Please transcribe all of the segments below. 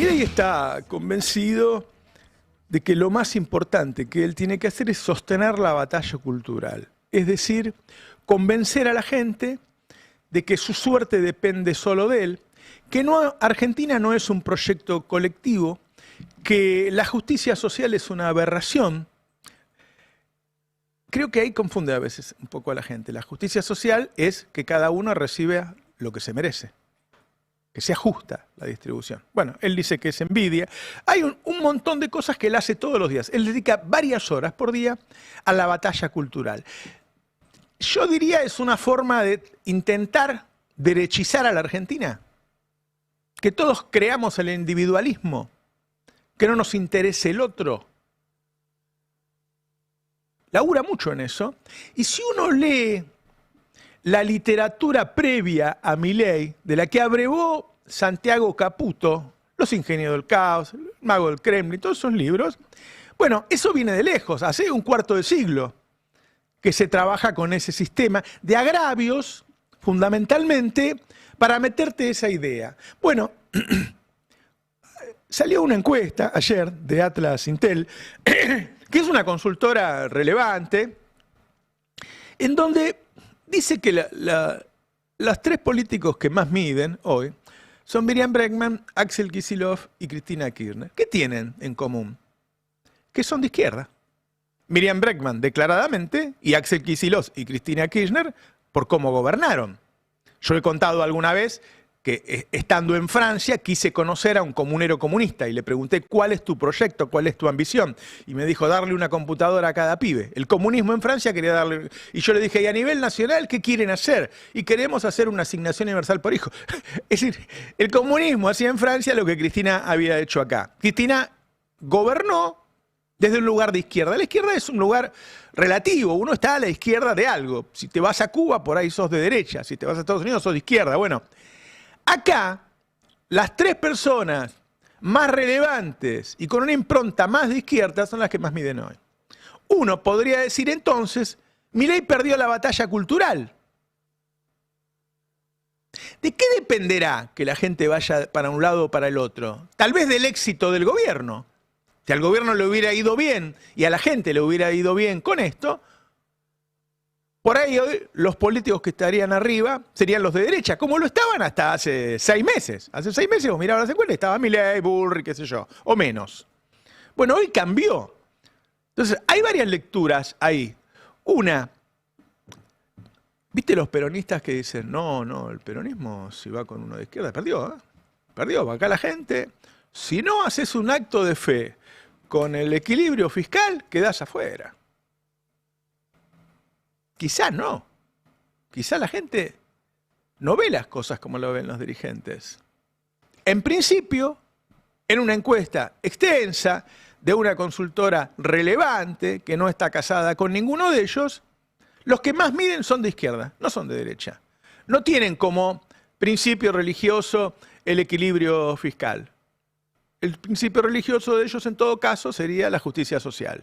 Milei está convencido de que lo más importante que él tiene que hacer es sostener la batalla cultural. Es decir, convencer a la gente de que su suerte depende solo de él, que Argentina no es un proyecto colectivo, que la justicia social es una aberración. Creo que ahí confunde a veces un poco a la gente. La justicia social es que cada uno recibe lo que se merece, que sea justa la distribución. Bueno, él dice que es envidia. Hay un montón de cosas que él hace todos los días. Él dedica varias horas por día a la batalla cultural. Yo diría es una forma de intentar derechizar a la Argentina. Que todos creamos el individualismo, que no nos interese el otro. Labura mucho en eso. Y si uno lee la literatura previa a Milei, de la que abrevó Santiago Caputo, Los ingenios del caos, El mago del Kremlin, todos esos libros, bueno, eso viene de lejos, hace un cuarto de siglo que se trabaja con ese sistema de agravios, fundamentalmente, para meterte esa idea. Bueno, salió una encuesta ayer de Atlas Intel, que es una consultora relevante, en donde dice que los tres políticos que más miden hoy son Miriam Bregman, Axel Kicillof y Cristina Kirchner. ¿Qué tienen en común? Que son de izquierda. Miriam Bregman declaradamente y Axel Kicillof y Cristina Kirchner por cómo gobernaron. Yo he contado alguna vez que estando en Francia quise conocer a un comunero comunista y le pregunté ¿cuál es tu proyecto, cuál es tu ambición? Y me dijo darle una computadora a cada pibe. El comunismo en Francia quería darle... Y yo le dije, ¿y a nivel nacional qué quieren hacer? Y queremos hacer una asignación universal por hijo. Es decir, el comunismo hacía en Francia lo que Cristina había hecho acá. Cristina gobernó desde un lugar de izquierda. La izquierda es un lugar relativo, uno está a la izquierda de algo. Si te vas a Cuba, por ahí sos de derecha. Si te vas a Estados Unidos, sos de izquierda. Bueno, acá, las tres personas más relevantes y con una impronta más de izquierda son las que más miden hoy. Uno podría decir entonces, Milei perdió la batalla cultural. ¿De qué dependerá que la gente vaya para un lado o para el otro? Tal vez del éxito del gobierno. Si al gobierno le hubiera ido bien y a la gente le hubiera ido bien con esto, por ahí hoy los políticos que estarían arriba serían los de derecha, como lo estaban hasta hace 6 meses. Hace 6 meses vos mirabas las encuestas y estaba Milei, Bullrich, qué sé yo, o menos. Bueno, hoy cambió. Entonces, hay varias lecturas ahí. Una, ¿viste los peronistas que dicen, no, el peronismo si va con uno de izquierda, perdió, ¿eh? Perdió, acá la gente, si no haces un acto de fe con el equilibrio fiscal, quedás afuera. Quizá no. Quizá la gente no ve las cosas como lo ven los dirigentes. En principio, en una encuesta extensa de una consultora relevante que no está casada con ninguno de ellos, los que más miden son de izquierda, no son de derecha. No tienen como principio religioso el equilibrio fiscal. El principio religioso de ellos, en todo caso, sería la justicia social.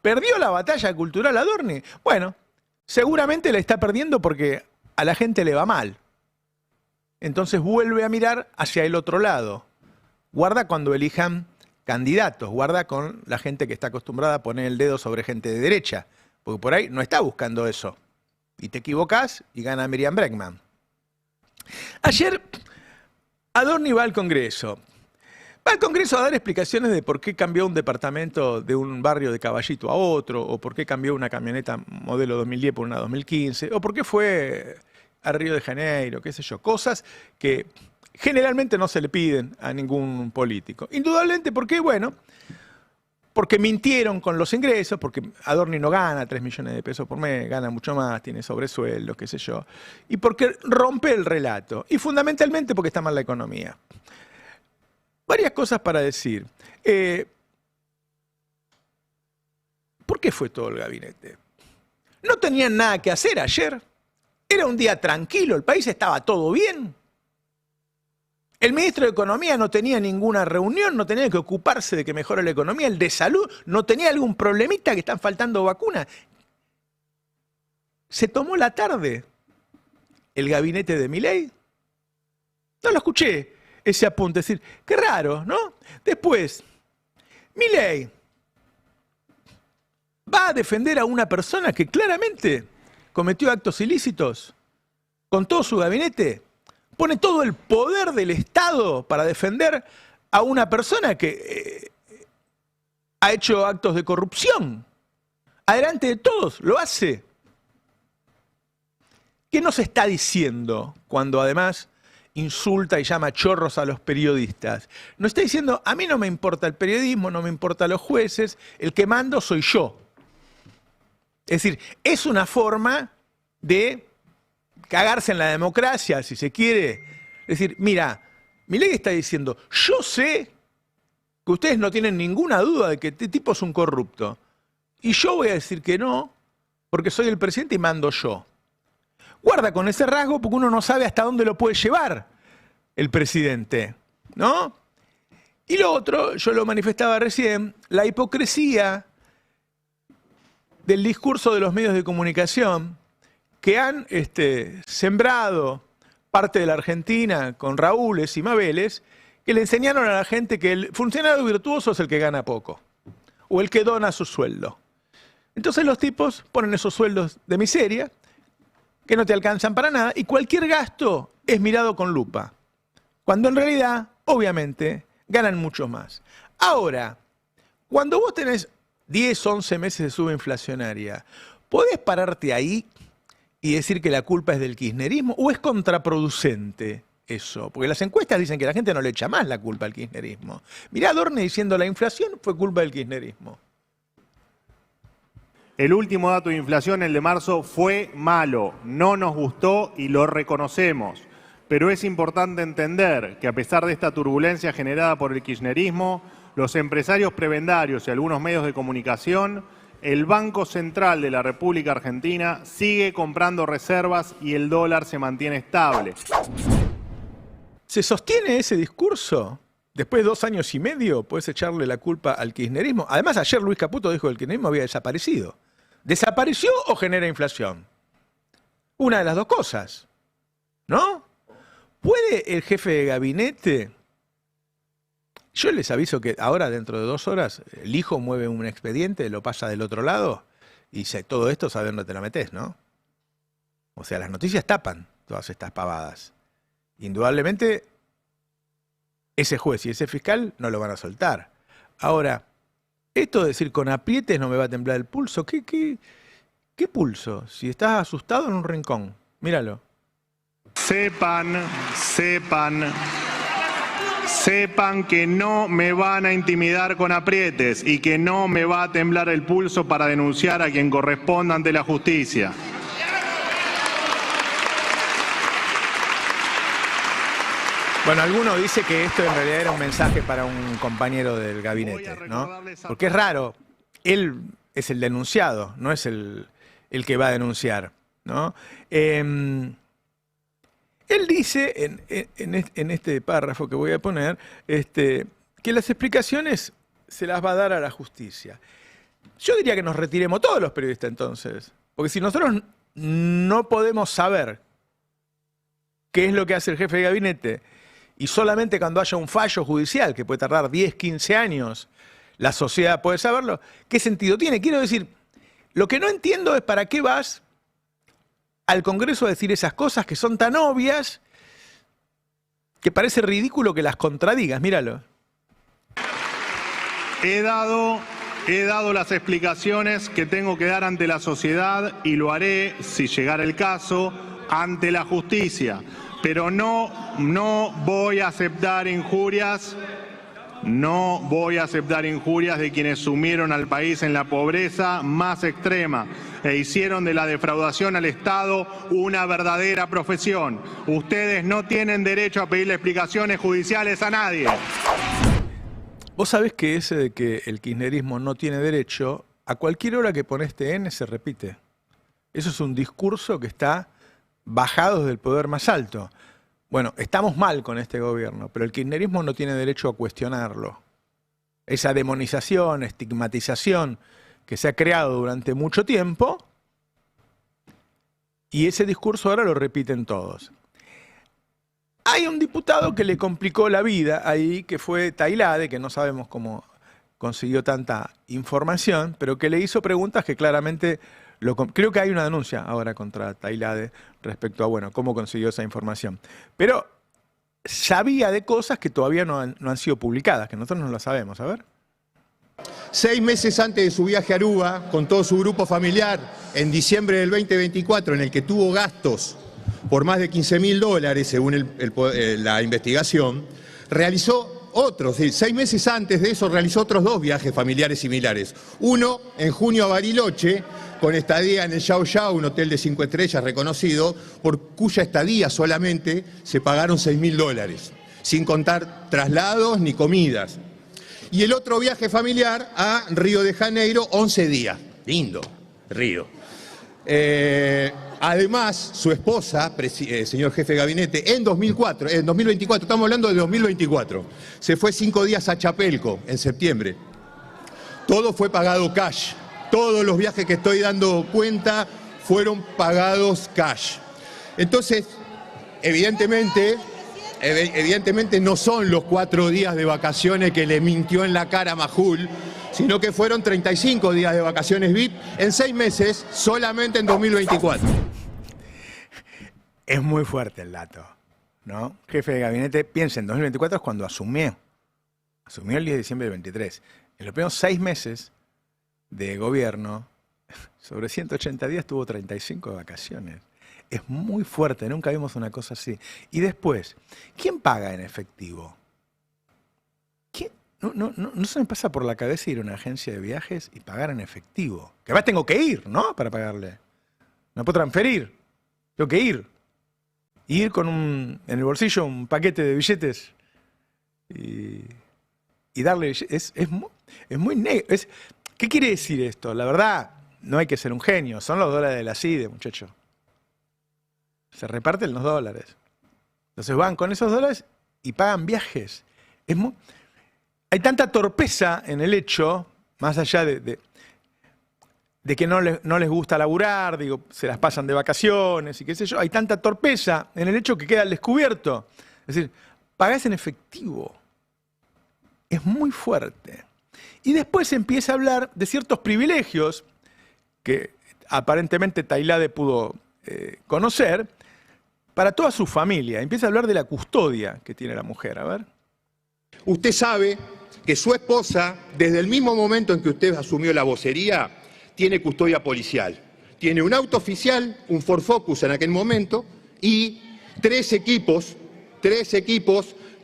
¿Perdió la batalla cultural Adorni? Bueno, seguramente la está perdiendo porque a la gente le va mal. Entonces vuelve a mirar hacia el otro lado. Guarda cuando elijan candidatos, guarda con la gente que está acostumbrada a poner el dedo sobre gente de derecha, porque por ahí no está buscando eso. Y te equivocás y gana Miriam Bregman. Ayer Adorni va al Congreso. Va al Congreso a dar explicaciones de por qué cambió un departamento de un barrio de Caballito a otro, o por qué cambió una camioneta modelo 2010 por una 2015, o por qué fue a Río de Janeiro, qué sé yo, cosas que generalmente no se le piden a ningún político. Indudablemente, ¿por qué? Bueno, porque mintieron con los ingresos, porque Adorni no gana 3 millones de pesos por mes, gana mucho más, tiene sobresueldos, qué sé yo, y porque rompe el relato, y fundamentalmente porque está mal la economía. Varias cosas para decir. ¿Por qué fue todo el gabinete? No tenían nada que hacer ayer. Era un día tranquilo, el país estaba todo bien. El ministro de Economía no tenía ninguna reunión, no tenía que ocuparse de que mejore la economía. El de Salud no tenía algún problemita que están faltando vacunas. Se tomó la tarde el gabinete de Milei. No lo escuché ese apunte. Es decir, qué raro, ¿no? Después, Milei va a defender a una persona que claramente cometió actos ilícitos con todo su gabinete. Pone todo el poder del Estado para defender a una persona que ha hecho actos de corrupción. Adelante de todos, lo hace. ¿Qué nos está diciendo cuando además insulta y llama chorros a los periodistas? Nos está diciendo, a mí no me importa el periodismo, no me importan los jueces, el que mando soy yo. Es decir, es una forma de cagarse en la democracia, si se quiere. Es decir, mira, Milei está diciendo, yo sé que ustedes no tienen ninguna duda de que este tipo es un corrupto. Y yo voy a decir que no, porque soy el presidente y mando yo. Guarda con ese rasgo porque uno no sabe hasta dónde lo puede llevar el presidente, ¿no? Y lo otro, yo lo manifestaba recién, la hipocresía del discurso de los medios de comunicación que han sembrado parte de la Argentina con Raúles y Mabeles, que le enseñaron a la gente que el funcionario virtuoso es el que gana poco, o el que dona su sueldo. Entonces los tipos ponen esos sueldos de miseria, que no te alcanzan para nada, y cualquier gasto es mirado con lupa, cuando en realidad, obviamente, ganan mucho más. Ahora, cuando vos tenés 10, 11 meses de suba inflacionaria, ¿podés pararte ahí y decir que la culpa es del kirchnerismo o es contraproducente eso? Porque las encuestas dicen que la gente no le echa más la culpa al kirchnerismo. Mirá a Adorni diciendo la inflación fue culpa del kirchnerismo. El último dato de inflación, el de marzo, fue malo, no nos gustó y lo reconocemos. Pero es importante entender que a pesar de esta turbulencia generada por el kirchnerismo, los empresarios prebendarios y algunos medios de comunicación, el Banco Central de la República Argentina sigue comprando reservas y el dólar se mantiene estable. ¿Se sostiene ese discurso? Después de 2 años y medio, puedes echarle la culpa al kirchnerismo. Además, ayer Luis Caputo dijo que el kirchnerismo había desaparecido. ¿Desapareció o genera inflación? Una de las dos cosas, ¿no? ¿Puede el jefe de gabinete? Yo les aviso que ahora, dentro de 2 horas, el hijo mueve un expediente, lo pasa del otro lado, y todo esto sabes dónde te la metés, ¿no? O sea, las noticias tapan todas estas pavadas. Indudablemente, ese juez y ese fiscal no lo van a soltar. Ahora, esto de decir con aprietes no me va a temblar el pulso, ¿qué pulso? Si estás asustado en un rincón, míralo. Sepan que no me van a intimidar con aprietes y que no me va a temblar el pulso para denunciar a quien corresponda ante la justicia. Bueno, alguno dice que esto en realidad era un mensaje para un compañero del gabinete, ¿no? Porque es raro, él es el denunciado, no es el que va a denunciar, ¿no? Él dice en este párrafo que voy a poner que las explicaciones se las va a dar a la justicia. Yo diría que nos retiremos todos los periodistas entonces, porque si nosotros no podemos saber qué es lo que hace el jefe de gabinete y solamente cuando haya un fallo judicial, que puede tardar 10, 15 años, la sociedad puede saberlo, ¿qué sentido tiene? Quiero decir, lo que no entiendo es para qué vas al Congreso a decir esas cosas que son tan obvias que parece ridículo que las contradigas. Míralo. He dado las explicaciones que tengo que dar ante la sociedad y lo haré, si llegara el caso, ante la justicia. Pero no voy a aceptar injurias. No voy a aceptar injurias de quienes sumieron al país en la pobreza más extrema e hicieron de la defraudación al Estado una verdadera profesión. Ustedes no tienen derecho a pedirle explicaciones judiciales a nadie. Vos sabés que ese de que el kirchnerismo no tiene derecho, a cualquier hora que pones TN se repite. Eso es un discurso que está bajado desde el poder más alto. Bueno, estamos mal con este gobierno, pero el kirchnerismo no tiene derecho a cuestionarlo. Esa demonización, estigmatización que se ha creado durante mucho tiempo, y ese discurso ahora lo repiten todos. Hay un diputado que le complicó la vida ahí, que fue Tailade, que no sabemos cómo consiguió tanta información, pero que le hizo preguntas que claramente... creo que hay una denuncia ahora contra Tailade respecto a, bueno, cómo consiguió esa información. Pero sabía de cosas que todavía no han sido publicadas, que nosotros no lo sabemos. A ver. 6 meses antes de su viaje a Aruba, con todo su grupo familiar, en diciembre del 2024, en el que tuvo gastos por más de $15.000, según la investigación, realizó otros, 6 meses antes de eso, realizó otros 2 viajes familiares similares. Uno en junio a Bariloche, con estadía en el Yao Yao, un hotel de 5 estrellas reconocido, por cuya estadía solamente se pagaron $6.000, sin contar traslados ni comidas. Y el otro viaje familiar a Río de Janeiro, 11 días. Lindo, Río. Además, su esposa, señor jefe de gabinete, en 2024, estamos hablando de 2024, se fue 5 días a Chapelco, en septiembre. Todo fue pagado cash. Todos los viajes que estoy dando cuenta fueron pagados cash. Entonces, evidentemente no son los 4 días de vacaciones que le mintió en la cara a Majul, sino que fueron 35 días de vacaciones VIP en 6 meses, solamente en 2024. Es muy fuerte el dato, ¿no? Jefe de gabinete, piensa, en 2024 es cuando asumió. Asumió el 10 de diciembre del 23. En los primeros 6 meses de gobierno, sobre 180 días tuvo 35 de vacaciones. Es muy fuerte, nunca vimos una cosa así. Y después, ¿quién paga en efectivo? ¿Quién? No se me pasa por la cabeza ir a una agencia de viajes y pagar en efectivo. Que además tengo que ir, ¿no? Para pagarle. No puedo transferir. Tengo que ir. Y ir con en el bolsillo un paquete de billetes y darle... Es muy negro. ¿Qué quiere decir esto? La verdad, no hay que ser un genio. Son los dólares de la CIDE, muchacho. Se reparten los dólares. Entonces van con esos dólares y pagan viajes. Hay tanta torpeza en el hecho, más allá de que no les gusta laburar, digo, se las pasan de vacaciones y qué sé yo. Hay tanta torpeza en el hecho que queda al descubierto. Es decir, pagás en efectivo. Es muy fuerte. Y después empieza a hablar de ciertos privilegios que aparentemente Tailade pudo conocer para toda su familia. Empieza a hablar de la custodia que tiene la mujer. A ver. Usted sabe que su esposa, desde el mismo momento en que usted asumió la vocería, tiene custodia policial. Tiene un auto oficial, un Ford Focus en aquel momento, y 3 equipos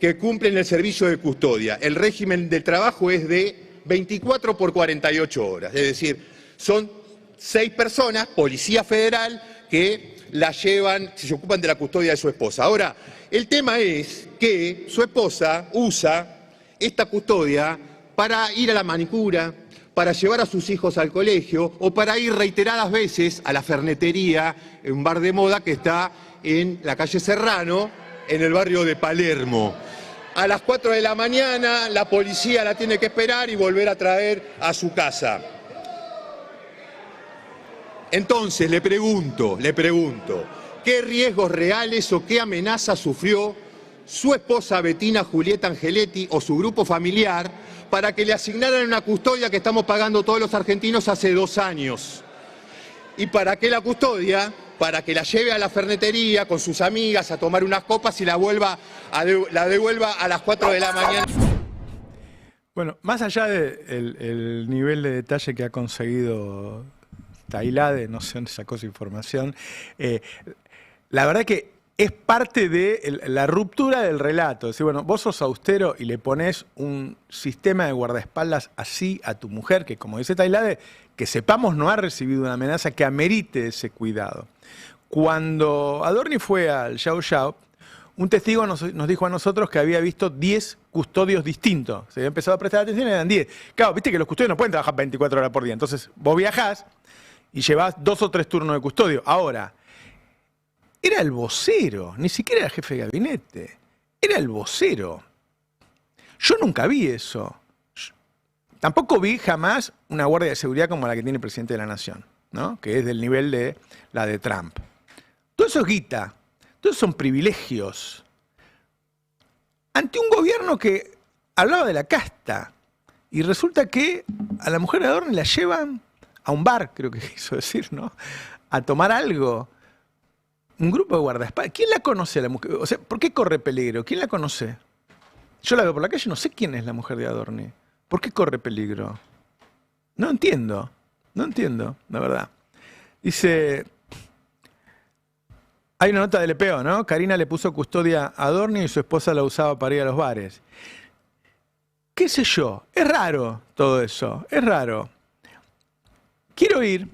que cumplen el servicio de custodia. El régimen de trabajo es de 24 por 48 horas. Es decir, son 6 personas, Policía Federal, que la llevan, se ocupan de la custodia de su esposa. Ahora, el tema es que su esposa usa esta custodia para ir a la manicura, para llevar a sus hijos al colegio o para ir reiteradas veces a la fernetería, un bar de moda que está en la calle Serrano, en el barrio de Palermo. A las 4 de la mañana la policía la tiene que esperar y volver a traer a su casa. Entonces le pregunto, ¿qué riesgos reales o qué amenazas sufrió su esposa Bettina Julieta Angeletti o su grupo familiar para que le asignaran una custodia que estamos pagando todos los argentinos hace 2 años? ¿Y para qué la custodia? Para que la lleve a la fernetería con sus amigas a tomar unas copas y la devuelva a las 4 de la mañana. Bueno, más allá del nivel de detalle que ha conseguido Tailade, no sé dónde sacó esa información, la verdad que es parte de la ruptura del relato. Es decir, bueno, vos sos austero y le pones un sistema de guardaespaldas así a tu mujer, que como dice Tailade, que sepamos no ha recibido una amenaza que amerite ese cuidado. Cuando Adorni fue al Yao Yao, un testigo nos dijo a nosotros que había visto 10 custodios distintos. Se había empezado a prestar atención y eran 10. Claro, viste que los custodios no pueden trabajar 24 horas por día. Entonces vos viajás y llevás 2 o 3 turnos de custodio. Ahora, era el vocero, ni siquiera era el jefe de gabinete. Era el vocero. Yo nunca vi eso. Tampoco vi jamás una guardia de seguridad como la que tiene el presidente de la Nación, ¿no? Que es del nivel de la de Trump. Todo eso es guita. Todos son privilegios. ante un gobierno que hablaba de la casta. Y resulta que a la mujer de Adorni la llevan a un bar, creo que quiso decir, ¿no? A tomar algo. Un grupo de guardaespaldas. ¿Quién la conoce a la mujer? O sea, ¿por qué corre peligro? ¿Quién la conoce? Yo la veo por la calle, no sé quién es la mujer de Adorni. ¿Por qué corre peligro? No entiendo, la verdad. Dice, hay una nota del EPO, ¿no? Karina le puso custodia a Adorni y su esposa la usaba para ir a los bares. ¿Qué sé yo? Es raro todo eso, es raro. Quiero ir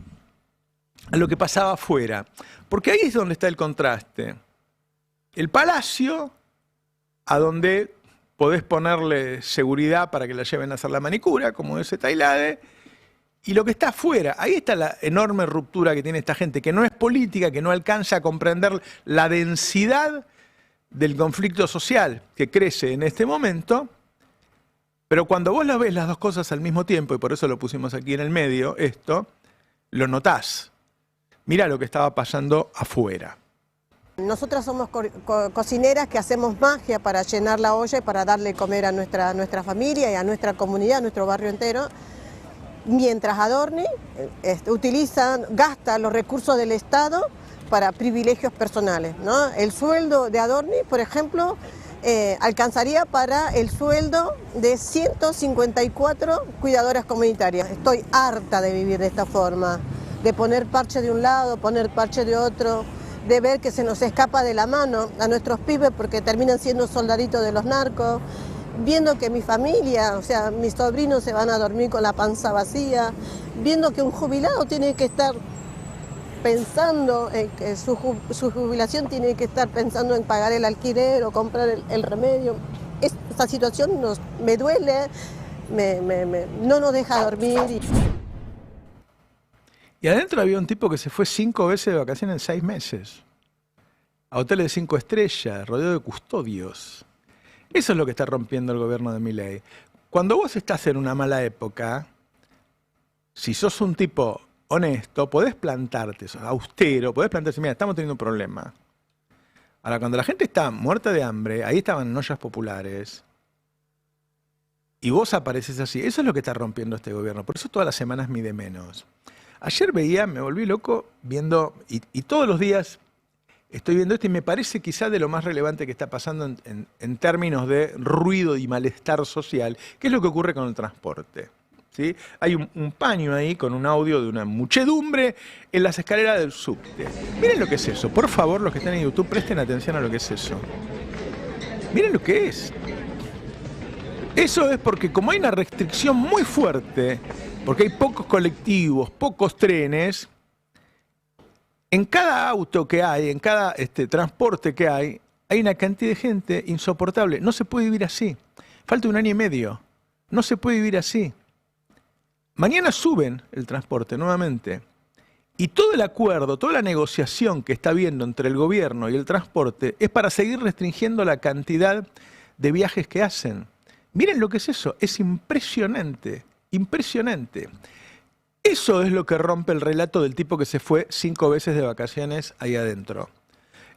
a lo que pasaba afuera, porque ahí es donde está el contraste. El palacio, a donde podés ponerle seguridad para que la lleven a hacer la manicura, como dice Tailade, y lo que está afuera, ahí está la enorme ruptura que tiene esta gente, que no es política, que no alcanza a comprender la densidad del conflicto social que crece en este momento, pero cuando vos ves las dos cosas al mismo tiempo, y por eso lo pusimos aquí en el medio, esto, lo notás. Mira lo que estaba pasando afuera. Nosotras somos cocineras que hacemos magia para llenar la olla y para darle comer a nuestra familia y a nuestra comunidad, a nuestro barrio entero. Mientras Adorni gasta los recursos del Estado para privilegios personales, ¿no? El sueldo de Adorni, por ejemplo, alcanzaría para el sueldo de 154 cuidadoras comunitarias. Estoy harta de vivir de esta forma, de poner parche de un lado, poner parche de otro, de ver que se nos escapa de la mano a nuestros pibes porque terminan siendo soldaditos de los narcos, viendo que mi familia, o sea, mis sobrinos se van a dormir con la panza vacía, viendo que un jubilado tiene que estar pensando en que su jubilación tiene que estar pensando en pagar el alquiler o comprar el remedio. Esta situación me duele, no nos deja dormir. Y adentro había un tipo que se fue 5 veces de vacaciones en 6 meses. A hoteles de 5 estrellas, rodeado de custodios. Eso es lo que está rompiendo el gobierno de Milei. Cuando vos estás en una mala época, si sos un tipo honesto, podés plantarte, sos austero, podés plantarse, mira, estamos teniendo un problema. Ahora, cuando la gente está muerta de hambre, ahí estaban en ollas populares, y vos apareces así, eso es lo que está rompiendo este gobierno. Por eso todas las semanas mide menos. Ayer me volví loco viendo, y todos los días estoy viendo esto, y me parece quizá de lo más relevante que está pasando en términos de ruido y malestar social, que es lo que ocurre con el transporte. ¿Sí? Hay un paño ahí con un audio de una muchedumbre en las escaleras del subte. Miren lo que es eso. Por favor, los que están en YouTube, presten atención a lo que es eso. Miren lo que es. Eso es porque como hay una restricción muy fuerte, porque hay pocos colectivos, pocos trenes, en cada auto que hay, en cada transporte que hay una cantidad de gente insoportable. No se puede vivir así. Falta 1 año y medio. No se puede vivir así. Mañana suben el transporte nuevamente. Y todo el acuerdo, toda la negociación que está habiendo entre el gobierno y el transporte es para seguir restringiendo la cantidad de viajes que hacen. Miren lo que es eso. Es impresionante. Impresionante. Eso es lo que rompe el relato del tipo que se fue 5 veces de vacaciones ahí adentro.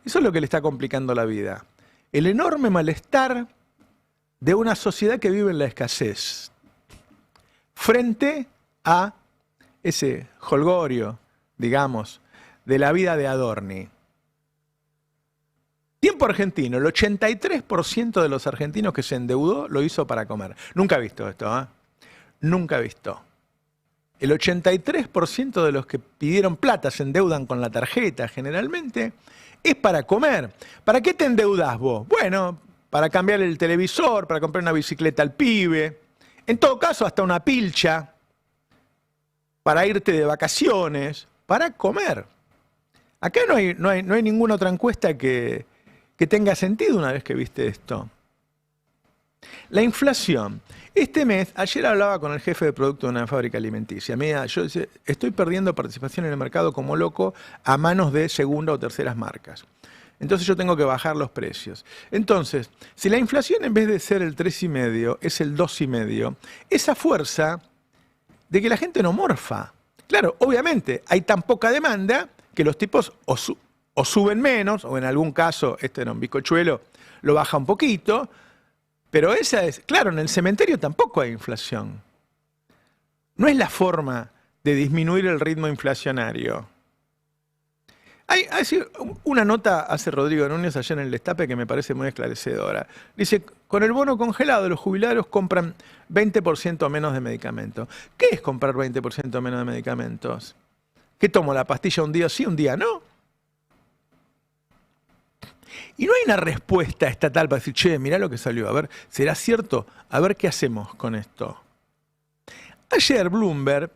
Eso es lo que le está complicando la vida. El enorme malestar de una sociedad que vive en la escasez frente a ese jolgorio, digamos, de la vida de Adorni. Tiempo argentino, el 83% de los argentinos que se endeudó lo hizo para comer. Nunca he visto esto, ¿eh? Nunca he visto. El 83% de los que pidieron plata se endeudan con la tarjeta generalmente, es para comer. ¿Para qué te endeudás vos? Bueno, para cambiar el televisor, para comprar una bicicleta al pibe, en todo caso hasta una pilcha, para irte de vacaciones, para comer. Acá no hay ninguna otra encuesta que tenga sentido una vez que viste esto. La inflación. Este mes, ayer hablaba con el jefe de producto de una fábrica alimenticia. Mira, yo estoy perdiendo participación en el mercado como loco a manos de segunda o terceras marcas. Entonces yo tengo que bajar los precios. Entonces, si la inflación en vez de ser el 3,5 es el 2,5, esa fuerza de que la gente no morfa. Claro, obviamente hay tan poca demanda que los tipos o suben menos, o en algún caso, este era un bizcochuelo, lo baja un poquito, Pero esa es, claro, en el cementerio tampoco hay inflación. No es la forma de disminuir el ritmo inflacionario. Hay una nota hace Rodrigo Núñez ayer en el Destape que me parece muy esclarecedora. Dice, con el bono congelado los jubilados compran 20% menos de medicamentos. ¿Qué es comprar 20% menos de medicamentos? ¿Qué tomo la pastilla un día sí, un día no? Y no hay una respuesta estatal para decir, che, mirá lo que salió, a ver, ¿será cierto? A ver qué hacemos con esto. Ayer Bloomberg,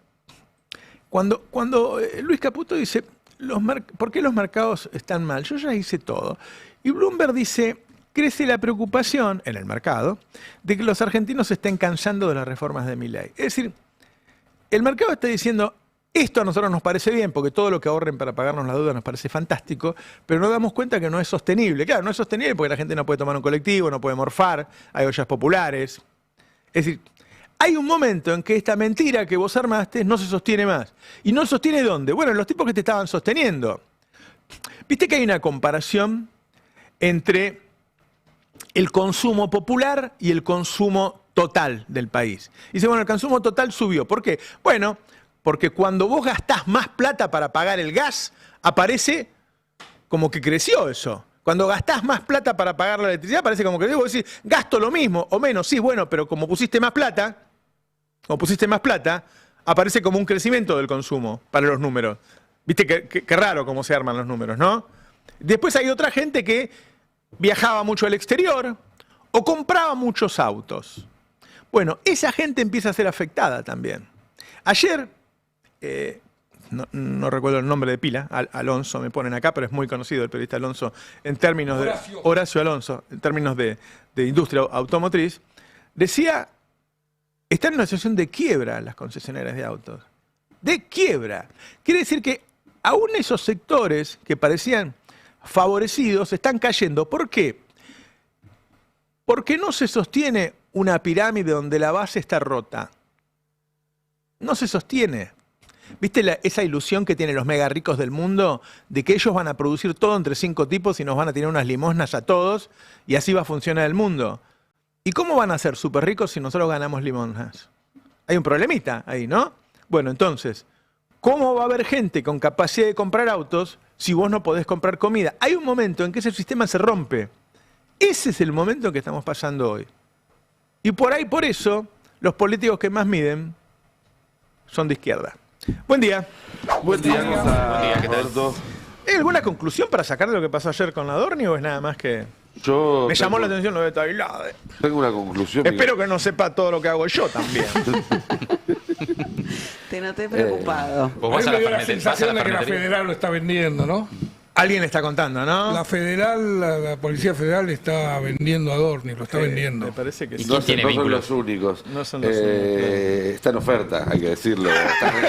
cuando Luis Caputo dice, ¿por qué los mercados están mal? Yo ya hice todo. Y Bloomberg dice, crece la preocupación en el mercado de que los argentinos se estén cansando de las reformas de Milei. Es decir, el mercado está diciendo, esto a nosotros nos parece bien, porque todo lo que ahorren para pagarnos la deuda nos parece fantástico, pero nos damos cuenta que no es sostenible. Claro, no es sostenible porque la gente no puede tomar un colectivo, no puede morfar, hay ollas populares. Es decir, hay un momento en que esta mentira que vos armaste no se sostiene más. ¿Y no sostiene dónde? Bueno, los tipos que te estaban sosteniendo. Viste que hay una comparación entre el consumo popular y el consumo total del país. Dice, bueno, el consumo total subió. ¿Por qué? Bueno, porque cuando vos gastás más plata para pagar el gas, aparece como que creció eso. Cuando gastás más plata para pagar la electricidad, parece como que vos decís, gasto lo mismo o menos. Sí, bueno, pero como pusiste más plata, aparece como un crecimiento del consumo para los números. Viste qué raro cómo se arman los números, ¿no? Después hay otra gente que viajaba mucho al exterior o compraba muchos autos. Bueno, esa gente empieza a ser afectada también. Ayer, no recuerdo el nombre de pila, Alonso me ponen acá, pero es muy conocido el periodista Alonso en términos de Horacio Alonso, en términos de industria automotriz, decía, están en una situación de quiebra las concesionarias de autos. De quiebra. Quiere decir que aún esos sectores que parecían favorecidos están cayendo. ¿Por qué? Porque no se sostiene una pirámide donde la base está rota. No se sostiene. ¿Viste esa ilusión que tienen los mega ricos del mundo de que ellos van a producir todo entre 5 tipos y nos van a tirar unas limosnas a todos y así va a funcionar el mundo? ¿Y cómo van a ser súper ricos si nosotros ganamos limosnas? Hay un problemita ahí, ¿no? Bueno, entonces, ¿cómo va a haber gente con capacidad de comprar autos si vos no podés comprar comida? Hay un momento en que ese sistema se rompe. Ese es el momento que estamos pasando hoy. Y por eso, los políticos que más miden son de izquierda. Buen día. Buen día, ¿qué tal? ¿Hay alguna conclusión para sacar de lo que pasó ayer con Adorni o es nada más que... Me llamó la atención lo de Tailade. Tengo una conclusión. Espero que no sepa todo lo que hago yo también. Te noté preocupado. A mí me dio la sensación de que la Federal lo está vendiendo, ¿no? Alguien le está contando, ¿no? La Federal, la Policía Federal está vendiendo a Adorni, lo está vendiendo. Me parece que sí. No son los únicos. No son los únicos. Está en oferta, hay que decirlo. Está porque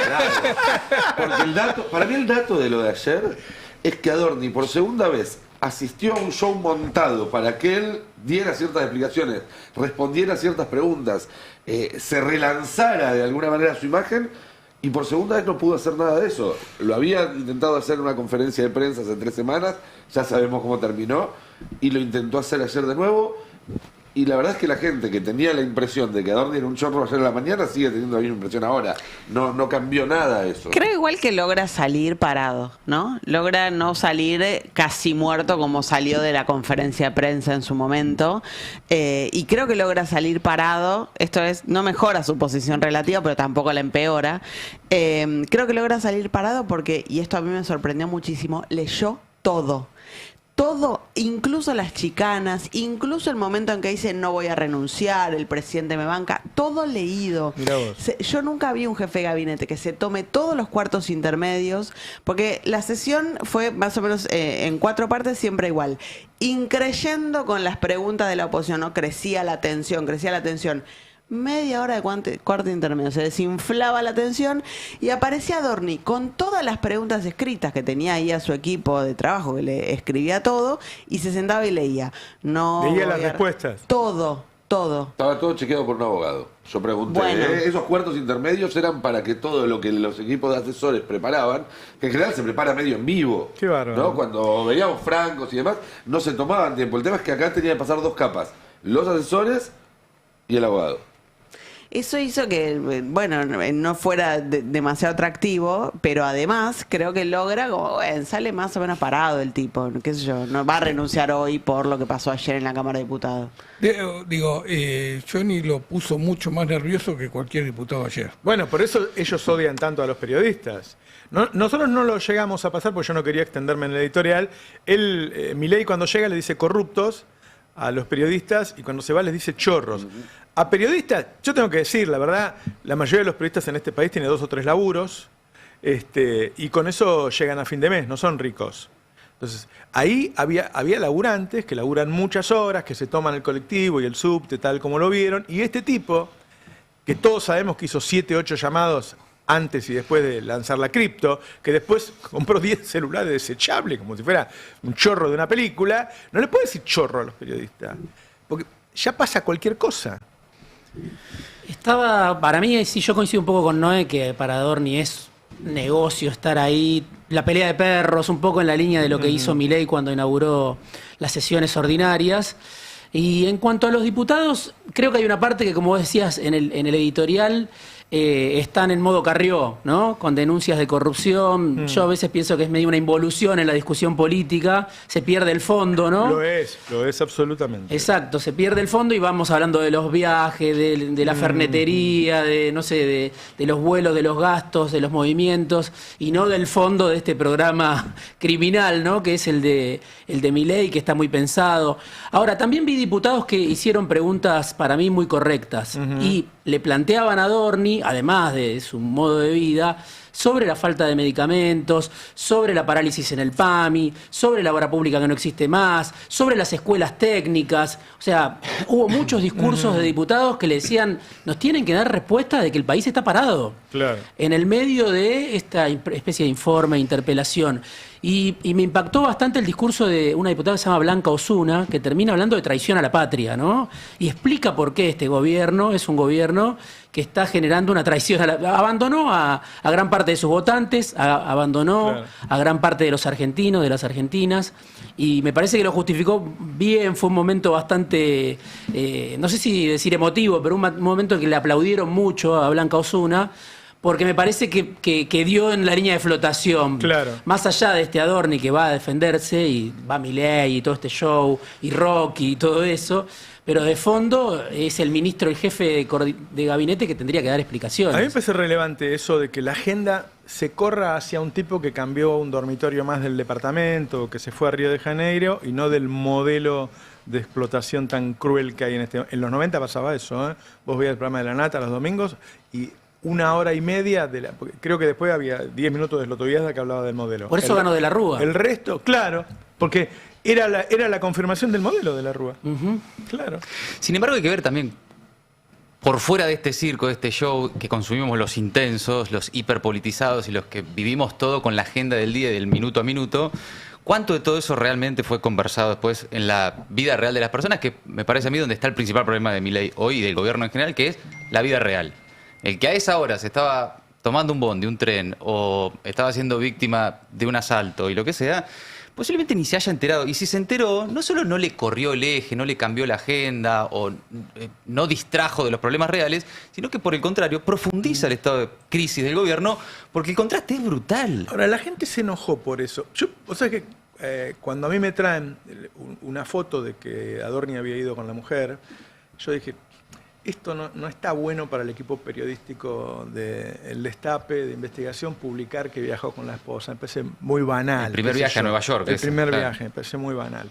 para mí el dato de lo de ayer es que Adorni por segunda vez asistió a un show montado para que él diera ciertas explicaciones, respondiera ciertas preguntas, se relanzara de alguna manera su imagen, y por segunda vez no pudo hacer nada de eso. Lo había intentado hacer en una conferencia de prensa hace 3 semanas, ya sabemos cómo terminó, y lo intentó hacer ayer de nuevo. Y la verdad es que la gente que tenía la impresión de que Adorni era un chorro ayer en la mañana sigue teniendo la misma impresión ahora. No cambió nada eso. Creo igual que logra salir parado, ¿no? Logra no salir casi muerto como salió de la conferencia de prensa en su momento. Y creo que logra salir parado. Esto no mejora su posición relativa, pero tampoco la empeora. Creo que logra salir parado porque, y esto a mí me sorprendió muchísimo, leyó todo. Todo, incluso las chicanas, incluso el momento en que dice no voy a renunciar, el presidente me banca, todo leído. Yo nunca vi un jefe de gabinete que se tome todos los cuartos intermedios, porque la sesión fue más o menos en 4 partes, siempre igual. Increyendo con las preguntas de la oposición, ¿no? Crecía la tensión. Media hora de cuarto intermedio, se desinflaba la tensión y aparecía Adorni con todas las preguntas escritas que tenía ahí a su equipo de trabajo, que le escribía todo y se sentaba y leía. Leía las respuestas. Todo. Estaba todo chequeado por un abogado. Yo pregunté, esos cuartos intermedios eran para que todo lo que los equipos de asesores preparaban, que en general se prepara medio en vivo. Qué bárbaro. ¿No? Cuando veíamos francos y demás, no se tomaban tiempo. El tema es que acá tenía que pasar 2 capas. los asesores y el abogado. Eso hizo que, bueno, no fuera demasiado atractivo, pero además creo que logra, como, bueno, sale más o menos parado el tipo, qué sé yo, no va a renunciar hoy por lo que pasó ayer en la Cámara de Diputados. Digo, Johnny lo puso mucho más nervioso que cualquier diputado ayer. Bueno, por eso ellos odian tanto a los periodistas. Nosotros no lo llegamos a pasar porque yo no quería extenderme en el editorial. Milei cuando llega le dice corruptos a los periodistas y cuando se va les dice chorros. A periodistas, yo tengo que decir, la verdad, la mayoría de los periodistas en este país tiene 2 o 3 laburos y con eso llegan a fin de mes, no son ricos. Entonces, ahí había laburantes que laburan muchas horas, que se toman el colectivo y el subte, tal como lo vieron, y este tipo, que todos sabemos que hizo 7, 8 llamados antes y después de lanzar la cripto, que después compró 10 celulares desechables, como si fuera un chorro de una película, no le puede decir chorro a los periodistas, porque ya pasa cualquier cosa. Para mí, sí, yo coincido un poco con Noé, que para Adorni es negocio estar ahí, la pelea de perros, un poco en la línea de lo que hizo Milei cuando inauguró las sesiones ordinarias. Y en cuanto a los diputados, creo que hay una parte que, como vos decías en el editorial, están en modo Carrió, ¿no? Con denuncias de corrupción. Yo a veces pienso que es medio una involución en la discusión política, se pierde el fondo, ¿no? Lo es absolutamente. Exacto, se pierde el fondo y vamos hablando de los viajes, de la fernetería, de no sé, de los vuelos, de los gastos, de los movimientos, y no del fondo de este programa criminal, ¿no? Que es el de Milei, que está muy pensado. Ahora, también vi diputados que hicieron preguntas para mí muy correctas y le planteaban a Adorni, además de su modo de vida, sobre la falta de medicamentos, sobre la parálisis en el PAMI, sobre la obra pública que no existe más, sobre las escuelas técnicas. O sea, hubo muchos discursos de diputados que le decían, nos tienen que dar respuesta de que el país está parado. Claro. En el medio de esta especie de informe, interpelación. Y me impactó bastante el discurso de una diputada que se llama Blanca Osuna, que termina hablando de traición a la patria, ¿no? Y explica por qué este gobierno es un gobierno que está generando una traición. Abandonó a gran parte de sus votantes, abandonó a gran parte de los argentinos, de las argentinas, y me parece que lo justificó bien. Fue un momento bastante, no sé si decir emotivo, pero un momento en que le aplaudieron mucho a Blanca Osuna, porque me parece que dio en la línea de flotación. Claro. Más allá de este Adorni que va a defenderse, y va Milei y todo este show, y Rocky y todo eso, pero de fondo es el ministro, el jefe de gabinete que tendría que dar explicaciones. A mí me parece relevante eso de que la agenda se corra hacia un tipo que cambió un dormitorio más del departamento, que se fue a Río de Janeiro, y no del modelo de explotación tan cruel que hay en los 90 pasaba eso, ¿eh? Vos veías el programa de La Nata los domingos y 1 hora y media, creo que después había 10 minutos de Slotoviazda que hablaba del modelo. Por eso ganó de la Rúa. El resto, claro, porque era la confirmación del modelo de la Rúa. Claro. Sin embargo, hay que ver también, por fuera de este circo, de este show, que consumimos los intensos, los hiperpolitizados y los que vivimos todo con la agenda del día y del minuto a minuto, ¿cuánto de todo eso realmente fue conversado después en la vida real de las personas? Que me parece a mí donde está el principal problema de Milei hoy y del gobierno en general, que es la vida real. El que a esa hora se estaba tomando un bondi, un tren, o estaba siendo víctima de un asalto y lo que sea, posiblemente ni se haya enterado. Y si se enteró, no solo no le corrió el eje, no le cambió la agenda o no distrajo de los problemas reales, sino que por el contrario profundiza el estado de crisis del gobierno, porque el contraste es brutal. Ahora, la gente se enojó por eso. O sea que cuando a mí me traen una foto de que Adorni había ido con la mujer, yo dije, esto no está bueno para el equipo periodístico del Destape, de investigación, publicar que viajó con la esposa. Me parece muy banal. El primer viaje a Nueva York. El primer viaje, me parece muy banal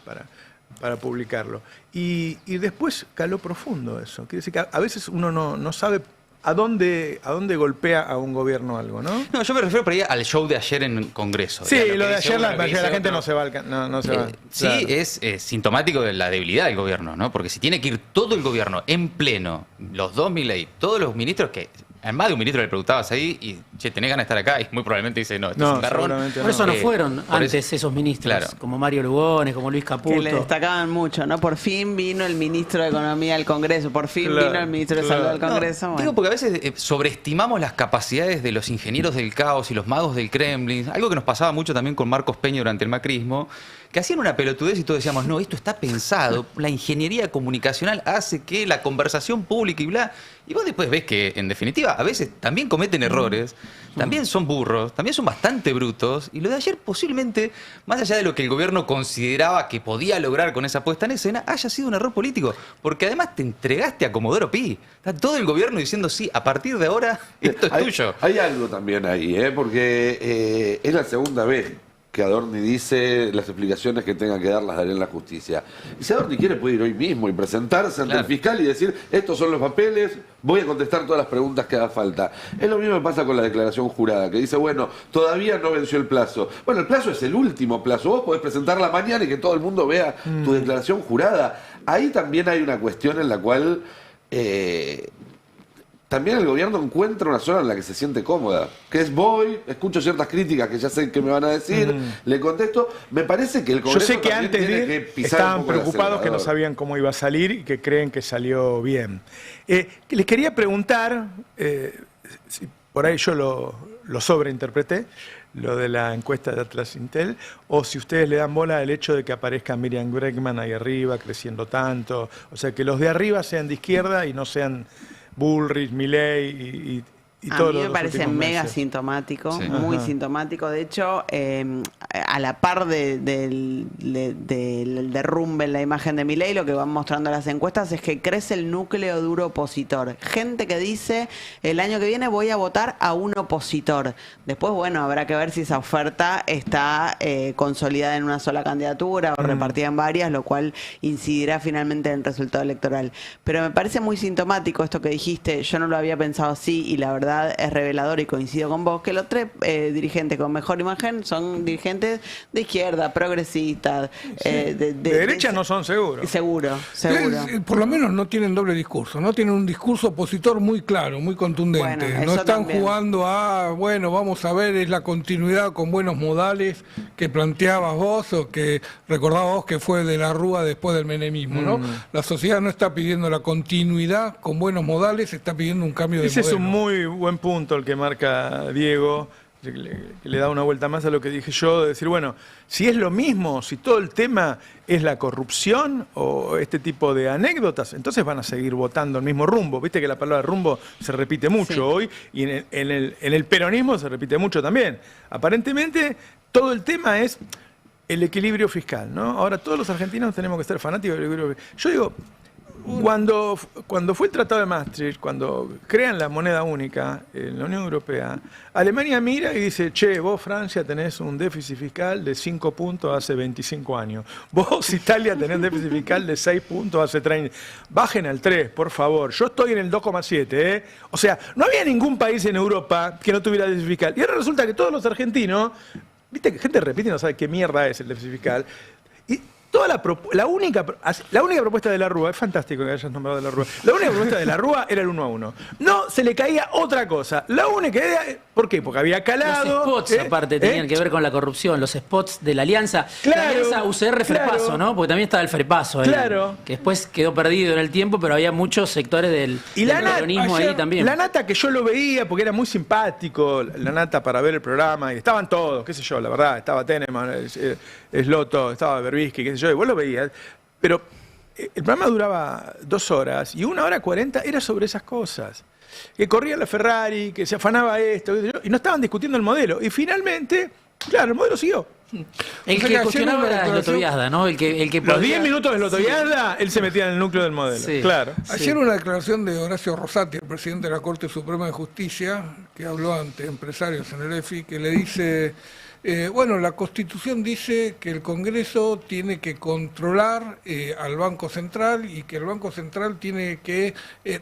para publicarlo. Y después caló profundo eso. Quiere decir que a veces uno no sabe a dónde golpea a un gobierno algo, ¿no? No, yo me refiero por ahí al show de ayer en Congreso. Sí, lo de ayer la gente no se va. No se va. Sí, claro. Es sintomático de la debilidad del gobierno, ¿no? Porque si tiene que ir todo el gobierno en pleno, los 2 Milei, todos los ministros que... Además de un ministro le preguntabas ahí y che, tenés ganas de estar acá, y muy probablemente dice, no, esto es un garrón. seguramente Por eso no Eh, fueron por antes esos ministros, claro. como Mario Lugones, como Luis Que Caputo. le destacaban mucho, ¿no? Por fin vino el ministro de Economía al Congreso, por fin Claro, vino el ministro de claro. Salud al No, Congreso. digo bueno. porque a veces sobreestimamos las capacidades de los ingenieros del caos y los magos del Kremlin, algo que nos pasaba mucho también con Marcos Peña durante el macrismo, que hacían una pelotudez y todos decíamos, no, esto está pensado, la ingeniería comunicacional hace que la conversación pública y bla, y vos después ves que, en definitiva, a veces también cometen errores, también son burros, también son bastante brutos, y lo de ayer posiblemente, más allá de lo que el gobierno consideraba que podía lograr con esa puesta en escena, haya sido un error político, porque además te entregaste a Comodoro Pi. Está todo el gobierno diciendo, sí, a partir de ahora, esto es tuyo. Hay algo también ahí, porque es la segunda vez que Adorni dice las explicaciones que tenga que dar las daré en la justicia. Y si Adorni quiere puede ir hoy mismo y presentarse ante Claro. el fiscal y decir, estos son los papeles, voy a contestar todas las preguntas que haga falta. Es lo mismo que pasa con la declaración jurada, que dice, bueno, todavía no venció el plazo. Bueno, el plazo es el último plazo. Vos podés presentarla mañana y que todo el mundo vea tu declaración jurada. Ahí también hay una cuestión en la cual también el gobierno encuentra una zona en la que se siente cómoda, que es voy, escucho ciertas críticas que ya sé que me van a decir, le contesto. Me parece que el Yo Congreso sé que también antes tiene de que ir pisar un estaban poco el preocupados que no acelerador. sabían cómo iba a salir y que creen que salió bien. Les quería preguntar, si por ahí yo lo sobreinterpreté, lo de la encuesta de Atlas Intel, o si ustedes le dan bola al hecho de que aparezca Miriam Bregman ahí arriba creciendo tanto, o sea, que los de arriba sean de izquierda y no sean Bullrich, Milei y A todos mí me los parece últimos mega meses. sintomático, Sí. muy Ajá. sintomático. De hecho, a la par del derrumbe en la imagen de Milei, lo que van mostrando las encuestas es que crece el núcleo duro opositor. Gente que dice, el año que viene voy a votar a un opositor. Después, bueno, habrá que ver si esa oferta está consolidada en una sola candidatura o repartida en varias, lo cual incidirá finalmente en el resultado electoral. Pero me parece muy sintomático esto que dijiste, yo no lo había pensado así y la verdad es revelador y coincido con vos, que los tres dirigentes con mejor imagen son dirigentes de izquierda, progresistas, De derecha no son seguros. Seguro. Por lo menos no tienen doble discurso, no tienen un discurso opositor muy claro, muy contundente. Bueno, No eso están también. jugando a, bueno, vamos a ver, es la continuidad con buenos modales que planteabas vos o que recordabas vos que fue de la Rúa después del menemismo, ¿no? La sociedad no está pidiendo la continuidad con buenos modales, está pidiendo un cambio de Ese es modelo. un muy buen punto el que marca Diego, que le da una vuelta más a lo que dije yo, de decir, bueno, si es lo mismo, si todo el tema es la corrupción o este tipo de anécdotas, entonces van a seguir votando el mismo rumbo. Viste que la palabra rumbo se repite mucho Sí. hoy y en el peronismo se repite mucho también. Aparentemente todo el tema es el equilibrio fiscal, ¿no? Ahora todos los argentinos tenemos que ser fanáticos del equilibrio fiscal. Yo digo, cuando fue el Tratado de Maastricht, cuando crean la moneda única en la Unión Europea, Alemania mira y dice, che, vos Francia tenés un déficit fiscal de 5 puntos hace 25 años. Vos Italia tenés un déficit fiscal de 6 puntos hace 30. Bajen al 3, por favor. Yo estoy en el 2,7, ¿eh? O sea, no había ningún país en Europa que no tuviera déficit fiscal. Y ahora resulta que todos los argentinos, viste que gente repite y no sabe qué mierda es el déficit fiscal. Y toda la única propuesta de la Rúa, es fantástico que hayas nombrado de la Rúa, la única propuesta de la Rúa era el 1 a 1. No se le caía otra cosa. La única idea, ¿por qué? Porque había calado. Los spots, aparte, tenían que ver con la corrupción, los spots de la alianza. Claro, la alianza UCR-Frepaso, claro. ¿no? Porque también estaba el Frepaso ahí, Claro. que después quedó perdido en el tiempo, pero había muchos sectores del peronismo ahí también. La Nata, que yo lo veía porque era muy simpático, la Nata para ver el programa, y estaban todos, qué sé yo, la verdad, estaba Teneman, Sloto, estaba Berbisky, qué sé yo, y vos lo veías, pero el programa duraba 2 horas y 1 hora 40 era sobre esas cosas. Que corría la Ferrari, que se afanaba esto, qué sé yo, y no estaban discutiendo el modelo. Y finalmente, claro, el modelo siguió. El O sea, que que cuestionaba ayer una era declaración- Lotoviazda, ¿no? El que Los podía- 10 minutos de Lotoviazda, él se metía en el núcleo del modelo. Sí. Claro. Ayer una declaración de Horacio Rosati, el presidente de la Corte Suprema de Justicia, que habló ante empresarios en el EFI, que le dice, bueno, la Constitución dice que el Congreso tiene que controlar al Banco Central y que el Banco Central tiene que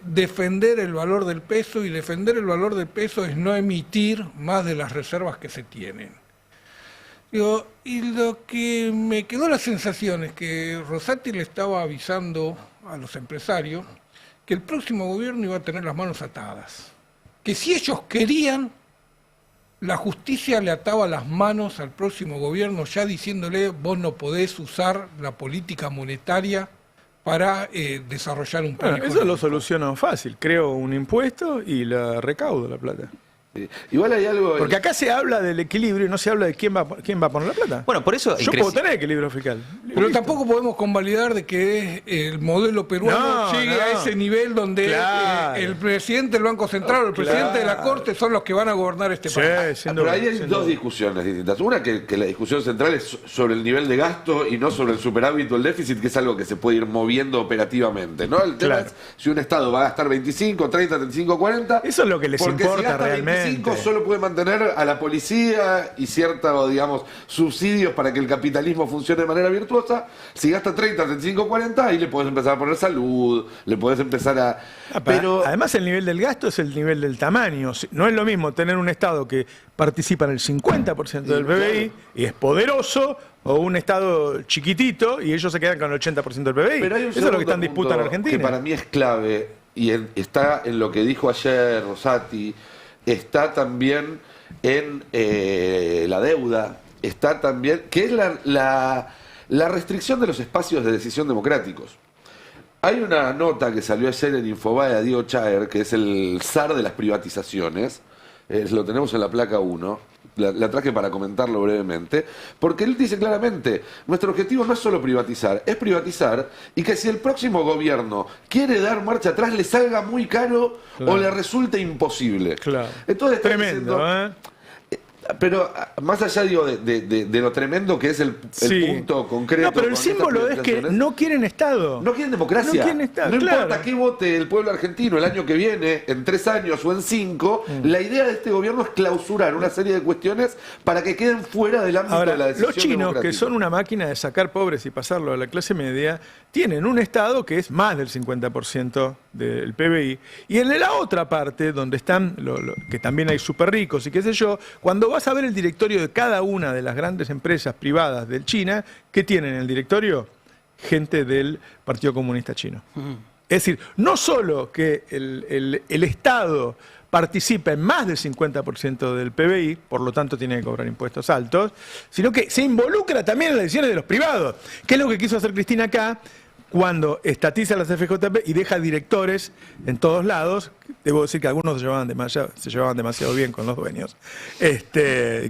defender el valor del peso, y defender el valor del peso es no emitir más de las reservas que se tienen. Digo, y lo que me quedó la sensación es que Rosati le estaba avisando a los empresarios que el próximo gobierno iba a tener las manos atadas. Que si ellos querían, la justicia le ataba las manos al próximo gobierno ya diciéndole vos no podés usar la política monetaria para desarrollar un plan Bueno, eso económico. lo soluciono fácil. Creo un impuesto y la recaudo la plata. Sí. Igual hay algo... Porque acá se habla del equilibrio y no se habla de quién va a poner la plata. Bueno, por eso... Yo puedo tener equilibrio fiscal. Pero Listo. tampoco podemos convalidar de que el modelo peruano No, llegue no. a ese nivel donde Claro. el presidente del Banco Central o el presidente de la Claro. Corte son los que van a gobernar este Sí, país. sin Pero duda, ahí hay sin dos duda. discusiones distintas. Una, que la discusión central es sobre el nivel de gasto y no sobre el superávit o el déficit, que es algo que se puede ir moviendo operativamente, ¿no? El tema Claro. es si un Estado va a gastar 25, 30, 35, 40... Eso es lo que les porque importa si gasta realmente. 25 solo puede mantener a la policía y ciertos, digamos, subsidios para que el capitalismo funcione de manera virtuosa. Si gasta 30, 35, 40, ahí le puedes empezar a poner salud, le puedes empezar a... Pero Además, el nivel del gasto es el nivel del tamaño. No es lo mismo tener un Estado que participa en el 50% del PBI y es poderoso, o un Estado chiquitito y ellos se quedan con el 80% del PBI. Pero hay un Eso es lo que está en segundo disputa en punto Argentina. que para mí es clave y está en lo que dijo ayer Rosati, está también en la deuda, está también, que es la restricción de los espacios de decisión democráticos. Hay una nota que salió ayer en Infobae a Diego Chaer, que es el zar de las privatizaciones, lo tenemos en la placa 1, la traje para comentarlo brevemente, porque él dice claramente, nuestro objetivo no es solo privatizar, es privatizar y que si el próximo gobierno quiere dar marcha atrás le salga muy caro o le resulte imposible. Claro. Entonces está Tremendo, diciendo, pero más allá digo, de lo tremendo que es el Sí. punto concreto. No, pero el con estas símbolo es que privatizaciones, no quieren Estado. no quieren democracia. No quieren Estado, No claro. importa qué vote el pueblo argentino el año que viene, en 3 años o en 5, la idea de este gobierno es clausurar una serie de cuestiones para que queden fuera del ámbito Ahora, de la decisión los chinos, democrática. que son una máquina de sacar pobres y pasarlo a la clase media, tienen un Estado que es más del 50% del PBI. Y en la otra parte, donde están, que también hay súper ricos y qué sé yo, cuando vas a ver el directorio de cada una de las grandes empresas privadas del China, ¿qué tienen en el directorio? Gente del Partido Comunista Chino. Es decir, no solo que el Estado participa en más del 50% del PBI, por lo tanto tiene que cobrar impuestos altos, sino que se involucra también en las decisiones de los privados, que es lo que quiso hacer Cristina acá, cuando estatiza las FJP y deja directores en todos lados. Debo decir que algunos se llevaban demasiado bien con los dueños.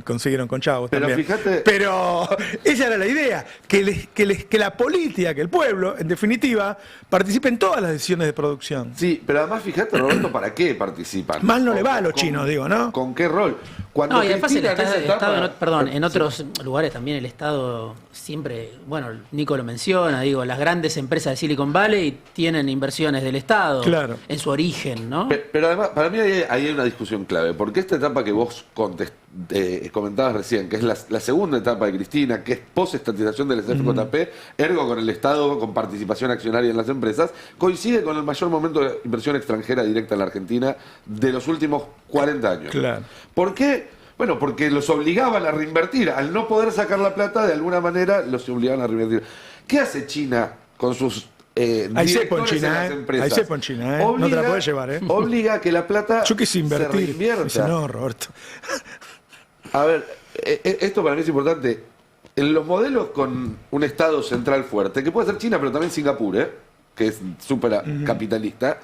Consiguieron con chavos Pero también. fíjate- Pero esa era la idea, que la política, que el pueblo, en definitiva, participe en todas las decisiones de producción. Sí, pero además fíjate, Roberto, ¿para qué participan? Mal no le va a los Con- chinos, digo, ¿no? ¿Con qué rol? Cuando No, y además Cristina en esa etapa- en otros lugares también el Estado siempre, bueno, Nico lo menciona, digo, las grandes empresas de Silicon Valley tienen inversiones del Estado Claro. en su origen, ¿no? Pero además, para mí ahí hay una discusión clave, porque esta etapa que vos comentabas recién, que es la segunda etapa de Cristina, que es post-estatización del FJP, ergo con el Estado, con participación accionaria en las empresas, coincide con el mayor momento de inversión extranjera directa en la Argentina de los últimos 40 años. Claro. ¿Por qué? Bueno, porque los obligaban a reinvertir. Al no poder sacar la plata, de alguna manera los obligaban a reinvertir. ¿Qué hace China con sus Hay cepo en directores China, las empresas? Hay cepo en China, No te la puedes llevar, Obliga a que la plata Yo quise se invertir. reinvierta. Dice, no, Roberto. A ver, esto para mí es importante. En los modelos con un Estado central fuerte, que puede ser China, pero también Singapur, que es súper capitalista,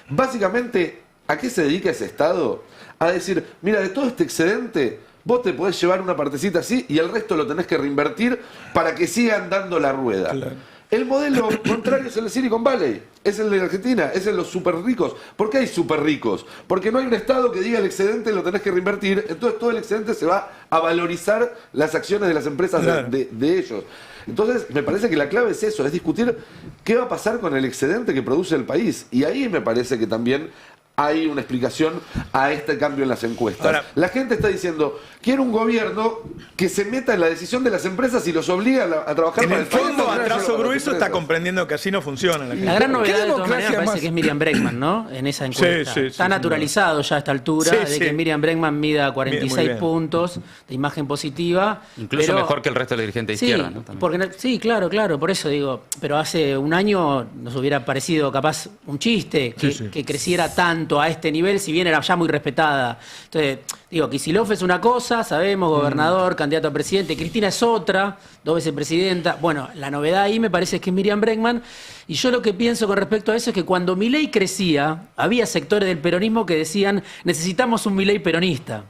básicamente, ¿a qué se dedica ese Estado? A decir, mira, de todo este excedente, vos te podés llevar una partecita así y el resto lo tenés que reinvertir para que sigan dando la rueda. Claro. El modelo contrario es el de Silicon Valley, es el de Argentina, es el de los super ricos. ¿Por qué hay super ricos? Porque no hay un Estado que diga el excedente lo tenés que reinvertir, entonces todo el excedente se va a valorizar las acciones de las empresas Claro. de ellos. Entonces, me parece que la clave es eso, es discutir qué va a pasar con el excedente que produce el país. Y ahí me parece que también hay una explicación a este cambio en las encuestas. Ahora, la gente está diciendo, quiero un gobierno que se meta en la decisión de las empresas y los obliga a trabajar En para el país, fondo, no a solo trazo para las grueso, está empresas. comprendiendo que así no funciona. La gran novedad de todas democracia maneras me parece más? que es Miriam Bregman, ¿no? En esa encuesta. Sí, sí, Está sin naturalizado ya a esta altura Sí, de sí. que Miriam Bregman mida Muy 46 bien. puntos de imagen positiva. Incluso pero- mejor que el resto de la dirigente de Sí, izquierda, ¿no? También. porque sí, claro, por eso digo, pero hace un año nos hubiera parecido capaz un chiste que creciera tanto tanto a este nivel, si bien era ya muy respetada. Entonces, digo, Kicillof es una cosa, sabemos, gobernador, candidato a presidente, Cristina es otra, 2 veces presidenta. Bueno, la novedad ahí me parece que es Miriam Bregman, y yo lo que pienso con respecto a eso es que cuando Milei crecía, había sectores del peronismo que decían, necesitamos un Milei peronista.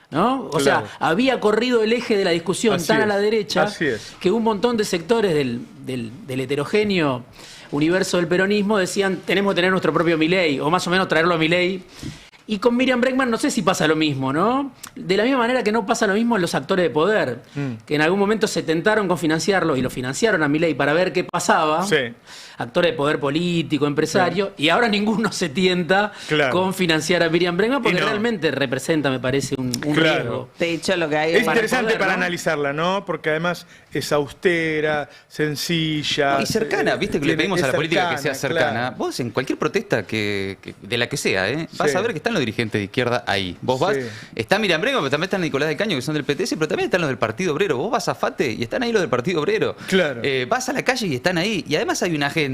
¿No? O sea, había corrido el eje de la discusión tan a la derecha que un montón de sectores del heterogéneo universo del peronismo decían tenemos que tener nuestro propio Milei, o más o menos traerlo a Milei. Y con Miriam Bregman no sé si pasa lo mismo, ¿no? De la misma manera que no pasa lo mismo en los actores de poder, que en algún momento se tentaron con financiarlo y lo financiaron a Milei para ver qué pasaba. Sí. Actores de poder político, empresario, y ahora ninguno se tienta con financiar a Miriam Bregman porque realmente representa, me parece, un riesgo. De hecho, lo que hay es interesante para analizarla, ¿no? Porque además es austera, sencilla. Y cercana, viste que le pedimos a la política que sea cercana. Vos en cualquier protesta de la que sea, vas a ver que están los dirigentes de izquierda ahí. Vos vas, está Miriam Bregman, pero también están Nicolás del Caño, que son del PTS, pero también están los del Partido Obrero. Vos vas a FATE y están ahí los del Partido Obrero. Vas a la calle y están ahí. Y además hay una agenda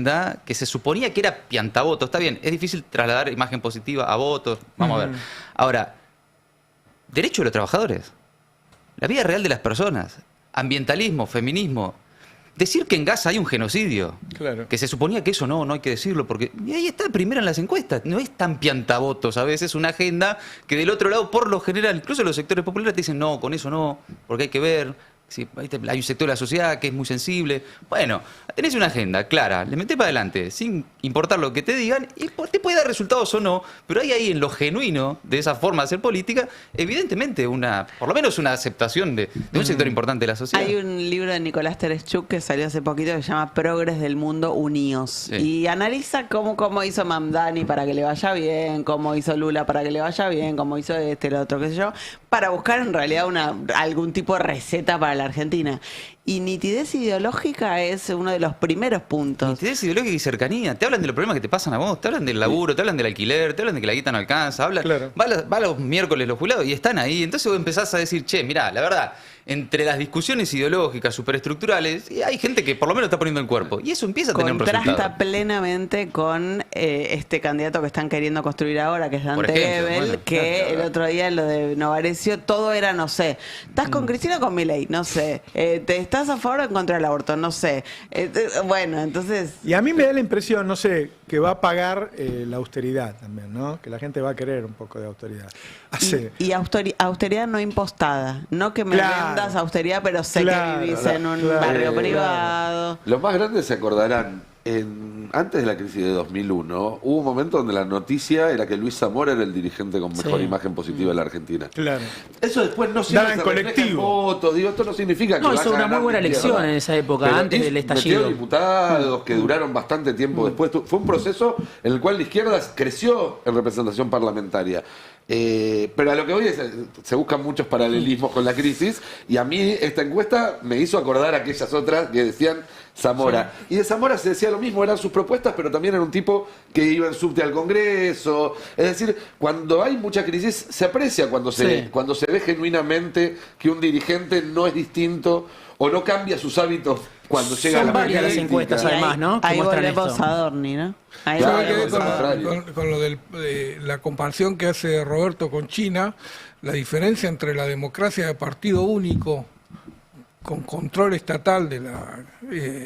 que se suponía que era piantavoto. Está bien, es difícil trasladar imagen positiva a votos. Vamos a ver. Ahora, derecho de los trabajadores, la vida real de las personas, ambientalismo, feminismo. Decir que en Gaza hay un genocidio, que se suponía que eso no hay que decirlo, porque y ahí está primera en las encuestas, no es tan piantavotos a veces una agenda que del otro lado, por lo general, incluso los sectores populares te dicen no, con eso no, porque hay que ver. Sí, hay un sector de la sociedad que es muy sensible. Bueno, tenés una agenda clara, le metés para adelante, sin importar lo que te digan, y te puede dar resultados o no, pero hay ahí en lo genuino de esa forma de hacer política, evidentemente por lo menos una aceptación de un sector importante de la sociedad. Hay un libro de Nicolás Tereshchuk que salió hace poquito que se llama Progres del Mundo Unidos. Y analiza cómo hizo Mamdani para que le vaya bien, cómo hizo Lula para que le vaya bien, cómo hizo el otro, qué sé yo, para buscar en realidad algún tipo de receta para la Argentina. Y nitidez ideológica es uno de los primeros puntos. Nitidez ideológica y cercanía. Te hablan de los problemas que te pasan a vos, te hablan del laburo, te hablan del alquiler, te hablan de que la guita no alcanza, va los miércoles los jubilados y están ahí. Entonces vos empezás a decir, che, mirá, la verdad, entre las discusiones ideológicas, superestructurales, hay gente que por lo menos está poniendo el cuerpo. Y eso empieza a tener un resultado. Contrasta plenamente con este candidato que están queriendo construir ahora, que es Dante Gebel, el otro día lo de Novarecio, todo era no sé. ¿Estás con Cristina o con Milei? No sé. ¿Estás a favor o en contra del aborto? No sé. Bueno, entonces... Y a mí me da la impresión, no sé, que va a pagar la austeridad también, ¿no? Que la gente va a querer un poco de austeridad. Y austeridad no impostada. No que me vendas austeridad, pero sé que vivís en un barrio privado. Los más grandes se acordarán. Antes de la crisis de 2001, hubo un momento donde la noticia era que Luis Zamora era el dirigente con mejor imagen positiva de la Argentina. Eso después no se daba en colectivo. Votos, esto no significa que hizo una muy buena elección en esa época, pero antes del estallido. Metió diputados que duraron bastante tiempo después. Fue un proceso en el cual la izquierda creció en representación parlamentaria. Pero a lo que voy es, se buscan muchos paralelismos con la crisis, y a mí esta encuesta me hizo acordar a aquellas otras que decían Zamora. Y de Zamora se decía lo mismo, eran sus propuestas, pero también era un tipo que iba en subte al Congreso. Es decir, cuando hay mucha crisis, se aprecia cuando se ve genuinamente que un dirigente no es distinto o no cambia sus hábitos cuando llega a la varias las encuestas, además, ¿no? Ahí volvemos a Adorni, ¿no? Con lo de la comparación que hace Roberto con China, la diferencia entre la democracia de partido único con control estatal de la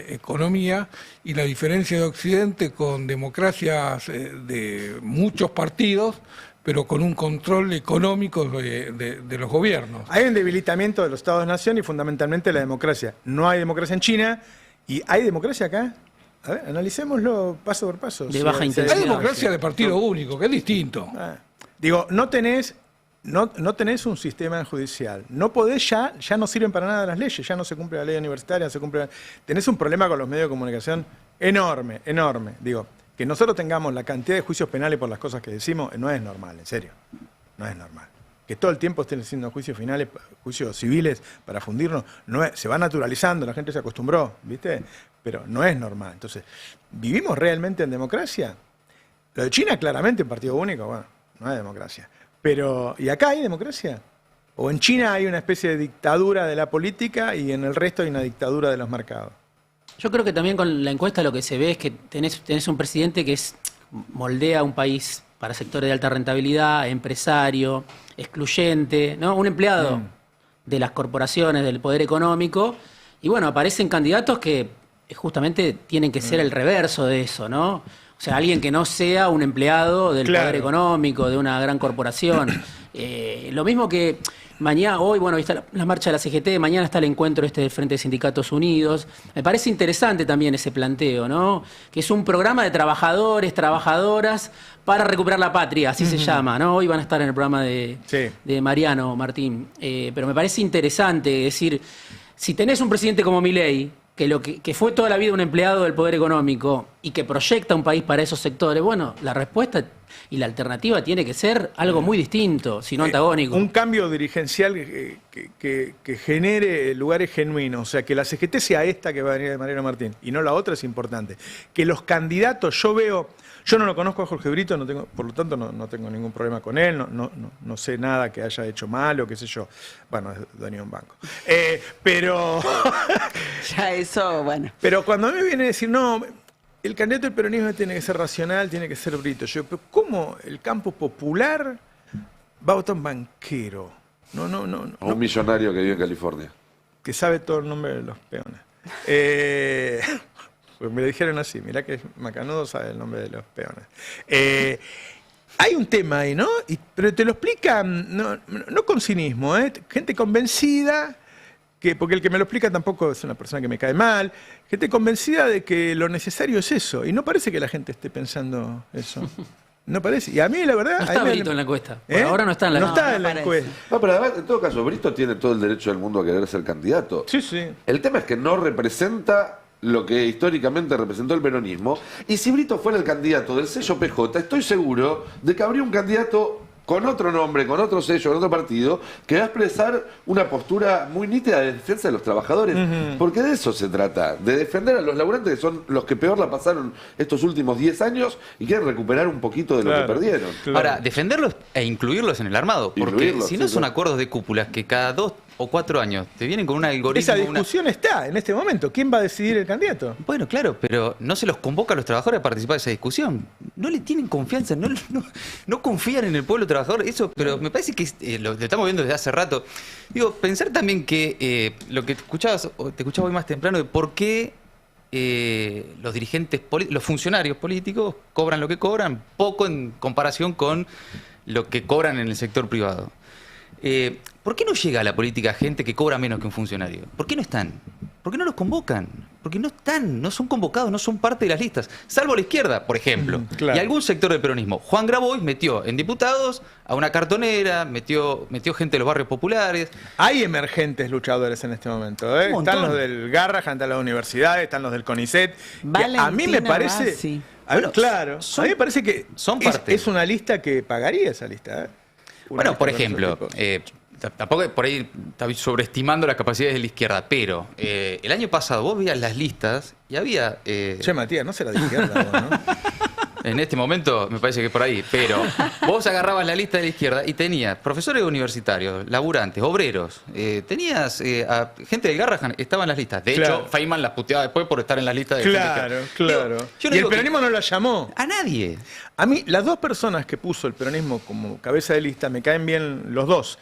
economía y la diferencia de Occidente con democracias de muchos partidos, pero con un control económico de los gobiernos. Hay un debilitamiento de los Estados-nación y fundamentalmente la democracia. No hay democracia en China y ¿hay democracia acá? A ver, analicémoslo paso por paso. De baja intensidad. Hay democracia de partido único, que es distinto. Digo, no tenés un sistema judicial. No podés ya no sirven para nada las leyes, ya no se cumple la ley universitaria, tenés un problema con los medios de comunicación enorme. Digo, que nosotros tengamos la cantidad de juicios penales por las cosas que decimos, no es normal, en serio. No es normal. Que todo el tiempo estén haciendo juicios finales, juicios civiles para fundirnos, se va naturalizando, la gente se acostumbró, ¿viste? Pero no es normal. Entonces, ¿vivimos realmente en democracia? Lo de China, claramente, en partido único, bueno, no hay democracia. Pero, ¿y acá hay democracia? ¿O en China hay una especie de dictadura de la política y en el resto hay una dictadura de los mercados? Yo creo que también con la encuesta lo que se ve es que tenés un presidente que moldea un país para sectores de alta rentabilidad, empresario, excluyente, ¿no? Un empleado de las corporaciones, del poder económico, y bueno, aparecen candidatos que justamente tienen que ser el reverso de eso, ¿no? O sea, alguien que no sea un empleado del poder económico, de una gran corporación. Lo mismo que hoy, bueno, está la marcha de la CGT, mañana está el encuentro del Frente de Sindicatos Unidos. Me parece interesante también ese planteo, ¿no? Que es un programa de trabajadores, trabajadoras para recuperar la patria, así se llama, ¿no? Hoy van a estar en el programa de Mariano Martín. Pero me parece interesante, decir, si tenés un presidente como Milei, que fue toda la vida un empleado del poder económico y que proyecta un país para esos sectores, bueno, la respuesta y la alternativa tiene que ser algo muy distinto, si no antagónico. Un cambio dirigencial que genere lugares genuinos, o sea, que la CGT sea esta que va a venir de Mariano Martín y no la otra es importante. Que los candidatos, yo no lo conozco a Jorge Brito, por lo tanto no tengo ningún problema con él, no sé nada que haya hecho mal o qué sé yo. Bueno, es dueño de un banco. Pero... ya eso, bueno. Pero cuando a mí me viene a decir, no, el candidato del peronismo tiene que ser racional, tiene que ser Brito. Yo, pero ¿cómo el campo popular va a votar un banquero? No. Un millonario que vive en California. Que sabe todo el nombre de los peones. Pues me lo dijeron así, mirá que Macanudo sabe el nombre de los peones. Hay un tema ahí, ¿no? Pero te lo explican, no con cinismo, gente convencida, porque el que me lo explica tampoco es una persona que me cae mal, gente convencida de que lo necesario es eso, y no parece que la gente esté pensando eso. No parece. Y a mí, la verdad... No está Brito en la encuesta. Por ahora no está en la encuesta. No está en la encuesta. No, pero además, en todo caso, Brito tiene todo el derecho del mundo a querer ser candidato. Sí, sí. El tema es que no representa lo que históricamente representó el peronismo. Y si Brito fuera el candidato del sello PJ, estoy seguro de que habría un candidato con otro nombre, con otro sello, con otro partido, que va a expresar una postura muy nítida de defensa de los trabajadores. Porque de eso se trata, de defender a los laburantes, que son los que peor la pasaron estos últimos 10 años y quieren recuperar un poquito de lo que perdieron. Ahora, defenderlos e incluirlos en el armado. Porque si no son acuerdos de cúpulas que cada 2 o 4 años te vienen con un algoritmo... Esa discusión está en este momento. ¿Quién va a decidir el candidato? Bueno, claro, pero no se los convoca a los trabajadores a participar de esa discusión. No le tienen confianza, no confían en el pueblo trabajador. Eso, pero me parece que lo estamos viendo desde hace rato. Digo, pensar también que lo que te escuchaba hoy más temprano, de por qué los dirigentes, los funcionarios políticos cobran lo que cobran, poco en comparación con lo que cobran en el sector privado. ¿Por qué no llega a la política gente que cobra menos que un funcionario? ¿Por qué no están? ¿Por qué no los convocan? Porque no están, no son convocados, no son parte de las listas. Salvo la izquierda, por ejemplo. Y algún sector del peronismo. Juan Grabois metió en diputados a una cartonera, metió gente de los barrios populares. Hay emergentes luchadores en este momento. Están los del Garrahan, están las universidades, están los del CONICET. A mí me parece... Claro, a mí me parece que es una lista que pagaría esa lista. Bueno, por ejemplo, tampoco por ahí está sobreestimando las capacidades de la izquierda, pero el año pasado vos veías las listas y había... Che, Matías, no será de izquierda vos, ¿no? En este momento me parece que por ahí, pero vos agarrabas la lista de la izquierda y tenías profesores universitarios, laburantes, obreros, tenías a gente del Garrahan, estaba en las listas. De hecho, Feynman las puteaba después por estar en las listas de Claro. Y el peronismo no la llamó. A nadie. A mí, las dos personas que puso el peronismo como cabeza de lista, me caen bien los dos.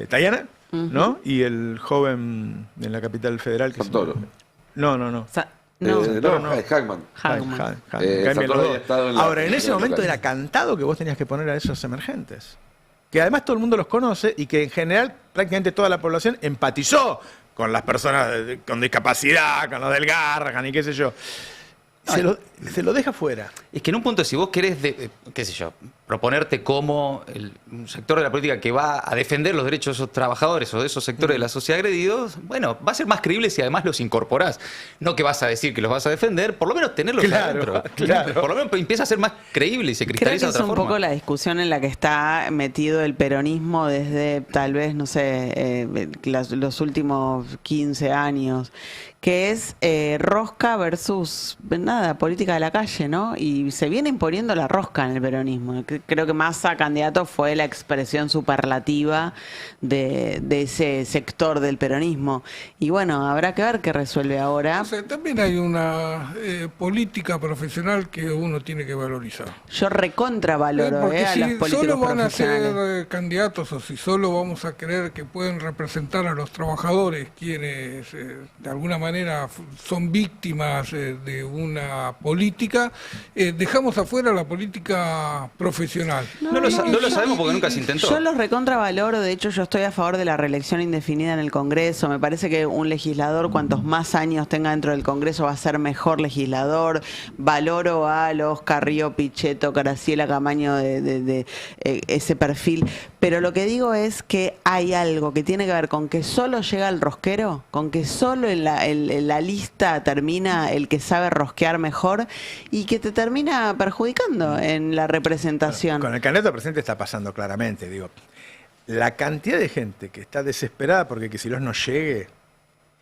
Tayana, ¿no? Y el joven en la capital federal. Que Santoro. No. Hagman. Ahora, en ese momento era cantado que vos tenías que poner a esos emergentes. Que además todo el mundo los conoce y que en general prácticamente toda la población empatizó con las personas con discapacidad, con los del Garrahan y qué sé yo. Se lo deja fuera. Es que en un punto, si vos querés, qué sé yo, proponerte como un sector de la política que va a defender los derechos de esos trabajadores o de esos sectores de la sociedad agredidos, bueno, va a ser más creíble si además los incorporás. No que vas a decir que los vas a defender, por lo menos tenerlos adentro. Por lo menos empieza a ser más creíble y se cristaliza de otra forma. Creo que es un poco la discusión en la que está metido el peronismo desde, tal vez, no sé, los últimos 15 años, que es rosca versus, nada, política de la calle, ¿no? Y se viene imponiendo la rosca en el peronismo. Creo que Massa, candidato, fue la expresión superlativa de ese sector del peronismo. Y bueno, habrá que ver qué resuelve ahora. O sea, también hay una política profesional que uno tiene que valorizar. Yo recontravaloro Porque a si los políticos solo van a profesionales. ser candidatos o si solo vamos a creer que pueden representar a los trabajadores quienes de alguna manera son víctimas de una política, dejamos afuera la política profesional. No lo sabemos porque nunca se intentó. Yo los recontravaloro, de hecho yo estoy a favor de la reelección indefinida en el Congreso. Me parece que un legislador, cuantos más años tenga dentro del Congreso, va a ser mejor legislador. Valoro a los Carrillo, Pichetto, Graciela Camaño de ese perfil. Pero lo que digo es que hay algo que tiene que ver con que solo llega el rosquero, con que solo en la lista termina el que sabe rosquear mejor y que te termina perjudicando en la representación. Con el candidato a presidente está pasando claramente, digo. La cantidad de gente que está desesperada porque Kicillof no llegue.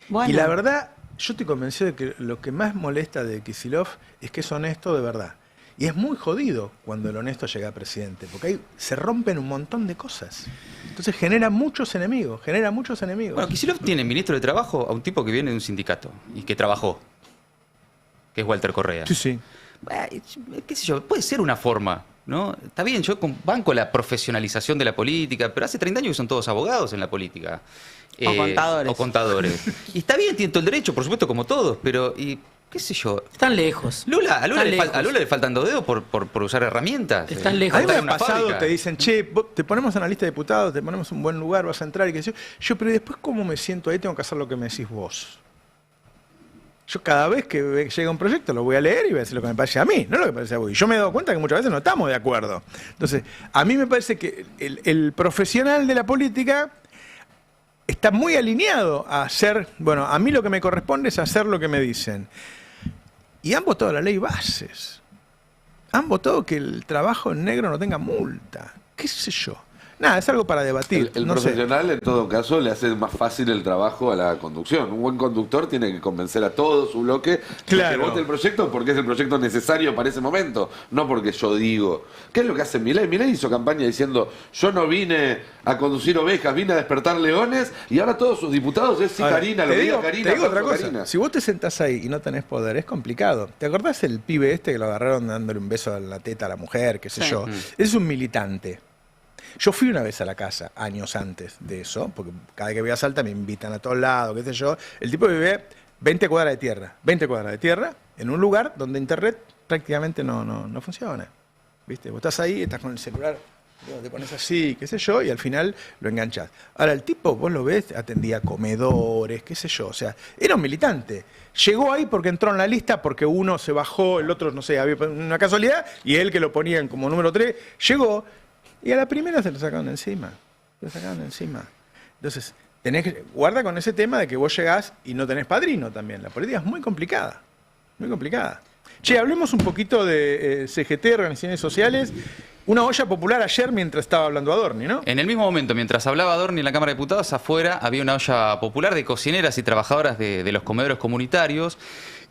Bueno. Y la verdad, yo estoy convencido de que lo que más molesta de Kicillof es que es honesto de verdad. Y es muy jodido cuando el honesto llega a presidente, porque ahí se rompen un montón de cosas. Entonces genera muchos enemigos, Bueno, Kicillof tiene ministro de Trabajo a un tipo que viene de un sindicato y que trabajó, que es Walter Correa. Sí, sí. Qué sé yo, puede ser una forma, ¿no? Está bien, yo banco la profesionalización de la política, pero hace 30 años que son todos abogados en la política. O contadores. Y está bien, tienen todo el derecho, por supuesto, como todos, pero... qué sé yo. Están lejos. A Lula le faltan 2 dedos por usar herramientas. Están lejos. A mí me ha Una pasado, fábrica. te dicen, che, te ponemos en la lista de diputados, te ponemos en un buen lugar, vas a entrar y qué sé yo. Pero después, ¿cómo me siento ahí? Tengo que hacer lo que me decís vos. Yo cada vez que llega un proyecto lo voy a leer y voy a decir lo que me parece a mí, no lo que me parece a vos. Y yo me he dado cuenta que muchas veces no estamos de acuerdo. Entonces, a mí me parece que el profesional de la política está muy alineado a hacer, bueno, a mí lo que me corresponde es hacer lo que me dicen. Y han votado la ley bases. Han votado que el trabajo en negro no tenga multa. ¿Qué sé yo? Nada, es algo para debatir. El no sé. profesional, en todo caso, le hace más fácil el trabajo a la conducción. Un buen conductor tiene que convencer a todo su bloque Claro. de que vote el proyecto porque es el proyecto necesario para ese momento, no porque yo digo. ¿Qué es lo que hace Milei? Milei hizo campaña diciendo, yo no vine a conducir ovejas, vine a despertar leones, y ahora todos sus diputados es sí, Ahora, Karina, lo que diga Karina, te digo otra Pablo, cosa. Karina. Si vos te sentás ahí y no tenés poder, es complicado. ¿Te acordás el pibe este que lo agarraron dándole un beso en la teta a la mujer, qué sé Sí. yo? Es un militante. Yo fui una vez a la casa, años antes de eso, porque cada vez que voy a Salta me invitan a todos lados, qué sé yo. El tipo vive 20 cuadras de tierra, en un lugar donde internet prácticamente no funciona. ¿Viste? Vos estás ahí, estás con el celular, te pones así, qué sé yo, y al final lo enganchás. Ahora, el tipo, vos lo ves, atendía comedores, qué sé yo, o sea, era un militante. Llegó ahí porque entró en la lista, porque uno se bajó, el otro, no sé, había una casualidad, y él que lo ponían como número 3, llegó, y a la primera se lo sacaron de encima. Entonces, guarda con ese tema de que vos llegás y no tenés padrino también. La política es muy complicada. Muy complicada. Che, hablemos un poquito de CGT, organizaciones sociales. Una olla popular ayer mientras estaba hablando Adorni, ¿no? En el mismo momento, mientras hablaba Adorni en la Cámara de Diputados, afuera había una olla popular de cocineras y trabajadoras de los comedores comunitarios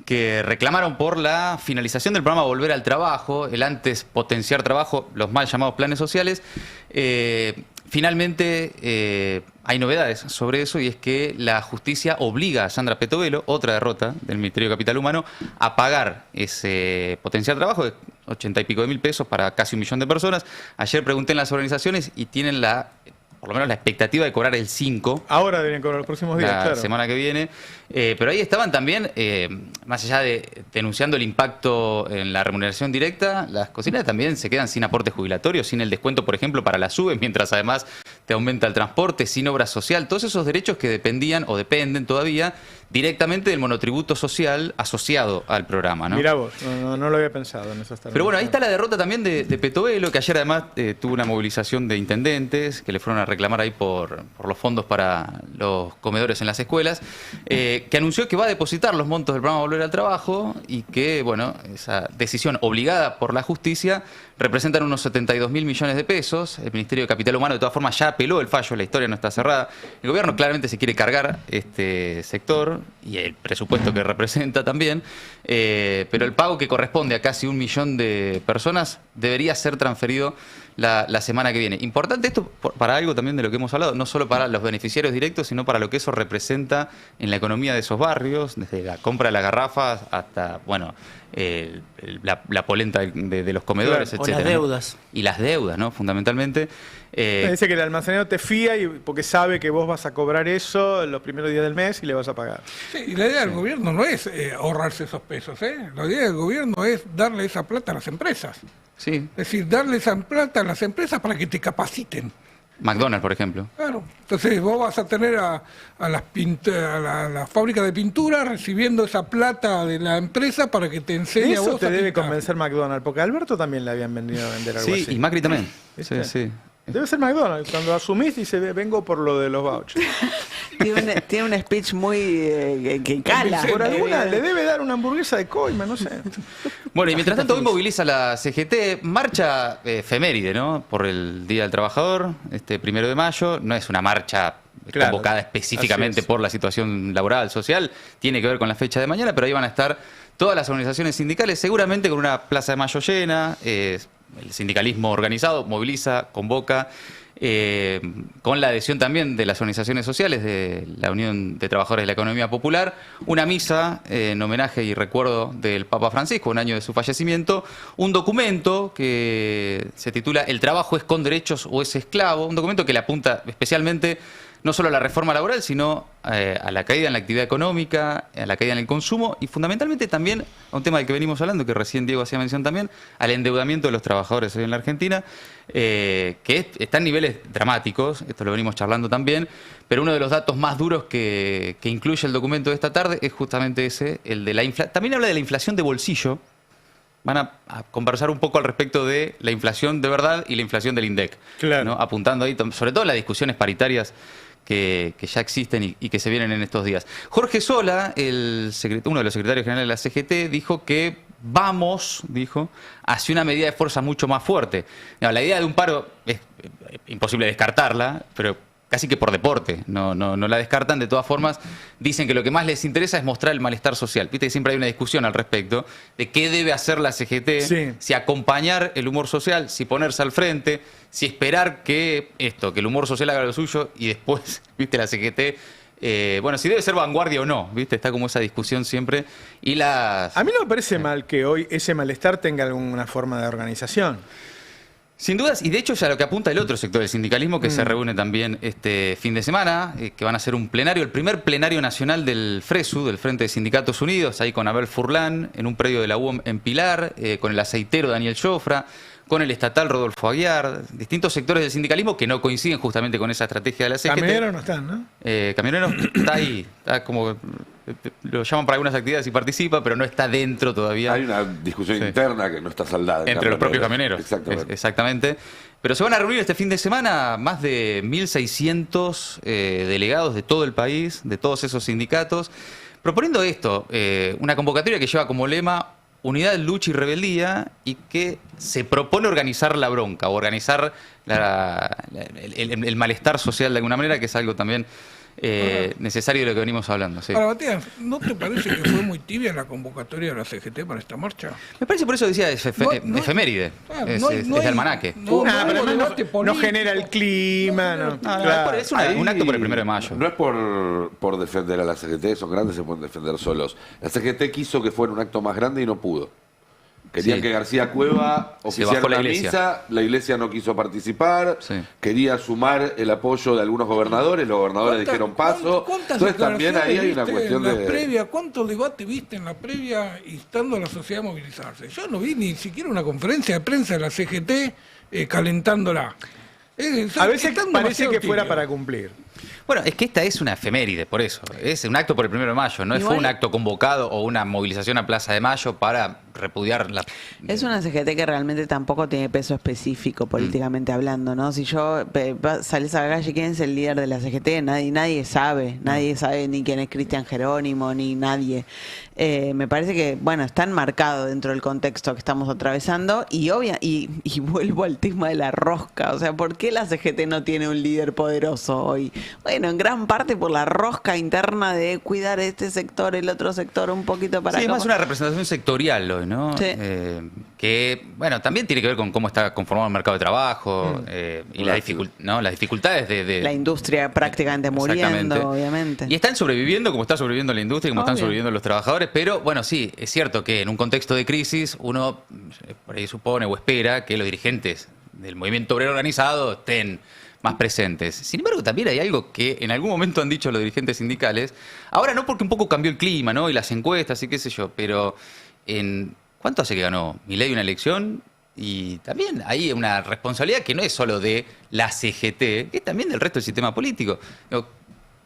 que reclamaron por la finalización del programa Volver al Trabajo, el antes potenciar trabajo, los mal llamados planes sociales. Finalmente hay novedades sobre eso, y es que la justicia obliga a Sandra Petovelo, otra derrota del Ministerio de Capital Humano, a pagar ese potenciar trabajo de 80 y pico de mil pesos para casi 1 millón de personas. Ayer pregunté en las organizaciones y tienen por lo menos la expectativa de cobrar el 5%. Ahora deberían cobrar los próximos días, La claro. semana que viene. Pero ahí estaban también, más allá de denunciando el impacto en la remuneración directa, las cocineras también se quedan sin aporte jubilatorio, sin el descuento, por ejemplo, para la SUBE, mientras además te aumenta el transporte, sin obra social, todos esos derechos que dependían o dependen todavía directamente del monotributo social asociado al programa, ¿no? Mirá vos, no lo había pensado en eso. Pero bueno, ahí está la derrota también de Petovelo, que ayer además tuvo una movilización de intendentes que le fueron a reclamar ahí por los fondos para los comedores en las escuelas, que anunció que va a depositar los montos del programa Volver al Trabajo y que, bueno, esa decisión obligada por la justicia representan unos 72.000 millones de pesos. El Ministerio de Capital Humano de todas formas ya apeló el fallo, la historia no está cerrada. El gobierno claramente se quiere cargar este sector, y el presupuesto que representa también, pero el pago que corresponde a casi 1 millón de personas debería ser transferido la semana que viene. Importante esto para algo también de lo que hemos hablado, no solo para los beneficiarios directos, sino para lo que eso representa en la economía de esos barrios, desde la compra de las garrafas hasta, bueno, la polenta de los comedores, Claro, etcétera. o las deudas. ¿No? Y las deudas, ¿no? Fundamentalmente. Dice que el almacenero te fía porque sabe que vos vas a cobrar eso los primeros días del mes y le vas a pagar. Sí, y la idea del gobierno no es ahorrarse esos pesos, ¿eh? La idea del gobierno es darle esa plata a las empresas. Sí. Es decir, darle esa plata a las empresas para que te capaciten. McDonald's, por ejemplo. Claro. Entonces vos vas a tener a la fábrica de pintura recibiendo esa plata de la empresa para que te enseñe a Eso vos te a debe pintar. convencer McDonald's, porque a Alberto también le habían venido a vender algo Sí, así. y Macri también. ¿Viste? Sí, sí. Debe ser McDonald's. Cuando asumís dice, vengo por lo de los vouchers. Tiene un speech muy que cala. Por alguna le debe dar una hamburguesa de coima, no sé. Bueno, y mientras tanto hoy moviliza la CGT, marcha efeméride, ¿no? Por el Día del Trabajador, este 1 de mayo. No es una marcha Claro, convocada específicamente así es. por la situación laboral, social. Tiene que ver con la fecha de mañana, pero ahí van a estar todas las organizaciones sindicales, seguramente con una Plaza de Mayo llena. El sindicalismo organizado moviliza, convoca, con la adhesión también de las organizaciones sociales, de la Unión de Trabajadores de la Economía Popular, una misa en homenaje y recuerdo del Papa Francisco, un año de su fallecimiento, un documento que se titula El trabajo es con derechos o es esclavo, un documento que le apunta especialmente no solo a la reforma laboral, sino a la caída en la actividad económica, a la caída en el consumo y fundamentalmente también a un tema del que venimos hablando, que recién Diego hacía mención también, al endeudamiento de los trabajadores hoy en la Argentina, que está en niveles dramáticos, esto lo venimos charlando también, pero uno de los datos más duros que incluye el documento de esta tarde es justamente ese, el de la inflación. También habla de la inflación de bolsillo. Van a conversar un poco al respecto de la inflación de verdad y la inflación del INDEC. Claro. ¿No? Apuntando ahí, sobre todo en las discusiones paritarias que ya existen y que se vienen en estos días. Jorge Sola, uno de los secretarios generales de la CGT, dijo que dijo, hacia una medida de fuerza mucho más fuerte. No, la idea de un paro es imposible descartarla, pero casi que por deporte, no la descartan. De todas formas, dicen que lo que más les interesa es mostrar el malestar social. Viste que siempre hay una discusión al respecto de qué debe hacer la CGT, Sí. si acompañar el humor social, si ponerse al frente, si esperar que el humor social haga lo suyo y después, viste, la CGT, si debe ser vanguardia o no, viste, está como esa discusión siempre. Y A mí no me parece mal que hoy ese malestar tenga alguna forma de organización. Sin dudas, y de hecho ya lo que apunta el otro sector del sindicalismo, que se reúne también este fin de semana, que van a hacer un plenario, el primer plenario nacional del FRESU, del Frente de Sindicatos Unidos, ahí con Abel Furlan, en un predio de la UOM en Pilar, con el aceitero Daniel Jofra, con el estatal Rodolfo Aguiar, distintos sectores del sindicalismo que no coinciden justamente con esa estrategia de la CGT. Camioneros no están, ¿no? Camioneros está ahí, está como lo llaman para algunas actividades y participa, pero no está dentro todavía. Hay una discusión interna que no está saldada. Entre los propios camioneros. Exactamente. Exactamente. Pero se van a reunir este fin de semana más de 1.600 delegados de todo el país, de todos esos sindicatos, proponiendo esto, una convocatoria que lleva como lema unidad, lucha y rebeldía, y que se propone organizar la bronca o organizar el malestar social de alguna manera, que es algo también necesario de lo que venimos hablando. Sí. Ahora, Matías, ¿no te parece que fue muy tibia la convocatoria de la CGT para esta marcha? Me parece, por eso decía, efeméride, Claro, es de almanaque. No, No genera el clima. No. Claro. Es un acto por el 1 de mayo. No es por defender a la CGT, son grandes, se pueden defender solos. La CGT quiso que fuera un acto más grande y no pudo. Querían Sí. que García Cueva oficiara bajó la la iglesia. misa, la iglesia no quiso participar, Sí. quería sumar el apoyo de algunos gobernadores, los gobernadores dijeron paso. ¿Cuántas Entonces también ahí hay una declaraciones cuestión viste en la de... previa? ¿Cuánto debate viste en la previa instando a la sociedad a movilizarse? Yo no vi ni siquiera una conferencia de prensa de la CGT calentándola. A veces Están parece demasiado que fuera tibios. para cumplir. Bueno, es que esta es una efeméride, por eso. Es un acto por el 1 de mayo, no fue un acto convocado o una movilización a Plaza de Mayo para repudiar la... Es una CGT que realmente tampoco tiene peso específico políticamente hablando, ¿no? Si sales a la calle, ¿quién es el líder de la CGT? Nadie sabe ni quién es Cristian Jerónimo, ni nadie. Me parece que, está enmarcado dentro del contexto que estamos atravesando y vuelvo al tema de la rosca. O sea, ¿por qué la CGT no tiene un líder poderoso hoy? bueno, en gran parte por la rosca interna de cuidar este sector, el otro sector, un poquito para Sí, es acá. más una representación sectorial hoy, ¿no? Sí. Que, bueno, también tiene que ver con cómo está conformado el mercado de trabajo y las dificultades de... La industria prácticamente muriendo, Exactamente. obviamente. Y están sobreviviendo como está sobreviviendo la industria, como están Obvio. sobreviviendo los trabajadores, pero bueno, sí, es cierto que en un contexto de crisis uno por ahí supone o espera que los dirigentes del movimiento obrero organizado estén más presentes. Sin embargo, también hay algo que en algún momento han dicho los dirigentes sindicales, ahora no porque un poco cambió el clima, ¿no? Y las encuestas y qué sé yo, pero ¿cuánto hace que ganó Milei una elección? Y también hay una responsabilidad que no es solo de la CGT, es también del resto del sistema político. Digo,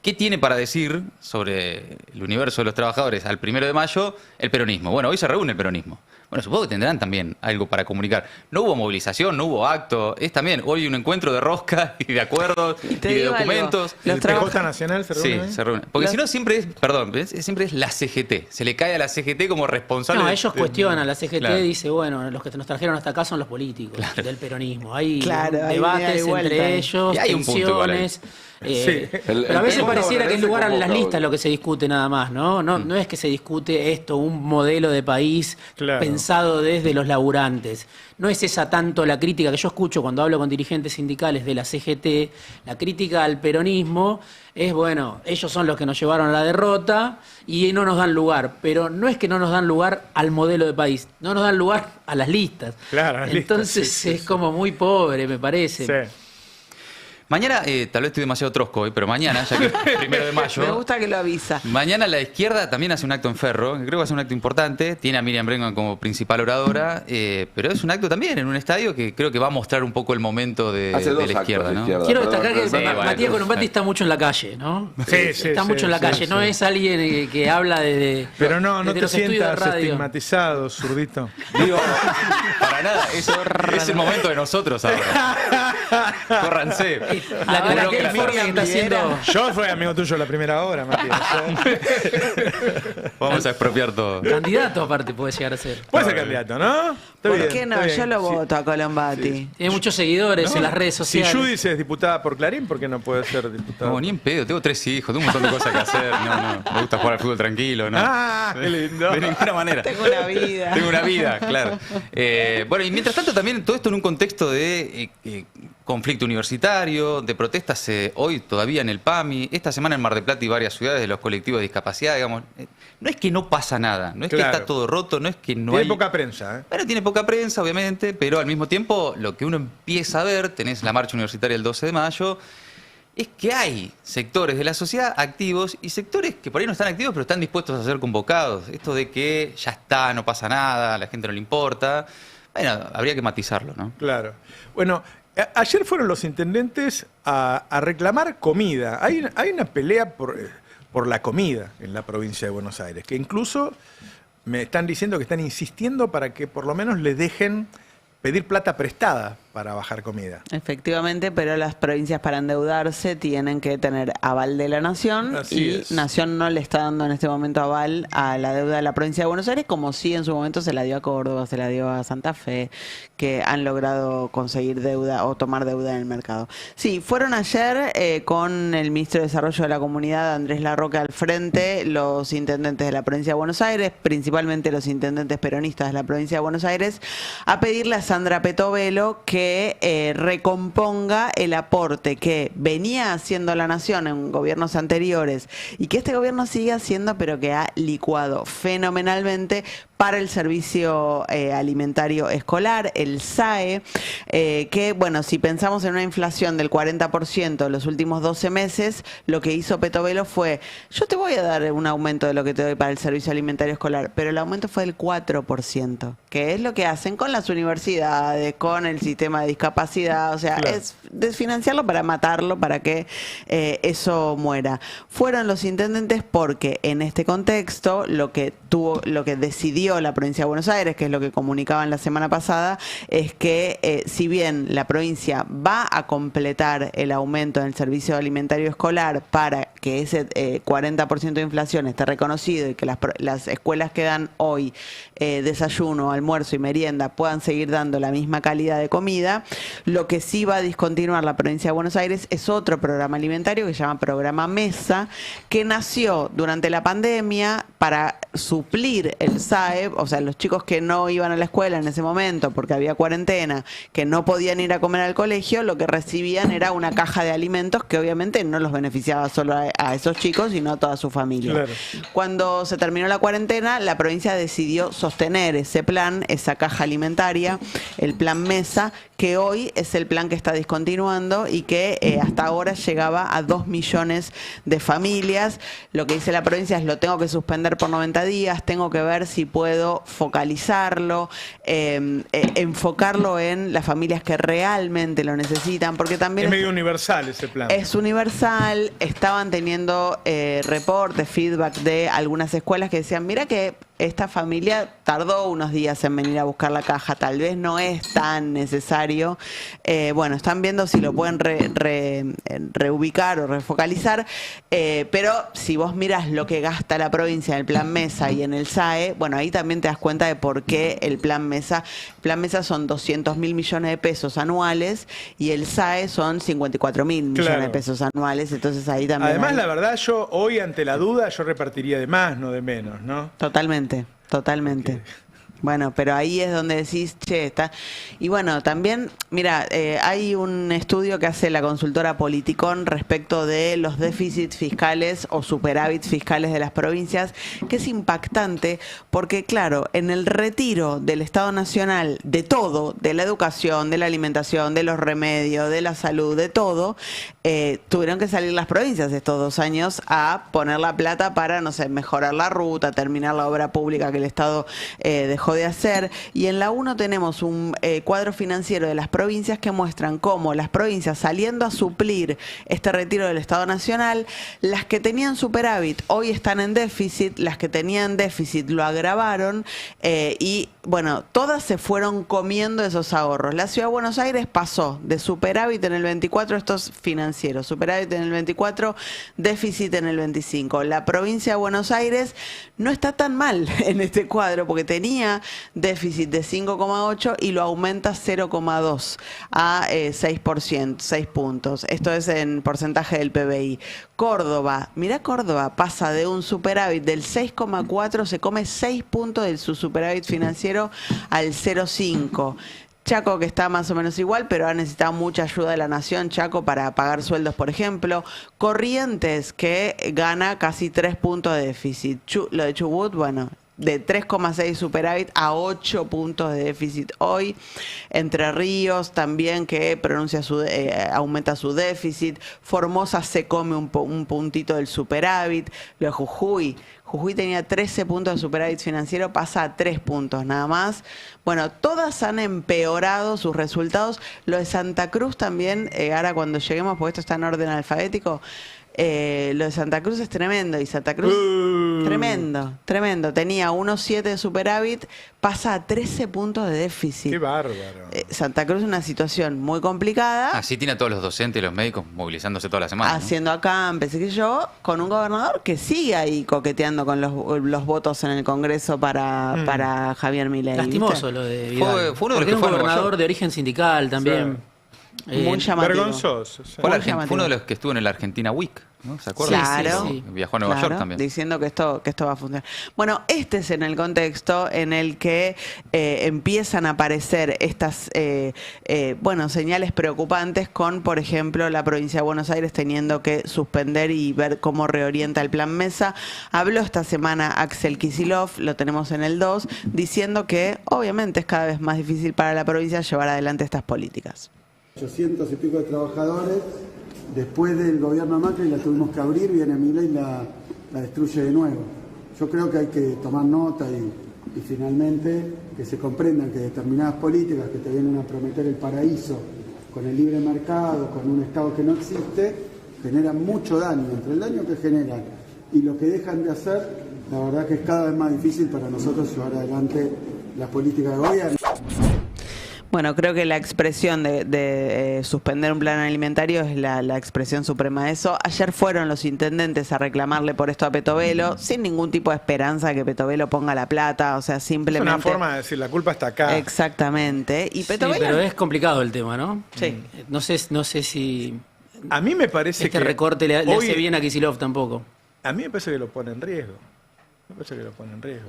¿qué tiene para decir sobre el universo de los trabajadores al 1 de mayo el peronismo? Bueno, hoy se reúne el peronismo. Bueno, supongo que tendrán también algo para comunicar. No hubo movilización, no hubo acto. Es también hoy un encuentro de rosca y de acuerdos y te de digo algo, documentos. ¿El PJ Nacional se reúne? Sí, se reúne. Porque si no siempre es, perdón, siempre es la CGT. Se le cae a la CGT como responsable. No, ellos cuestionan, la CGT Claro. dice, bueno, los que nos trajeron hasta acá son los políticos del peronismo. Hay Claro, hay ida y debates vuelta. entre ellos, Y hay un punto igual ahí. tensiones. Sí. Pero a veces punto pareciera que en bonaerense lugar a las convoca listas hoy. lo que se discute nada más, ¿no? No es que se discute esto, un modelo de país Claro. pensado desde los laburantes. No es esa tanto la crítica que yo escucho cuando hablo con dirigentes sindicales de la CGT. La crítica al peronismo es, bueno, ellos son los que nos llevaron a la derrota y no nos dan lugar. Pero no es que no nos dan lugar al modelo de país, no nos dan lugar a las listas. Claro, las listas, Entonces sí, sí, es sí. como muy pobre, me parece. Sí. Mañana, tal vez estoy demasiado trosco hoy, pero mañana, ya que es 1 de mayo. Me gusta que lo avisa. Mañana la izquierda también hace un acto en Ferro, que creo que va a ser un acto importante. Tiene a Miriam Bregman como principal oradora, pero es un acto también en un estadio que creo que va a mostrar un poco el momento de Hace dos la izquierda, actos de ¿no? izquierda. Quiero Perdón, destacar que perdón. Sí, bueno, Matías Colombati está mucho en la calle, ¿no? Sí, sí, Está sí, mucho en la sí, calle, sí. no es alguien que habla de Pero no desde te los estudios de sientas radio. estigmatizado, zurdito. Digo, para nada, es el momento de nosotros ahora. Córranse. La Burócratas. California que está haciendo... Yo fui amigo tuyo la primera hora, Matías. Vamos a expropiar todo. Candidato aparte puede llegar a ser. Puede ser candidato, ¿no? Está ¿Por bien, qué no? está bien. Yo lo Sí. voto a Colombati. Tiene muchos seguidores en las redes Si sociales. Judice es diputada por Clarín, ¿por qué no puede ser diputada? No, ni en pedo, tengo 3 hijos, tengo un montón de cosas que hacer. No, me gusta jugar al fútbol tranquilo, ¿no? Ah, qué lindo. De ninguna manera. Tengo una vida. Tengo una vida, claro. Bueno, y mientras tanto también todo esto en un contexto de conflicto universitario, de protestas hoy todavía en el PAMI, esta semana en Mar del Plata y varias ciudades de los colectivos de discapacidad, digamos. No es que no pasa nada, no es Claro. que está todo roto, no es que no Tiene hay... poca prensa, ¿eh? Bueno, tiene poca prensa, obviamente, pero al mismo tiempo lo que uno empieza a ver, tenés la marcha universitaria el 12 de mayo, es que hay sectores de la sociedad activos y sectores que por ahí no están activos pero están dispuestos a ser convocados. Esto de que ya está, no pasa nada, a la gente no le importa. Bueno, habría que matizarlo, ¿no? Claro. Bueno, ayer fueron los intendentes a reclamar comida. Hay una pelea por la comida en la provincia de Buenos Aires, que incluso me están diciendo que están insistiendo para que por lo menos le dejen pedir plata prestada para bajar comida. Efectivamente, pero las provincias para endeudarse tienen que tener aval de la Nación Así y es. Nación no le está dando en este momento aval a la deuda de la provincia de Buenos Aires, como sí en su momento se la dio a Córdoba, se la dio a Santa Fe, que han logrado conseguir deuda o tomar deuda en el mercado. Sí, fueron ayer con el ministro de Desarrollo de la Comunidad, Andrés Larroca, al frente, los intendentes de la provincia de Buenos Aires, principalmente los intendentes peronistas de la provincia de Buenos Aires, a pedirle a Sandra Petovelo que recomponga el aporte que venía haciendo la Nación en gobiernos anteriores y que este gobierno sigue haciendo, pero que ha licuado fenomenalmente para el servicio alimentario escolar, el SAE, que, bueno, si pensamos en una inflación del 40% en los últimos 12 meses, lo que hizo Petovelo fue, yo te voy a dar un aumento de lo que te doy para el servicio alimentario escolar, pero el aumento fue del 4%, que es lo que hacen con las universidades, con el sistema de discapacidad, o sea, Claro. es desfinanciarlo para matarlo, para que eso muera. Fueron los intendentes porque en este contexto lo que decidió la provincia de Buenos Aires, que es lo que comunicaban la semana pasada, es que si bien la provincia va a completar el aumento en el servicio alimentario escolar para que ese 40% de inflación esté reconocido y que las escuelas que dan hoy desayuno, almuerzo y merienda puedan seguir dando la misma calidad de comida. Lo que sí va a discontinuar la provincia de Buenos Aires es otro programa alimentario que se llama Programa Mesa, que nació durante la pandemia para suplir el SAE, o sea, los chicos que no iban a la escuela en ese momento porque había cuarentena, que no podían ir a comer al colegio, lo que recibían era una caja de alimentos que obviamente no los beneficiaba solo a esos chicos, sino a toda su familia. Claro. Cuando se terminó la cuarentena, la provincia decidió sostener ese plan, esa caja alimentaria, el plan Mesa, que hoy es el plan que está discontinuando y que hasta ahora llegaba a 2 millones de familias. Lo que dice la provincia es: lo tengo que suspender por 90 días, tengo que ver si puedo focalizarlo, enfocarlo en las familias que realmente lo necesitan, porque también es medio universal ese plan. Es universal. Estaban teniendo reportes, feedback de algunas escuelas que decían: mira que esta familia tardó unos días en venir a buscar la caja, tal vez no es tan necesario. Bueno, están viendo si lo pueden reubicar o refocalizar, pero si vos miras lo que gasta la provincia en el Plan Mesa y en el SAE, bueno, ahí también te das cuenta de por qué el Plan Mesa son 200.000 millones de pesos anuales y el SAE son 54.000 millones de pesos anuales, entonces ahí también... Además, la verdad, yo hoy ante la duda, yo repartiría de más, no de menos, ¿no? Totalmente. Totalmente. Bueno, pero ahí es donde decís, che, está. Y bueno, también, mira, hay un estudio que hace la consultora Politicón respecto de los déficits fiscales o superávits fiscales de las provincias, que es impactante porque, claro, en el retiro del Estado Nacional de todo, de la educación, de la alimentación, de los remedios, de la salud, de todo, tuvieron que salir las provincias estos 2 años a poner la plata para, no sé, mejorar la ruta, terminar la obra pública que el Estado dejó de hacer. Y en la 1 tenemos un cuadro financiero de las provincias que muestran cómo las provincias, saliendo a suplir este retiro del Estado Nacional, las que tenían superávit hoy están en déficit, las que tenían déficit lo agravaron y bueno, todas se fueron comiendo esos ahorros. La Ciudad de Buenos Aires pasó de superávit en el 24, estos financieros, superávit en el 24, déficit en el 25. La provincia de Buenos Aires no está tan mal en este cuadro porque tenía déficit de 5,8 y lo aumenta 0,2 a 6%, 6 puntos. Esto es en porcentaje del PBI. Córdoba, mira, Córdoba pasa de un superávit del 6,4, se come 6 puntos de su superávit financiero al 0,5. Chaco, que está más o menos igual, pero ha necesitado mucha ayuda de la Nación, Chaco, para pagar sueldos, por ejemplo. Corrientes, que gana casi 3 puntos de déficit. Lo de Chubut, bueno, de 3,6 superávit a 8 puntos de déficit hoy. Entre Ríos también, que aumenta su déficit. Formosa se come un puntito del superávit. Lo de Jujuy tenía 13 puntos de superávit financiero, pasa a 3 puntos nada más. Bueno, todas han empeorado sus resultados. Lo de Santa Cruz también, ahora cuando lleguemos, porque esto está en orden alfabético, lo de Santa Cruz es tremendo. Y Santa Cruz, tremendo. Tenía 1,7 de superávit, pasa a 13 puntos de déficit. Qué bárbaro. Santa Cruz es una situación muy complicada. Así tiene a todos los docentes y los médicos movilizándose toda la semana, ¿no? Haciendo acampes, qué sé yo, con un gobernador que sigue ahí coqueteando con los votos en el Congreso para Javier Milei. Lastimoso lo de Vidal. Fue uno de los porque que es un fue a Nueva gobernador York. de origen sindical también. Muy llamativo. Vergonzoso. Sí. Fue uno de los que estuvo en el Argentina Week, ¿no? ¿Se acuerdan? Claro. Sí. Viajó a Nueva York también. Diciendo que esto va a funcionar. Bueno, este es en el contexto en el que empiezan a aparecer estas señales preocupantes con, por ejemplo, la provincia de Buenos Aires teniendo que suspender y ver cómo reorienta el Plan Mesa. Habló esta semana Axel Kicillof, lo tenemos en el 2, diciendo que obviamente es cada vez más difícil para la provincia llevar adelante estas políticas. 800 y pico de trabajadores, después del gobierno Macri la tuvimos que abrir, viene Milei y la destruye de nuevo. Yo creo que hay que tomar nota y finalmente que se comprendan que determinadas políticas que te vienen a prometer el paraíso con el libre mercado, con un Estado que no existe, generan mucho daño. Entre el daño que generan y lo que dejan de hacer, la verdad que es cada vez más difícil para nosotros llevar adelante la política de gobierno. Bueno, creo que la expresión de suspender un plan alimentario es la expresión suprema de eso. Ayer fueron los intendentes a reclamarle por esto a Petovelo, sin ningún tipo de esperanza de que Petovelo ponga la plata, o sea, simplemente... Es una forma de decir, la culpa está acá. Exactamente. Y Sí, Petovelo... pero es complicado el tema, ¿no? Sí. No sé si A mí me parece este que... recorte le hoy- hace bien a Kicillof tampoco. A mí me parece que lo pone en riesgo. Me parece que lo pone en riesgo.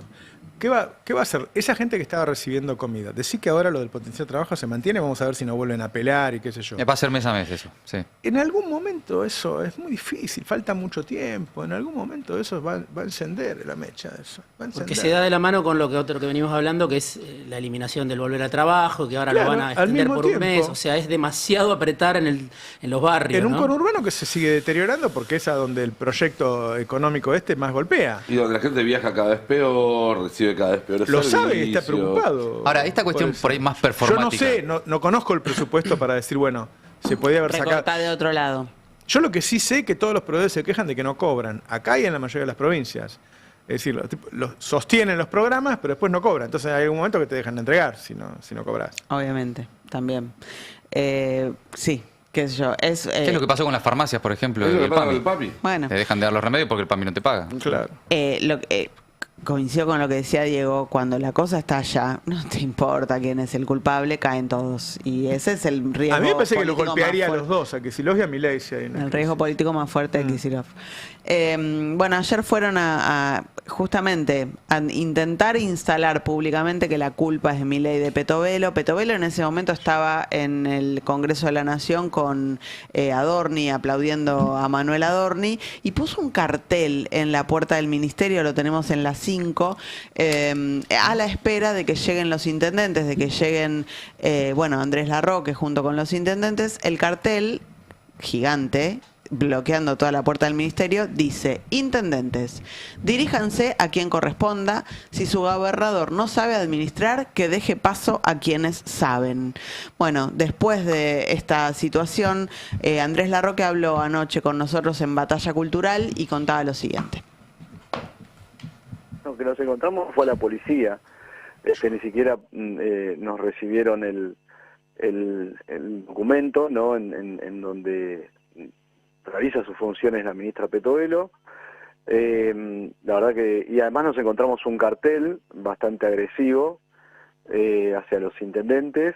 ¿Qué va a hacer? Esa gente que estaba recibiendo comida, decir que ahora lo del potencial de trabajo se mantiene, vamos a ver si no vuelven a pelar y qué sé yo. Va a ser mes a mes eso, sí. En algún momento eso es muy difícil, falta mucho tiempo, en algún momento eso va a encender la mecha de eso. Va a Porque encender. se da de la mano con lo que otro que venimos hablando, que es la eliminación del volver a trabajo, que ahora Claro, lo van a al extender mismo por un tiempo. mes. O sea, es demasiado apretar en los barrios. En un ¿no? conurbano que se sigue deteriorando porque es a donde el proyecto económico más golpea. Y donde la gente viaja cada vez peor, recibe cada vez peores Lo sabe y está servicios. preocupado. Ahora, esta cuestión eso. por ahí más Yo performática. no sé, no conozco el presupuesto para decir, bueno, se podía haber sacado. Recorta de otro lado. Yo lo que sí sé es que todos los proveedores se quejan de que no cobran, acá y en la mayoría de las provincias. Es decir, los sostienen los programas, pero después no cobran. Entonces hay algún momento que te dejan de entregar si no cobras. Obviamente, también. Sí, qué sé yo. ¿Qué es lo que pasó con las farmacias, por ejemplo? Es lo que del pasa con PAMI? el PAMI. Bueno, Te dejan de dar los remedios porque el PAMI no te paga. Claro. coincido con lo que decía Diego, cuando la cosa está allá, no te importa quién es el culpable, caen todos. Y ese es el riesgo. A mí me parece que lo político golpearía a más los dos, a Kicillof y a Milei. Si hay una el riesgo político más fuerte de Kicillof. Bueno, ayer fueron justamente a intentar instalar públicamente que la culpa es de Milei y de Petovelo. Petovelo en ese momento estaba en el Congreso de la Nación con Adorni, aplaudiendo a Manuel Adorni, y puso un cartel en la puerta del ministerio, lo tenemos en las 5, a la espera de que lleguen los intendentes, de que lleguen, Andrés Larroque junto con los intendentes. El cartel gigante, bloqueando toda la puerta del ministerio, dice: intendentes, diríjanse a quien corresponda. Si su gobernador no sabe administrar, que deje paso a quienes saben. Bueno, después de esta situación, Andrés Larroque habló anoche con nosotros en Batalla Cultural y contaba lo siguiente. Lo que nos encontramos fue a la policía. Ni siquiera nos recibieron el documento, ¿no? En donde realiza sus funciones la ministra Petovelo. La verdad que, y además nos encontramos un cartel bastante agresivo hacia los intendentes,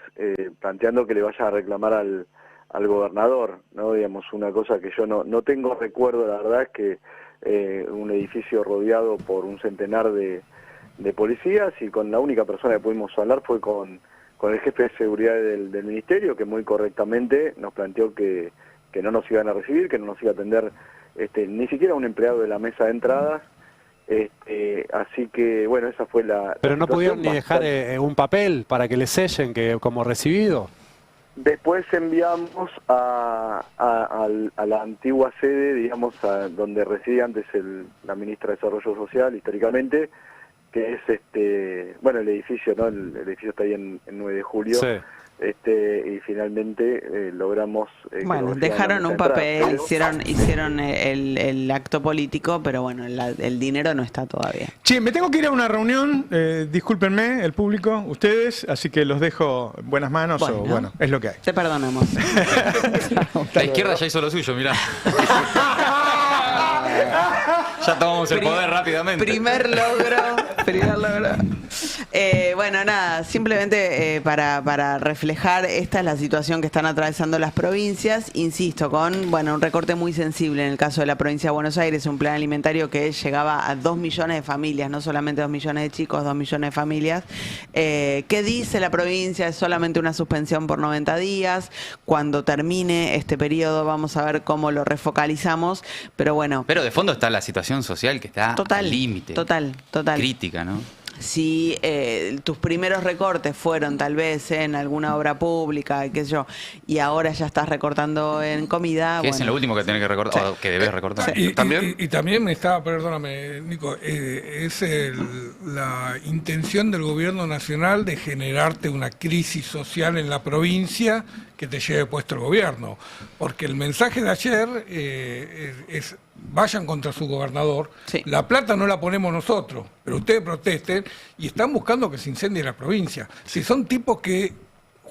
planteando que le vaya a reclamar al gobernador, ¿no? Digamos, una cosa que yo no tengo recuerdo, la verdad, es que un edificio rodeado por un centenar de policías, y con la única persona que pudimos hablar fue con el jefe de seguridad del ministerio, que muy correctamente nos planteó que no nos iban a recibir, que no nos iba a atender ni siquiera un empleado de la mesa de entradas. Así que, bueno, esa fue la... Pero la no pudieron ni situación dejar un papel para que le sellen que como recibido. Después enviamos a la antigua sede, digamos, donde residía antes la ministra de Desarrollo Social, históricamente, que es el edificio, ¿no? El edificio está ahí en 9 de julio. Sí. Y finalmente logramos... Bueno, dejaron un papel, hicieron el acto político, pero bueno, el dinero no está todavía. Che, me tengo que ir a una reunión, discúlpenme, el público, ustedes, así que los dejo en buenas manos, Bueno. es lo que hay. Te perdonamos. La izquierda ya hizo lo suyo, mirá. Ya tomamos el poder rápidamente. Primer logro. Nada, simplemente para reflejar, esta es la situación que están atravesando las provincias, insisto, con un recorte muy sensible en el caso de la provincia de Buenos Aires, un plan alimentario que llegaba a 2 millones de familias, no solamente 2 millones de chicos, 2 millones de familias. ¿Qué dice la provincia? Es solamente una suspensión por 90 días. Cuando termine este periodo vamos a ver cómo lo refocalizamos, pero bueno. Pero de fondo está la situación social que está al límite. Total. Crítica, ¿no? Si tus primeros recortes fueron tal vez en alguna obra pública, qué sé yo, y ahora ya estás recortando en comida. Que es en lo último que tenés que recortar, o que debes recortar. Y ¿También? también está, perdóname, Nico, es la intención del gobierno nacional de generarte una crisis social en la provincia que te lleve puesto el gobierno. Porque el mensaje de ayer es vayan contra su gobernador, sí. La plata no la ponemos nosotros, pero ustedes protesten, y están buscando que se incendie la provincia. Si son tipos que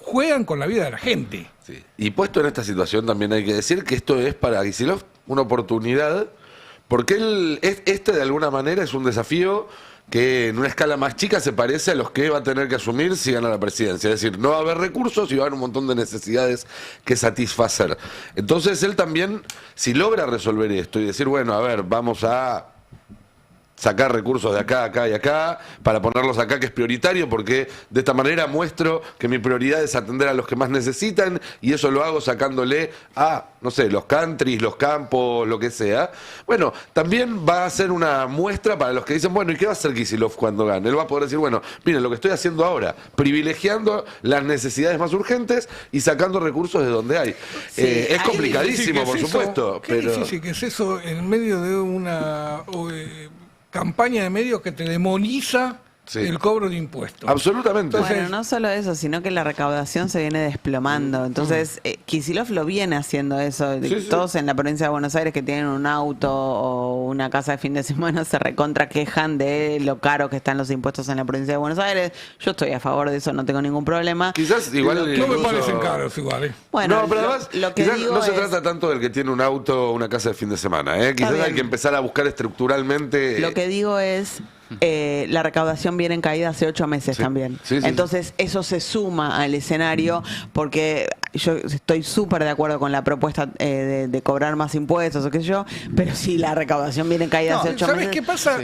juegan con la vida de la gente. Sí. Y puesto en esta situación también hay que decir que esto es para Kicillof una oportunidad, porque este de alguna manera es un desafío que en una escala más chica se parece a los que va a tener que asumir si gana la presidencia. Es decir, no va a haber recursos y va a haber un montón de necesidades que satisfacer. Entonces él también, si logra resolver esto y decir, bueno, a ver, vamos a sacar recursos de acá, acá y acá, para ponerlos acá, que es prioritario, porque de esta manera muestro que mi prioridad es atender a los que más necesitan, y eso lo hago sacándole a, no sé, los countries, los campos, lo que sea. Bueno, también va a ser una muestra para los que dicen, bueno, ¿y qué va a hacer Kicillof cuando gane? Él va a poder decir, bueno, miren, lo que estoy haciendo ahora, privilegiando las necesidades más urgentes y sacando recursos de donde hay. Sí, es complicadísimo, por supuesto. Qué difícil que es eso en medio de una campaña de medios que te demoniza el cobro de impuestos. Absolutamente. Entonces, bueno, no solo eso, sino que la recaudación se viene desplomando. Entonces, Kicillof lo viene haciendo eso. Todos en la provincia de Buenos Aires que tienen un auto o una casa de fin de semana se recontra quejan de lo caro que están los impuestos en la provincia de Buenos Aires. Yo estoy a favor de eso, no tengo ningún problema. Quizás igual... No me parecen caros igual. Bueno, no, pero además, lo que quizás no se trata tanto del que tiene un auto o una casa de fin de semana. Quizás hay que empezar a buscar estructuralmente... Lo que digo es... la recaudación viene en caída hace 8 meses también. Entonces eso se suma al escenario, porque yo estoy súper de acuerdo con la propuesta de cobrar más impuestos o qué sé yo, pero si la recaudación viene en caída hace 8 meses... ¿Sabes qué pasa?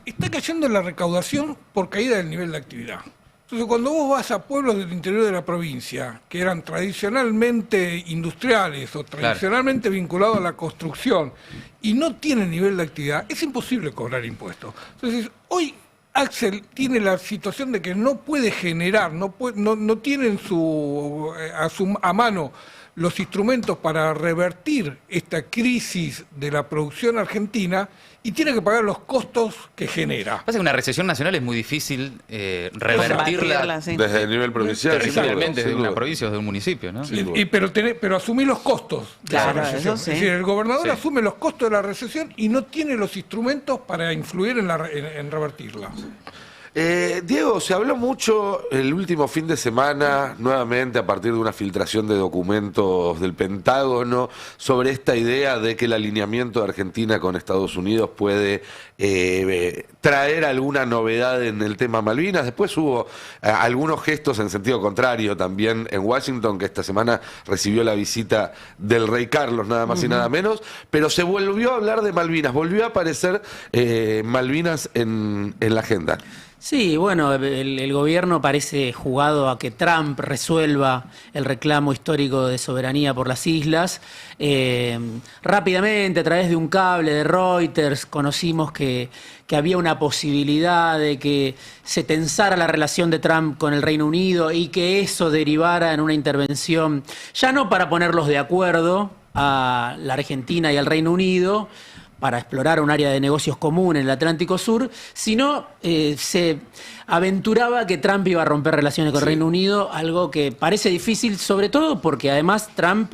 Está cayendo la recaudación por caída del nivel de actividad. Entonces, cuando vos vas a pueblos del interior de la provincia, que eran tradicionalmente industriales o tradicionalmente vinculados a la construcción, y no tienen nivel de actividad, es imposible cobrar impuestos. Entonces, hoy Axel tiene la situación de que no puede generar, no tienen a mano los instrumentos para revertir esta crisis de la producción argentina, y tiene que pagar los costos que genera. Pasa que una recesión nacional es muy difícil revertirla desde el nivel provincial. Territorialmente, desde una provincia o de un municipio, ¿no? Pero asumir los costos de la recesión. Eso sí. Es decir, el gobernador asume los costos de la recesión y no tiene los instrumentos para influir en revertirla. Diego, se habló mucho el último fin de semana, nuevamente a partir de una filtración de documentos del Pentágono, sobre esta idea de que el alineamiento de Argentina con Estados Unidos puede traer alguna novedad en el tema Malvinas. Después hubo algunos gestos en sentido contrario también en Washington, que esta semana recibió la visita del rey Carlos, nada más y nada menos, pero se volvió a hablar de Malvinas, volvió a aparecer Malvinas en la agenda. Sí, bueno, el gobierno parece jugado a que Trump resuelva el reclamo histórico de soberanía por las islas. Rápidamente, a través de un cable de Reuters, conocimos que había una posibilidad de que se tensara la relación de Trump con el Reino Unido y que eso derivara en una intervención, ya no para ponerlos de acuerdo a la Argentina y al Reino Unido, para explorar un área de negocios común en el Atlántico Sur, sino se aventuraba que Trump iba a romper relaciones con el Reino Unido, algo que parece difícil, sobre todo porque además Trump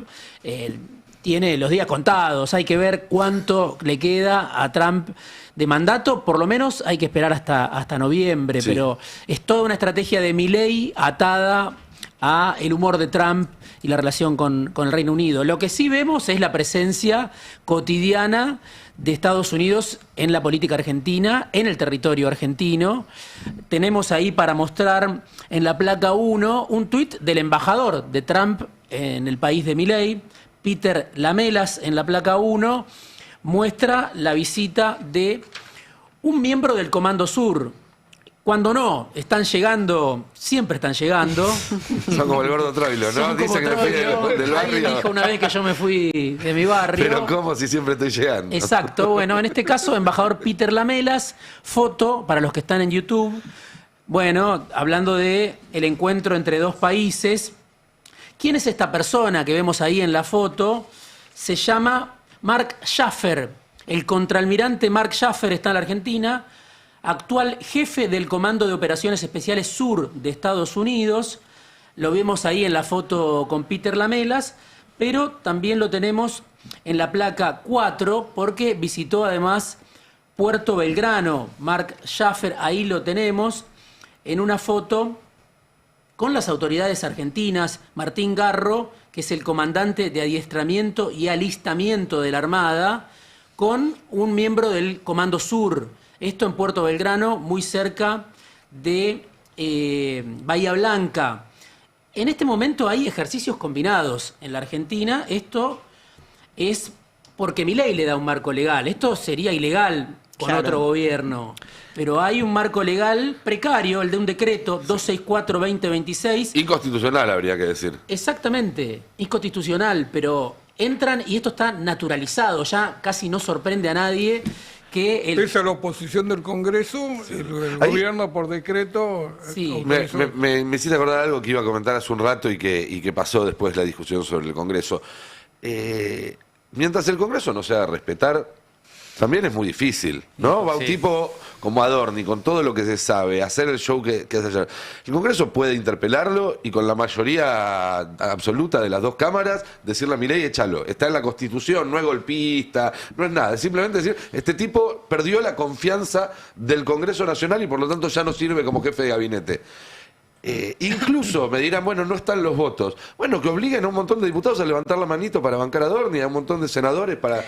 tiene los días contados, hay que ver cuánto le queda a Trump de mandato, por lo menos hay que esperar hasta noviembre, pero es toda una estrategia de Milei atada a el humor de Trump y la relación con el Reino Unido. Lo que sí vemos es la presencia cotidiana de Estados Unidos en la política argentina, en el territorio argentino. Tenemos ahí para mostrar en la placa 1 un tuit del embajador de Trump en el país de Milei, Peter Lamelas, en la placa 1, muestra la visita de un miembro del Comando Sur. Cuando no, están llegando, siempre están llegando. Son como el gordo Troilo, ¿no? Dice que me fui del barrio. Alguien dijo una vez que yo me fui de mi barrio. Pero ¿cómo si siempre estoy llegando? Exacto, bueno, en este caso, embajador Peter Lamelas, foto para los que están en YouTube. Bueno, hablando de el encuentro entre dos países. ¿Quién es esta persona que vemos ahí en la foto? Se llama Mark Schaffer. El contraalmirante Mark Schaffer está en la Argentina, actual jefe del Comando de Operaciones Especiales Sur de Estados Unidos. Lo vemos ahí en la foto con Peter Lamelas, pero también lo tenemos en la placa 4 porque visitó además Puerto Belgrano. Mark Schaffer, ahí lo tenemos en una foto con las autoridades argentinas, Martín Garro, que es el comandante de adiestramiento y alistamiento de la Armada, con un miembro del Comando Sur. Esto en Puerto Belgrano, muy cerca de Bahía Blanca. En este momento hay ejercicios combinados en la Argentina. Esto es porque Milei le da un marco legal. Esto sería ilegal con otro gobierno. Pero hay un marco legal precario, el de un decreto 264-2026. Inconstitucional, habría que decir. Exactamente, inconstitucional, pero entran y esto está naturalizado. Ya casi no sorprende a nadie que Pese a la oposición del Congreso, el gobierno por decreto... Sí. Me hiciste acordar algo que iba a comentar hace un rato y que pasó después de la discusión sobre el Congreso. Mientras el Congreso no se haga respetar, también es muy difícil, ¿no? Va un tipo como Adorni, con todo lo que se sabe, hacer el show que hace ayer. El Congreso puede interpelarlo y con la mayoría absoluta de las dos cámaras decirle a Milei, échalo. Está en la Constitución, no es golpista, no es nada. Es simplemente decir, este tipo perdió la confianza del Congreso Nacional y por lo tanto ya no sirve como jefe de gabinete. Incluso me dirán, bueno, no están los votos. Bueno, que obliguen a un montón de diputados a levantar la manito para bancar a Adorni, a un montón de senadores para...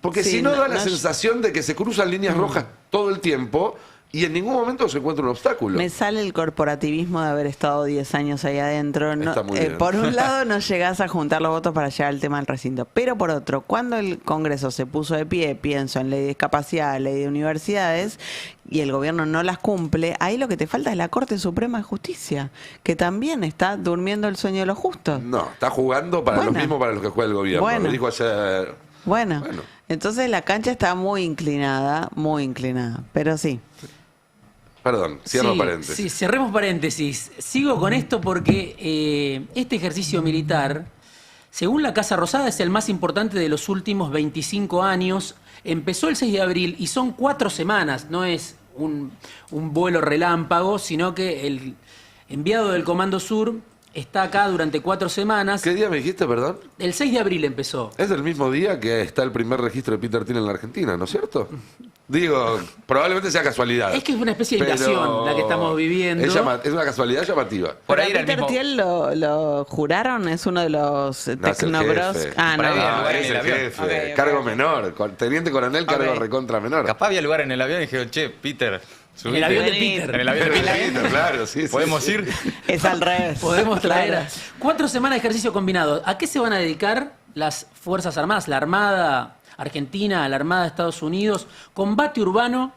Porque si no da la sensación de que se cruzan líneas rojas todo el tiempo y en ningún momento se encuentra un obstáculo. Me sale el corporativismo de haber estado 10 años ahí adentro. No, Está muy bien. por un lado no llegás a juntar los votos para llegar al tema del recinto, pero por otro, cuando el Congreso se puso de pie, pienso en ley de discapacidad, ley de universidades, y el gobierno no las cumple, ahí lo que te falta es la Corte Suprema de Justicia, que también está durmiendo el sueño de los justos. No, está jugando para los mismos para los que juega el gobierno. Bueno. Lo dijo ayer. Bueno, entonces la cancha está muy inclinada, pero sí. Perdón, cierro paréntesis. Sí, cerremos paréntesis. Sigo con esto porque este ejercicio militar, según la Casa Rosada, es el más importante de los últimos 25 años. Empezó el 6 de abril y son 4 semanas. No es un vuelo relámpago, sino que el enviado del Comando Sur está acá durante 4 semanas. ¿Qué día me dijiste, perdón? El 6 de abril empezó. Es el mismo día que está el primer registro de Peter Thiel en la Argentina, ¿no es cierto? Digo, probablemente sea casualidad. Es que es una especie de invasión la que estamos viviendo. Es una casualidad llamativa. Por ahí Peter Thiel lo juraron, es uno de los tecnobros. Es el jefe. Okay, cargo menor, teniente coronel, cargo recontra menor. Capaz había lugar en el avión y dijeron, che, Peter. En el avión de Peter. En el avión de Peter, claro, sí. ¿Podemos ir? Es al revés. Podemos traer. 4 semanas de ejercicio combinado. ¿A qué se van a dedicar las Fuerzas Armadas? La Armada Argentina, la Armada de Estados Unidos. Combate urbano,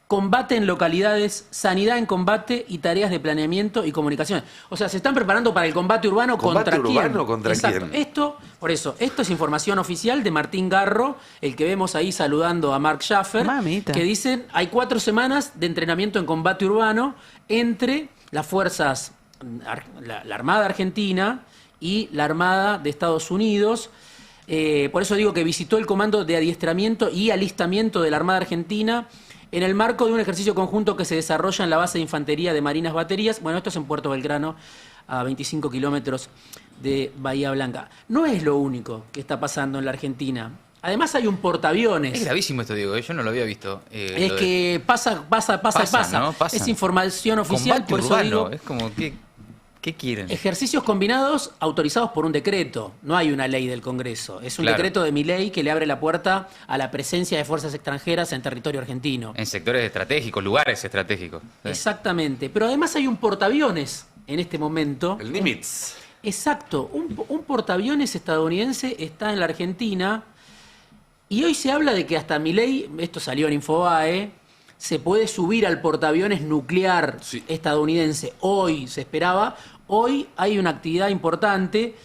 combate en localidades, sanidad en combate y tareas de planeamiento y comunicaciones. O sea, se están preparando para el combate urbano. ¿Combate contra urbano quién? contra Exacto. quién? Esto es información oficial de Martín Garro, el que vemos ahí saludando a Mark Schaffer, que dicen hay 4 semanas de entrenamiento en combate urbano entre las fuerzas, la Armada Argentina y la Armada de Estados Unidos. Por eso digo que visitó el Comando de Adiestramiento y Alistamiento de la Armada Argentina en el marco de un ejercicio conjunto que se desarrolla en la base de infantería de Marinas Baterías. Bueno, esto es en Puerto Belgrano, a 25 kilómetros de Bahía Blanca. No es lo único que está pasando en la Argentina. Además hay un portaaviones. Es gravísimo esto, Diego, yo no lo había visto. Es que pasa, ¿no? Pasa. Es información oficial, Combate por eso urbano, digo... es como, ¿qué quieren? Ejercicios combinados autorizados por un decreto. No hay una ley del Congreso. Es un decreto de Milei que le abre la puerta a la presencia de fuerzas extranjeras en territorio argentino. En sectores estratégicos, lugares estratégicos. Sí. Exactamente. Pero además hay un portaaviones en este momento. El Nimitz. Exacto. Un portaaviones estadounidense está en la Argentina y hoy se habla de que hasta Milei, esto salió en Infobae, se puede subir al portaaviones nuclear estadounidense. Hoy se esperaba. Hoy hay una actividad importante.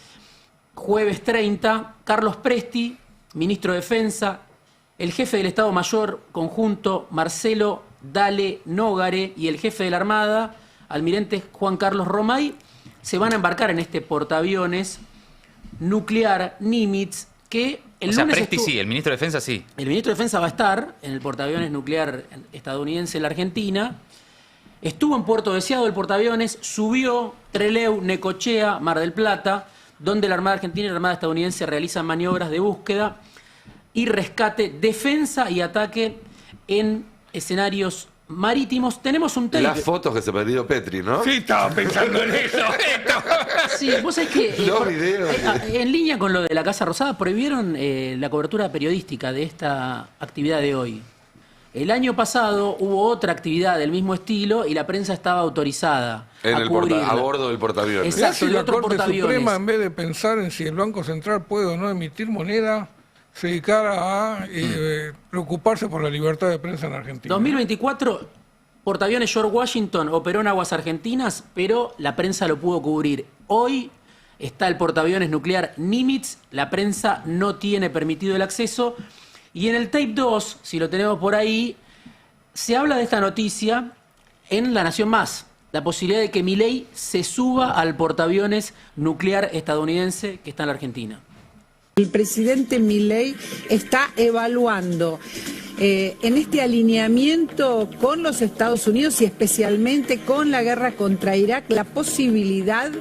Jueves 30, Carlos Presti, ministro de Defensa, el jefe del Estado Mayor Conjunto, Marcelo Dale Nógare, y el jefe de la Armada, almirante Juan Carlos Romay, se van a embarcar en este portaaviones nuclear Nimitz, que el lunes Presti sí, el ministro de Defensa sí. El ministro de Defensa va a estar en el portaaviones nuclear estadounidense en la Argentina. Estuvo en Puerto Deseado el portaaviones, subió Trelew, Necochea, Mar del Plata, donde la Armada Argentina y la Armada estadounidense realizan maniobras de búsqueda y rescate, defensa y ataque en escenarios marítimos, tenemos un tape. Las fotos que se perdió Petri, ¿no? Sí, estaba pensando en eso. Sí, vos sabés que Los videos. en línea con lo de la Casa Rosada prohibieron la cobertura periodística de esta actividad de hoy. El año pasado hubo otra actividad del mismo estilo y la prensa estaba autorizada A bordo del portaaviones. Exacto, Si de la otro Corte portaaviones. Suprema, en vez de pensar en si el Banco Central puede o no emitir moneda, se dedicara a preocuparse por la libertad de prensa en Argentina. 2024, portaaviones George Washington operó en aguas argentinas, pero la prensa lo pudo cubrir. Hoy está el portaaviones nuclear Nimitz, la prensa no tiene permitido el acceso. Y en el tape 2, si lo tenemos por ahí, se habla de esta noticia en La Nación Más. La posibilidad de que Milei se suba al portaaviones nuclear estadounidense que está en la Argentina. El presidente Milei está evaluando en este alineamiento con los Estados Unidos y especialmente con la guerra contra Irak la posibilidad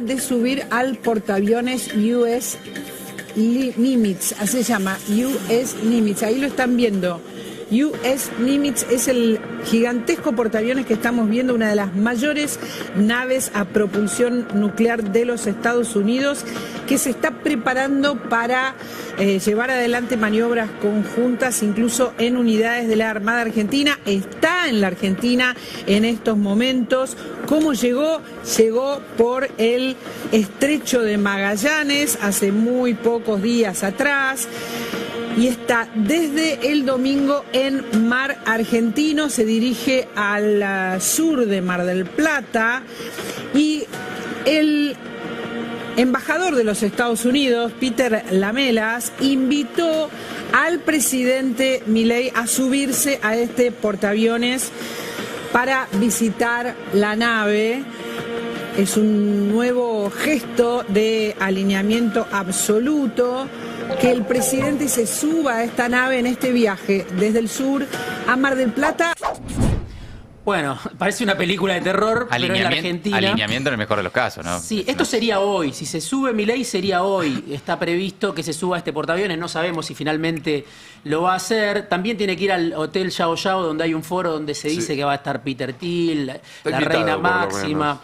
de subir al portaaviones US Nimitz, así se llama, US Nimitz, ahí lo están viendo. US Nimitz es el gigantesco portaaviones que estamos viendo, una de las mayores naves a propulsión nuclear de los Estados Unidos, que se está preparando para llevar adelante maniobras conjuntas, incluso en unidades de la Armada Argentina. Está en la Argentina en estos momentos. ¿Cómo llegó? Llegó por el Estrecho de Magallanes hace muy pocos días atrás. Y está desde el domingo en mar argentino, se dirige al sur de Mar del Plata y el embajador de los Estados Unidos, Peter Lamelas, invitó al presidente Milei a subirse a este portaaviones para visitar la nave. Es un nuevo gesto de alineamiento absoluto, que el presidente se suba a esta nave en este viaje desde el sur a Mar del Plata. Bueno, parece una película de terror, pero en la Argentina. Alineamiento en el mejor de los casos, ¿no? Sí, esto sería hoy. Si se sube Milei, sería hoy. Está previsto que se suba a este portaaviones. No sabemos si finalmente lo va a hacer. También tiene que ir al Hotel Yao Yao, donde hay un foro donde se dice que va a estar Peter Thiel, la reina Máxima,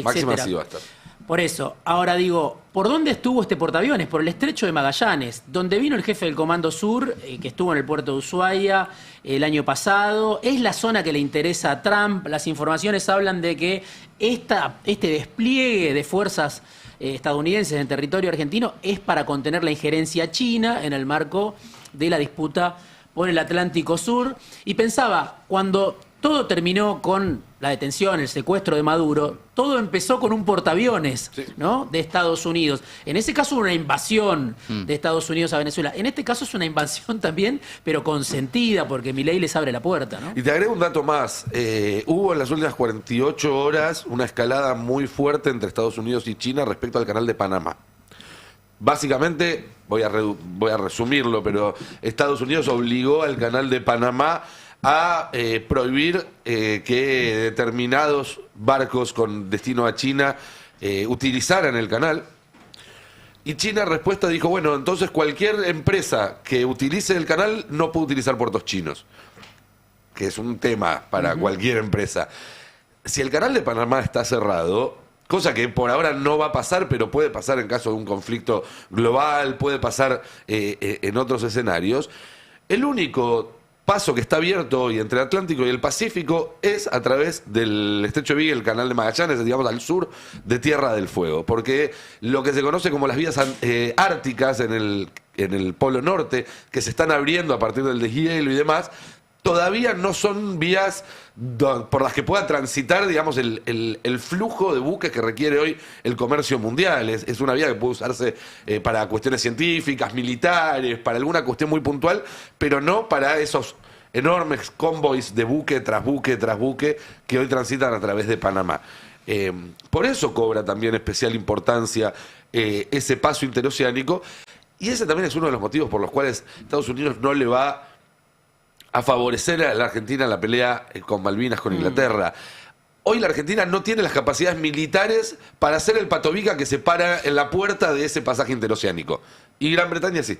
Máxima etcétera. sí va a estar. Por eso, ahora digo, ¿por dónde estuvo este portaaviones? Por el Estrecho de Magallanes, donde vino el jefe del Comando Sur, que estuvo en el puerto de Ushuaia el año pasado. Es la zona que le interesa a Trump. Las informaciones hablan de que este despliegue de fuerzas estadounidenses en territorio argentino es para contener la injerencia china en el marco de la disputa por el Atlántico Sur. Y pensaba, cuando todo terminó con la detención, el secuestro de Maduro, todo empezó con un portaaviones, ¿no?, de Estados Unidos. En ese caso una invasión de Estados Unidos a Venezuela. En este caso es una invasión también, pero consentida, porque Milei les abre la puerta, ¿no? Y te agrego un dato más. Hubo en las últimas 48 horas una escalada muy fuerte entre Estados Unidos y China respecto al canal de Panamá. Básicamente, voy a resumirlo, pero Estados Unidos obligó al canal de Panamá a prohibir que determinados barcos con destino a China utilizaran el canal. Y China en respuesta dijo, bueno, entonces cualquier empresa que utilice el canal no puede utilizar puertos chinos, que es un tema para cualquier empresa. Si el canal de Panamá está cerrado, cosa que por ahora no va a pasar, pero puede pasar en caso de un conflicto global, puede pasar en otros escenarios, el único paso que está abierto hoy entre el Atlántico y el Pacífico es a través del Estrecho de Beagle, el canal de Magallanes, digamos al sur de Tierra del Fuego, porque lo que se conoce como las vías árticas en el Polo Norte, que se están abriendo a partir del deshielo y demás, todavía no son vías por las que pueda transitar, digamos, el flujo de buques que requiere hoy el comercio mundial. Es una vía que puede usarse para cuestiones científicas, militares, para alguna cuestión muy puntual, pero no para esos enormes convoys de buque tras buque tras buque que hoy transitan a través de Panamá. Por eso cobra también especial importancia ese paso interoceánico, y ese también es uno de los motivos por los cuales Estados Unidos no le va a favorecer a la Argentina en la pelea con Malvinas, con Inglaterra. Hoy la Argentina no tiene las capacidades militares para hacer el patobica que se para en la puerta de ese pasaje interoceánico. Y Gran Bretaña sí.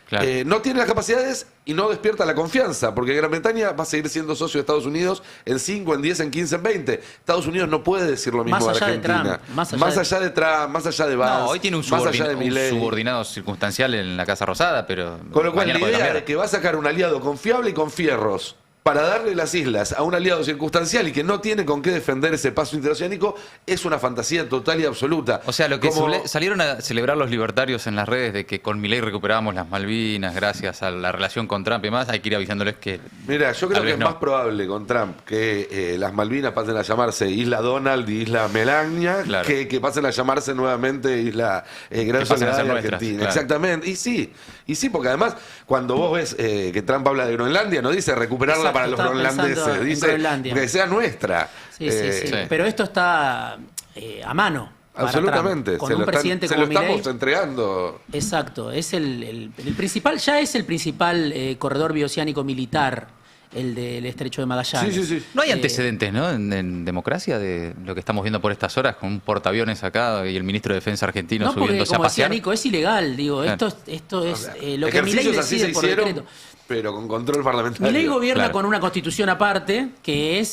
Claro. No tiene las capacidades y no despierta la confianza, porque Gran Bretaña va a seguir siendo socio de Estados Unidos en 5, en 10, en 15, en 20. Estados Unidos no puede decir lo mismo Más de allá de Argentina. Trump, más allá de Trump, más allá de Vance, No, hoy tiene un más allá de un Milei. subordinado circunstancial en la Casa Rosada, pero Con lo cual, la mañana puede idea cambiar. de que va a sacar un aliado confiable y con fierros para darle las islas a un aliado circunstancial y que no tiene con qué defender ese paso interoceánico es una fantasía total y absoluta. O sea, lo que Como- salieron a celebrar los libertarios en las redes de que con Milei recuperábamos las Malvinas gracias a la relación con Trump y más, hay que ir avisándoles que... Mira, yo creo Tal que vez es no. más probable con Trump que las Malvinas pasen a llamarse Isla Donald y Isla Melania Claro. que pasen a llamarse nuevamente Isla Gran Que pasen a Soledad ser de nuestras, Argentina. claro. Exactamente. Y sí, porque además cuando vos ves que Trump habla de Groenlandia, no dice recuperarla Exacto, para los estaba groenlandeses, pensando en dice Groenlandia. que sea nuestra. Sí, sí, sí. sí. Pero esto está a mano. para Absolutamente. Trump. Con Se un lo, presidente se lo como Milei. estamos entregando. Exacto, es el principal, ya es el principal corredor bioceánico militar, el del Estrecho de Magallanes. Sí, sí, sí. No hay antecedentes, ¿no? En democracia de lo que estamos viendo por estas horas con un portaaviones acá y el ministro de Defensa argentino No, porque subiéndose a como decía pasear. Nico, es ilegal, digo, Claro. esto es lo que Milei Ejercicios así decide se por hicieron, decreto. pero con control parlamentario. Milei gobierna Claro. con una constitución aparte, que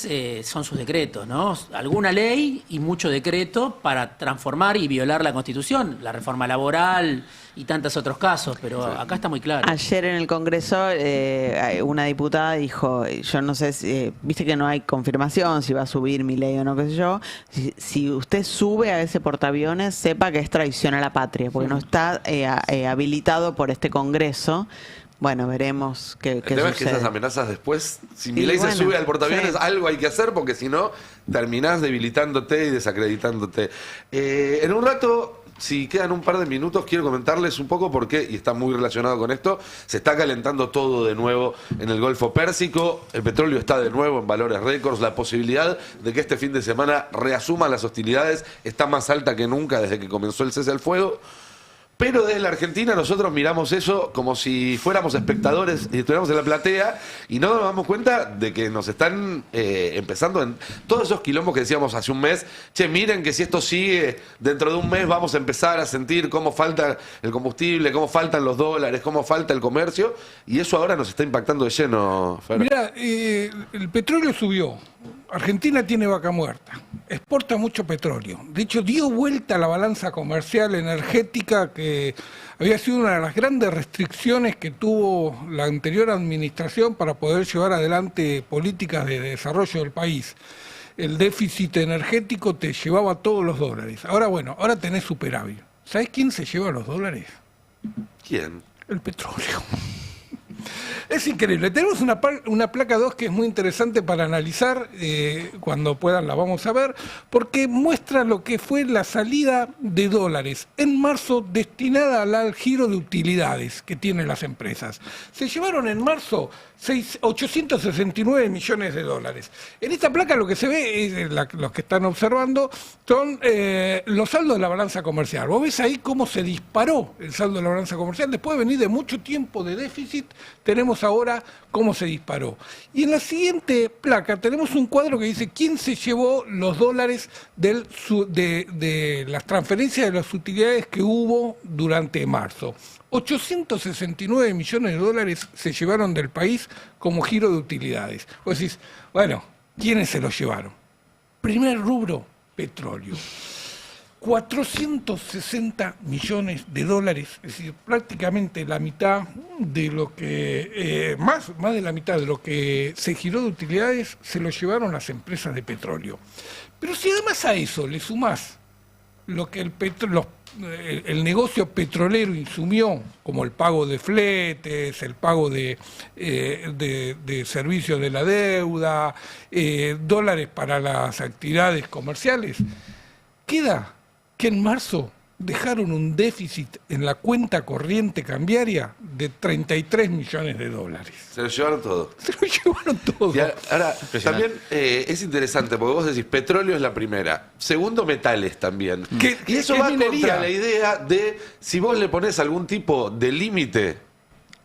son sus decretos, ¿no? Alguna ley y mucho decreto para transformar y violar la constitución, la reforma laboral y tantos otros casos, pero acá está muy claro. Ayer en el Congreso una diputada dijo, yo no sé, viste que no hay confirmación si va a subir Milei o no, qué sé yo, si usted sube a ese portaaviones, sepa que es traición a la patria, porque no está habilitado por este Congreso. Bueno, veremos qué El tema es que sucede. esas amenazas después, si Y Milei bueno, se sube al portaaviones, sí. algo hay que hacer porque si no, terminás debilitándote y desacreditándote. En un rato, si quedan un par de minutos, quiero comentarles un poco por qué, y está muy relacionado con esto, se está calentando todo de nuevo en el Golfo Pérsico, el petróleo está de nuevo en valores récords, la posibilidad de que este fin de semana reasuman las hostilidades está más alta que nunca desde que comenzó el cese al fuego. Pero desde la Argentina nosotros miramos eso como si fuéramos espectadores y estuviéramos en la platea y no nos damos cuenta de que nos están empezando en todos esos quilombos que decíamos hace un mes. Che, miren que si esto sigue, dentro de un mes vamos a empezar a sentir cómo falta el combustible, cómo faltan los dólares, cómo falta el comercio y eso ahora nos está impactando de lleno, Fer. Mirá, el petróleo subió. Argentina tiene vaca muerta, exporta mucho petróleo. De hecho, dio vuelta a la balanza comercial energética que había sido una de las grandes restricciones que tuvo la anterior administración para poder llevar adelante políticas de desarrollo del país. El déficit energético te llevaba todos los dólares. Ahora, bueno, ahora tenés superávit. ¿Sabés quién se lleva los dólares? ¿Quién? El petróleo. Es increíble. Tenemos una placa 2 que es muy interesante para analizar, cuando puedan la vamos a ver, porque muestra lo que fue la salida de dólares en marzo destinada al giro de utilidades que tienen las empresas. Se llevaron en marzo 869 millones de dólares. En esta placa lo que se ve, los que están observando, son los saldos de la balanza comercial. Vos ves ahí cómo se disparó el saldo de la balanza comercial. Después de venir de mucho tiempo de déficit, tenemos ahora cómo se disparó. Y en la siguiente placa tenemos un cuadro que dice quién se llevó los dólares de las transferencias de las utilidades que hubo durante marzo. 869 millones de dólares se llevaron del país como giro de utilidades. Vos decís, bueno, ¿quiénes se los llevaron? Primer rubro, petróleo. 460 millones de dólares, es decir, prácticamente la mitad de lo que, más de la mitad de lo que se giró de utilidades se lo llevaron las empresas de petróleo. Pero si además a eso le sumás lo que el negocio petrolero insumió, como el pago de fletes, el pago de servicios de la deuda, dólares para las actividades comerciales, queda que en marzo dejaron un déficit en la cuenta corriente cambiaria de 33 millones de dólares. Se lo llevaron todo. Se lo llevaron todo. Y ahora, también es interesante, porque vos decís, petróleo es la primera. Segundo, metales también. Y eso va contra la idea de, si vos le ponés algún tipo de límite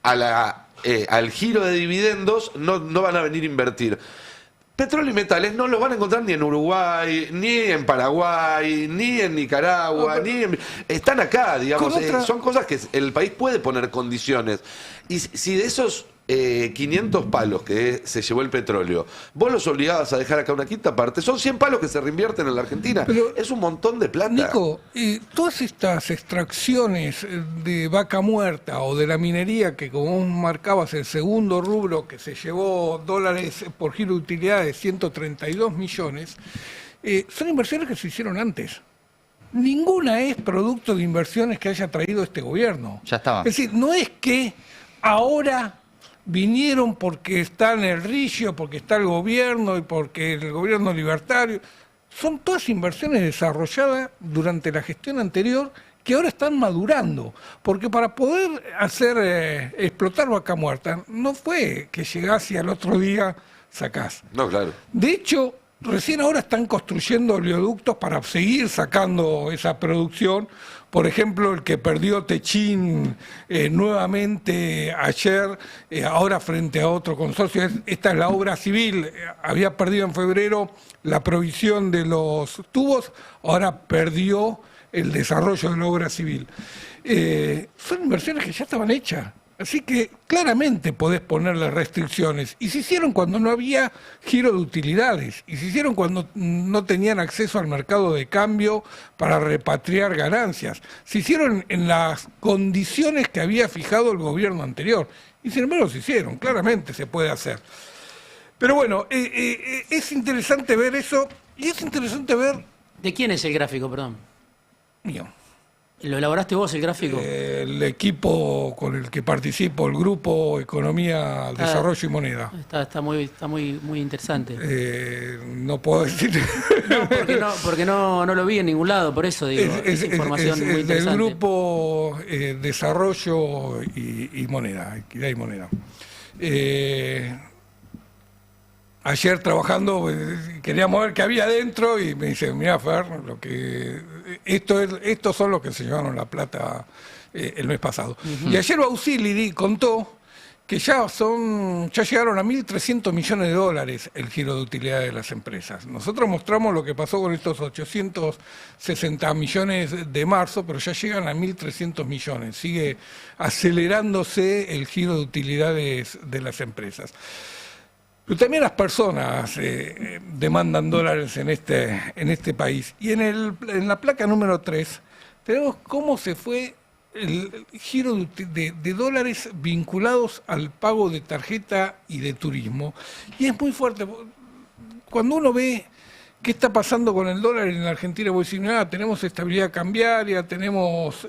al giro de dividendos, no van a venir a invertir. Petróleo y metales no los van a encontrar ni en Uruguay, ni en Paraguay, ni en Nicaragua, están acá, digamos. Son cosas que el país puede poner condiciones. Y si de esos 500 palos que se llevó el petróleo, vos los obligabas a dejar acá una quinta parte, son 100 palos que se reinvierten en la Argentina. Pero, es un montón de plata. Nico, todas estas extracciones de vaca muerta o de la minería, que como vos marcabas, el segundo rubro que se llevó dólares por giro de utilidades, 132 millones, son inversiones que se hicieron antes. Ninguna es producto de inversiones que haya traído este gobierno. Ya estaba. Es decir, no es que ahora vinieron porque está en el río, porque está el gobierno y porque el gobierno libertario. Son todas inversiones desarrolladas durante la gestión anterior que ahora están madurando. Porque para poder hacer explotar vaca muerta, no fue que llegás y al otro día sacás. No, claro. De hecho, recién ahora están construyendo oleoductos para seguir sacando esa producción. Por ejemplo, el que perdió Techín nuevamente ayer, ahora frente a otro consorcio, esta es la obra civil. Había perdido en febrero la provisión de los tubos, ahora perdió el desarrollo de la obra civil. Son inversiones que ya estaban hechas. Así que claramente podés ponerle restricciones. Y se hicieron cuando no había giro de utilidades. Y se hicieron cuando no tenían acceso al mercado de cambio para repatriar ganancias. Se hicieron en las condiciones que había fijado el gobierno anterior. Y sin embargo se hicieron. Claramente se puede hacer. Pero bueno, es interesante ver eso. Y es interesante ver... ¿De quién es el gráfico, perdón? Mío. ¿Lo elaboraste vos, el gráfico? El equipo con el que participo, el grupo Economía, Desarrollo y Moneda. Está muy interesante. No puedo decir. No, porque no lo vi en ningún lado, por eso digo. Es información muy interesante. Del grupo Desarrollo y Moneda, Equidad y Moneda. Ayer trabajando queríamos ver qué había adentro y me dice, mira Fer, estos son los que se llevaron la plata el mes pasado. Y ayer Bausili contó que ya llegaron a 1.300 millones de dólares el giro de utilidad de las empresas. Nosotros mostramos lo que pasó con estos 860 millones de marzo, pero ya llegan a 1.300 millones. Sigue acelerándose el giro de utilidades de las empresas. Pero también las personas demandan dólares en este país. Y en la placa número 3 tenemos cómo se fue el giro de dólares vinculados al pago de tarjeta y de turismo. Y es muy fuerte. Cuando uno ve qué está pasando con el dólar en la Argentina, vos decís, tenemos estabilidad cambiaria, tenemos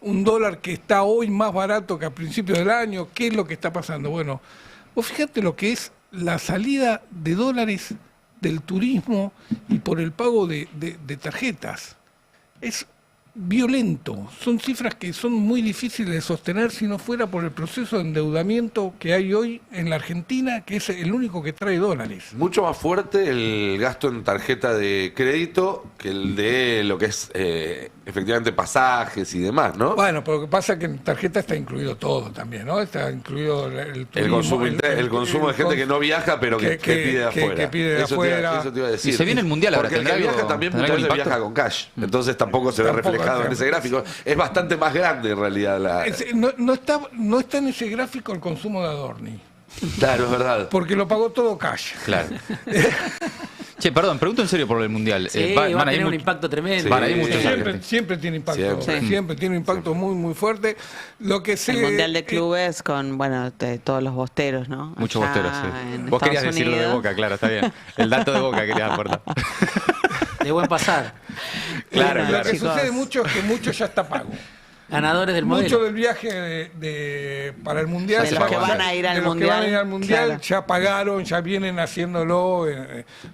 un dólar que está hoy más barato que a principios del año. ¿Qué es lo que está pasando? Bueno, vos fíjate lo que es la salida de dólares del turismo y por el pago de tarjetas. Es violento. Son cifras que son muy difíciles de sostener si no fuera por el proceso de endeudamiento que hay hoy en la Argentina, que es el único que trae dólares. Mucho más fuerte el gasto en tarjeta de crédito que el de lo que es efectivamente pasajes y demás, ¿no? Bueno, pero lo que pasa es que en tarjeta está incluido todo también, ¿no? Está incluido el turismo, el consumo de gente que no viaja, pero que pide de afuera. Que pide de afuera. Eso te iba a decir. Y se viene el Mundial ahora. Porque el que viaja también muchas veces viaja con cash. Entonces tampoco se ve reflejado en ese gráfico. Es bastante más grande en realidad. No está en ese gráfico el consumo de Adorni. Claro, es verdad. Porque lo pagó todo cash. Claro. Che, perdón, pregunto en serio por el Mundial. Sí, va a tener un impacto tremendo. Siempre tiene impacto. Siempre tiene un impacto muy, muy fuerte. El Mundial de Clubes con, todos los bosteros, ¿no? Muchos bosteros, sí. Vos Estados querías decirlo de Boca, claro, está bien. El dato de Boca querías aportar. De buen pasar. Claro, Lo que sucede mucho es que mucho ya está pago. Ganadores del modelo. Mucho del viaje para el Mundial. De los que van a ir al Mundial. Claro. Ya pagaron, ya vienen haciéndolo.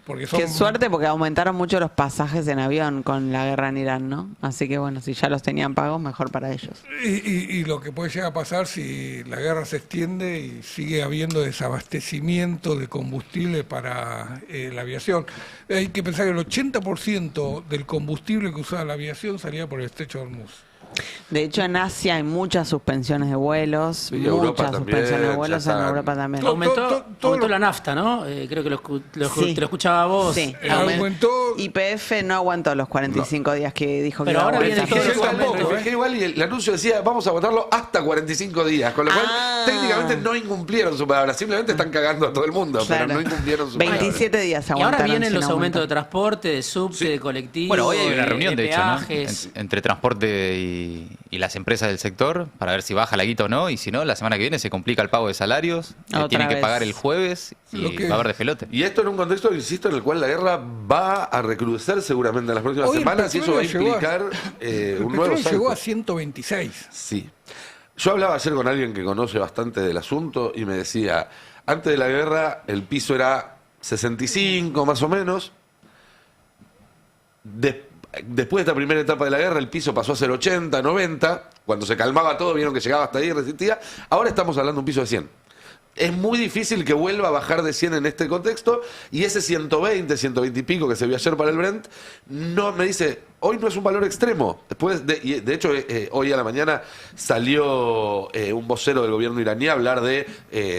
Porque son... Qué suerte, porque aumentaron mucho los pasajes en avión con la guerra en Irán, ¿no? Así que si ya los tenían pagos, mejor para ellos. Y lo que puede llegar a pasar si la guerra se extiende y sigue habiendo desabastecimiento de combustible para la aviación. Hay que pensar que el 80% del combustible que usaba la aviación salía por el estrecho de Hormuz. De hecho, en Asia hay muchas suspensiones de vuelos, Sí, Europa muchas también, suspensiones de ya vuelos en están. Europa también. Aumentó la nafta, ¿no? Creo que Sí. te lo escuchaba a vos. Sí, Aumentó. YPF no aguantó los 45 días que dijo que Pero iba a ahora viene aguantar. todo el Me fijé igual y el anuncio decía vamos a aguantarlo hasta 45 días, con lo cual técnicamente no incumplieron su palabra, simplemente están cagando a todo el mundo, Claro. pero no incumplieron su palabra. 27 días Y ahora aguantaron vienen sin los aumentos de aumentar. transporte, de subte, de colectivo. Bueno, hoy hay una reunión, de hecho, ¿no? peajes. Entre transporte y las empresas del sector para ver si baja la guita o no. Y si no, la semana que viene se complica el pago de salarios. Otra Tienen que vez. pagar el jueves y Lo que- va a haber despelote. Y esto en un contexto, insisto, en el cual la guerra va a recrudecer seguramente en las próximas Hoy el semanas y eso va a petróleo llegó a- implicar El un nuevo petróleo llegó a salto. 126. Sí. Yo hablaba ayer con alguien que conoce bastante del asunto y me decía, antes de la guerra el piso era 65 más o menos. Después de esta primera etapa de la guerra el piso pasó a ser 80, 90. Cuando se calmaba todo vieron que llegaba hasta ahí y resistía. Ahora estamos hablando de un piso de 100. Es muy difícil que vuelva a bajar de 100 en este contexto y ese 120, 120 y pico que se vio ayer para el Brent, no me dice, hoy no es un valor extremo. De hecho, hoy a la mañana salió un vocero del gobierno iraní a hablar de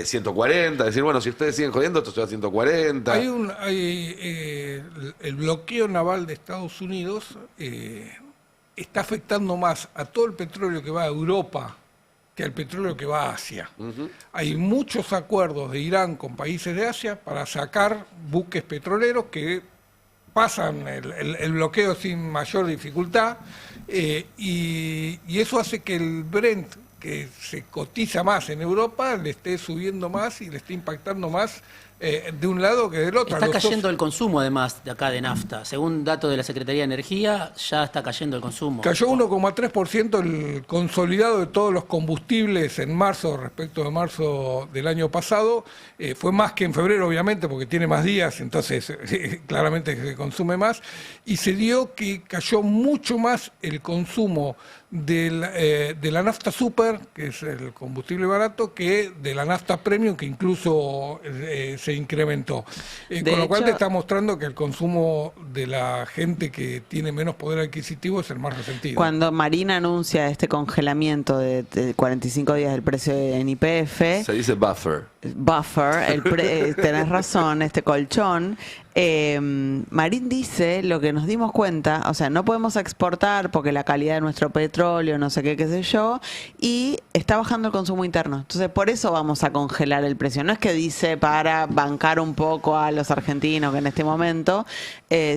140, decir, bueno, si ustedes siguen jodiendo, esto se va a 140. El bloqueo naval de Estados Unidos está afectando más a todo el petróleo que va a Europa que al petróleo que va a Asia. Hay muchos acuerdos de Irán con países de Asia para sacar buques petroleros que pasan el bloqueo sin mayor dificultad y eso hace que el Brent, que se cotiza más en Europa, le esté subiendo más y le esté impactando más de un lado que del otro. Está cayendo el consumo, además, de acá de nafta. Según datos de la Secretaría de Energía, ya está cayendo el consumo. Cayó 1,3% el consolidado de todos los combustibles en marzo respecto de marzo del año pasado. Fue más que en febrero, obviamente, porque tiene más días, entonces claramente se consume más. Y se dio que cayó mucho más el consumo de la nafta super, que es el combustible barato, que de la nafta premium, que incluso se incrementó. Con lo cual te está mostrando que el consumo de la gente que tiene menos poder adquisitivo es el más resentido. Cuando Marina anuncia este congelamiento de 45 días del precio en YPF, Se dice buffer. tenés razón, este colchón. Marín dice lo que nos dimos cuenta, o sea, no podemos exportar porque la calidad de nuestro petróleo, no sé qué sé yo, y está bajando el consumo interno. Entonces, por eso vamos a congelar el precio. No es que dice para bancar un poco a los argentinos que en este momento,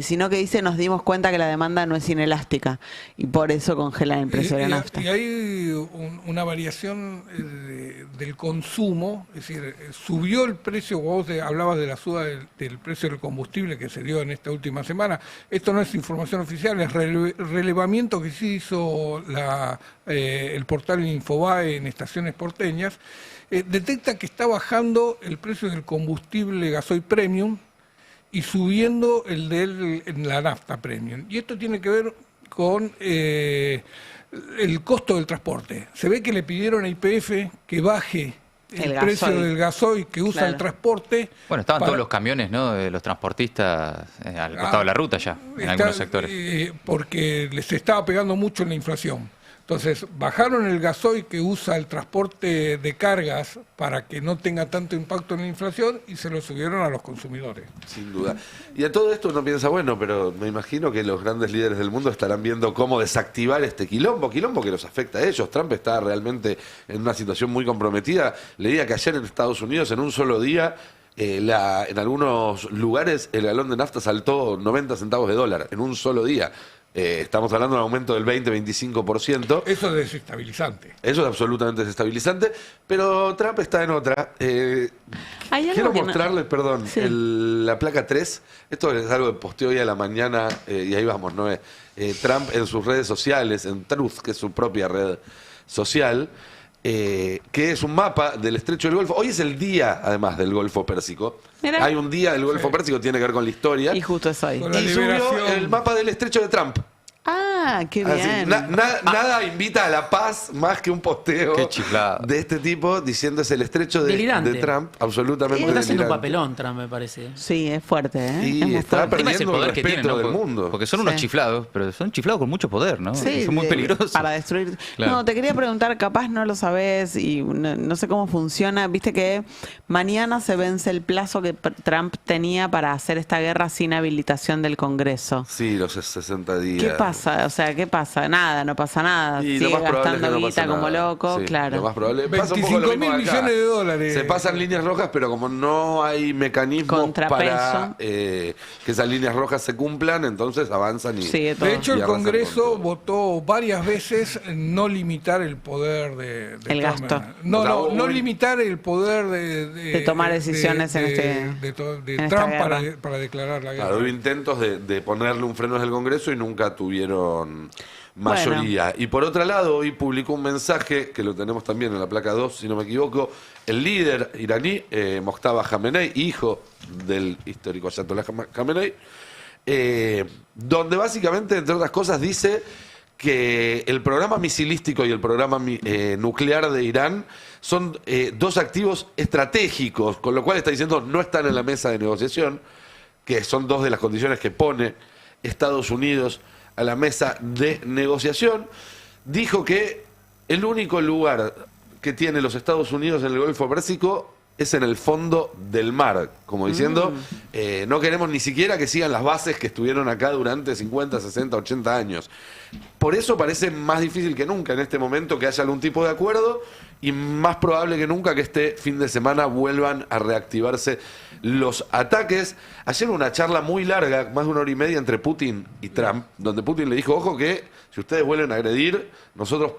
sino que dice nos dimos cuenta que la demanda no es inelástica y por eso congelan el precio de la nafta. Y hay una variación del consumo, es decir, subió el precio, vos hablabas de la suba del precio del combustible que se dio en esta última semana. Esto no es información oficial, es relevamiento que sí hizo el portal Infobae en estaciones porteñas. Detecta que está bajando el precio del combustible gasoil premium y subiendo el de la nafta premium. Y esto tiene que ver con el costo del transporte. Se ve que le pidieron a YPF que baje el precio del gasoil que usa el transporte. Bueno, estaban todos los camiones, ¿no?, de los transportistas al costado de la ruta ya, en algunos sectores. Porque les estaba pegando mucho en la inflación. Entonces, bajaron el gasoil que usa el transporte de cargas para que no tenga tanto impacto en la inflación y se lo subieron a los consumidores. Sin duda. Y a todo esto uno piensa, bueno, pero me imagino que los grandes líderes del mundo estarán viendo cómo desactivar este quilombo que los afecta a ellos. Trump está realmente en una situación muy comprometida. Leía que ayer en Estados Unidos, en un solo día, en algunos lugares el galón de nafta saltó 90 centavos de dólar, en un solo día. Estamos hablando de un aumento del 20-25%. Eso es desestabilizante. Eso es absolutamente desestabilizante, pero Trump está en otra. Quiero mostrarles, perdón, Sí. la placa 3. Esto es algo que posteó hoy a la mañana, y ahí vamos, ¿no? Trump en sus redes sociales, en Truth, que es su propia red social, que es un mapa del Estrecho del Golfo. Hoy es el día, además, del Golfo Pérsico. Mirá. Hay un día del Golfo Pérsico, tiene que ver con la historia. Y justo es hoy. Con la Y subió liberación. el mapa del Estrecho de Trump. Ah, qué Así, bien. nada invita a la paz más que un posteo Qué chiflado. de este tipo diciendo es el estrecho de Delirante. Trump, absolutamente Está haciendo un delirante. papelón, Trump, me parece. Sí, es fuerte, ¿eh? Y Es muy está fuerte. Además, el perdiendo el poder que respeto tienen, ¿no? del mundo. Porque son unos Sí. chiflados, pero son chiflados con mucho poder, ¿no? Sí, Son muy peligrosos. Para destruir. Claro. No, te quería preguntar, capaz no lo sabes y no sé cómo funciona. Viste que mañana se vence el plazo que Trump tenía para hacer esta guerra sin habilitación del Congreso. Sí, los 60 días. ¿Qué pasa? O sea, ¿qué pasa? Nada, no pasa nada. Y Sigue lo más probable es gastando que no guita pase como nada. loco, Sí, claro. Lo más probable. Pasa un poco lo 25.000 mismo acá. millones de dólares. Se pasan líneas rojas, pero como no hay mecanismos Contrapeso. para que esas líneas rojas se cumplan, entonces avanzan y... Sigue todo. De hecho, el Y arrasan Congreso con todo. votó varias veces no limitar el poder de El Trump. gasto. No, O sea, no hoy- limitar el poder De tomar decisiones en esta Trump guerra. para declarar la guerra. Claro, hubo intentos de ponerle un freno desde el Congreso y nunca tuvieron mayoría. Y por otro lado, hoy publicó un mensaje, que lo tenemos también en la placa 2, si no me equivoco, el líder iraní, Mojtaba Khamenei, hijo del histórico Ayatollah Khamenei, donde básicamente, entre otras cosas, dice que el programa misilístico y el programa nuclear de Irán son dos activos estratégicos, con lo cual está diciendo no están en la mesa de negociación, que son dos de las condiciones que pone Estados Unidos a la mesa de negociación. Dijo que el único lugar que tiene los Estados Unidos en el Golfo Pérsico es en el fondo del mar, como diciendo, no queremos ni siquiera que sigan las bases que estuvieron acá durante 50, 60, 80 años. Por eso parece más difícil que nunca en este momento que haya algún tipo de acuerdo y más probable que nunca que este fin de semana vuelvan a reactivarse los ataques. Ayer hubo una charla muy larga, más de 1 hora y media, entre Putin y Trump, donde Putin le dijo, ojo que si ustedes vuelven a agredir, nosotros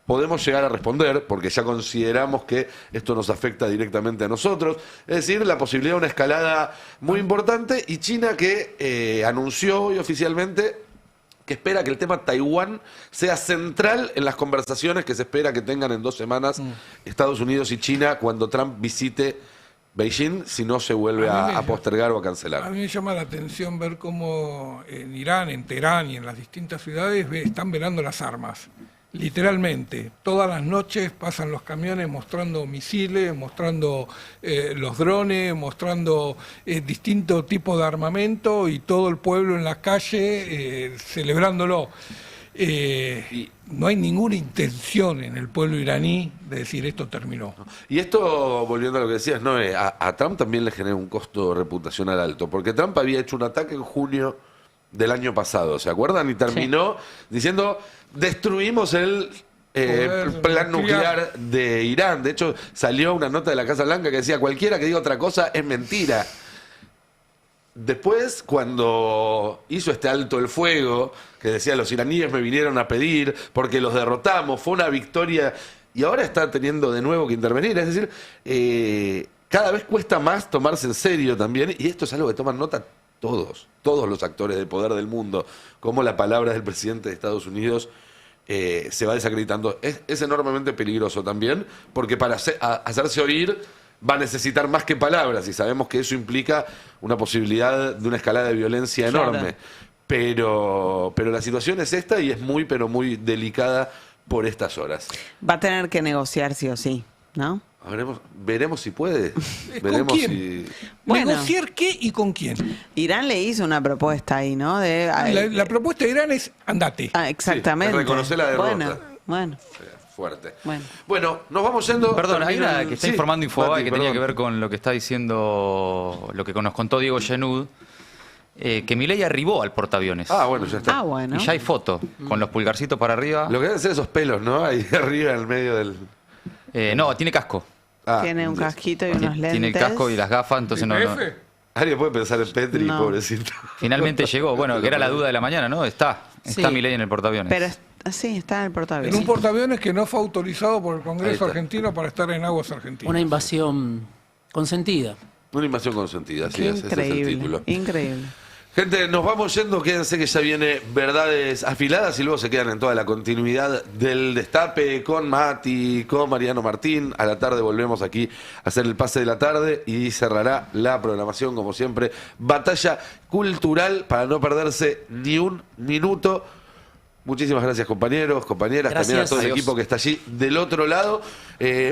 podemos llegar a responder, porque ya consideramos que esto nos afecta directamente a nosotros. Es decir, la posibilidad de una escalada muy importante, y China que anunció hoy oficialmente que espera que el tema Taiwán sea central en las conversaciones que se espera que tengan en 2 semanas Estados Unidos y China cuando Trump visite Beijing, si no se vuelve a postergar o a cancelar. A mí me llama la atención ver cómo en Irán, en Teherán y en las distintas ciudades están velando las armas. Literalmente, todas las noches pasan los camiones mostrando misiles, mostrando los drones, mostrando distintos tipos de armamento y todo el pueblo en la calle celebrándolo. No hay ninguna intención en el pueblo iraní de decir esto terminó. Y esto, volviendo a lo que decías, ¿no? A Trump también le genera un costo reputacional alto, porque Trump había hecho un ataque en junio del año pasado, ¿se acuerdan? Y terminó diciendo, destruimos el plan nuclear de Irán. De hecho, salió una nota de la Casa Blanca que decía, cualquiera que diga otra cosa es mentira. Después, cuando hizo este alto el fuego, que decía, los iraníes me vinieron a pedir porque los derrotamos, fue una victoria, y ahora está teniendo de nuevo que intervenir. Es decir, cada vez cuesta más tomarse en serio también, y esto es algo que toman nota todos los actores de poder del mundo, como la palabra del presidente de Estados Unidos se va desacreditando. Es enormemente peligroso también, porque para hacerse oír va a necesitar más que palabras, y sabemos que eso implica una posibilidad de una escalada de violencia enorme. Pero la situación es esta y es muy, pero muy delicada por estas horas. Va a tener que negociar sí o sí, ¿no? Veremos si puede. ¿Con Veremos quién? si... Bueno. ¿Negociar qué y con quién? Irán le hizo una propuesta ahí, ¿no? La propuesta de Irán es andate. Exactamente. Sí, reconocer la derrota. Bueno. Fuerte. Bueno. Bueno, nos vamos yendo. Perdón, hay Termina una el- que está sí, informando Infobae Mati, que perdón. tenía que ver con lo que está diciendo, lo que nos contó Diego Genud, que Milei arribó al portaaviones. Ah, bueno, ya está. Ah, bueno. Y ya hay foto, con los pulgarcitos para arriba. Lo que deben ser esos pelos, ¿no? Ahí arriba en el medio del... No, tiene casco. Tiene un casquito y unos lentes. Tiene el casco y las gafas, entonces no. Alguien puede pensar en Petri, No. pobrecito. Finalmente llegó. Bueno, que era la duda de la mañana, ¿no? Está Sí. Milei en el portaaviones. Pero sí, está en el portaaviones. En un portaaviones que no fue autorizado por el Ahí Congreso está. argentino para estar en aguas argentinas. Una invasión consentida. Una invasión consentida, así Qué es, ese es el increíble, título. increíble. Gente, nos vamos yendo, quédense que ya viene Verdades Afiladas y luego se quedan en toda la continuidad del Destape con Mati, con Mariano Martín. A la tarde volvemos aquí a hacer el pase de la tarde y cerrará la programación, como siempre, Batalla Cultural para no perderse ni un minuto. Muchísimas gracias, compañeros, compañeras, Gracias. también a todo el Adiós. equipo que está allí del otro lado.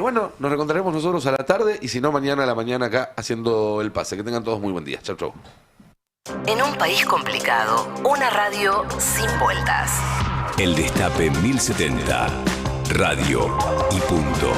Bueno, nos reencontraremos nosotros a la tarde y si no, mañana a la mañana acá haciendo el pase. Que tengan todos muy buen día. Chau, chau. En un país complicado, una radio sin vueltas. El Destape 1070. Radio y punto.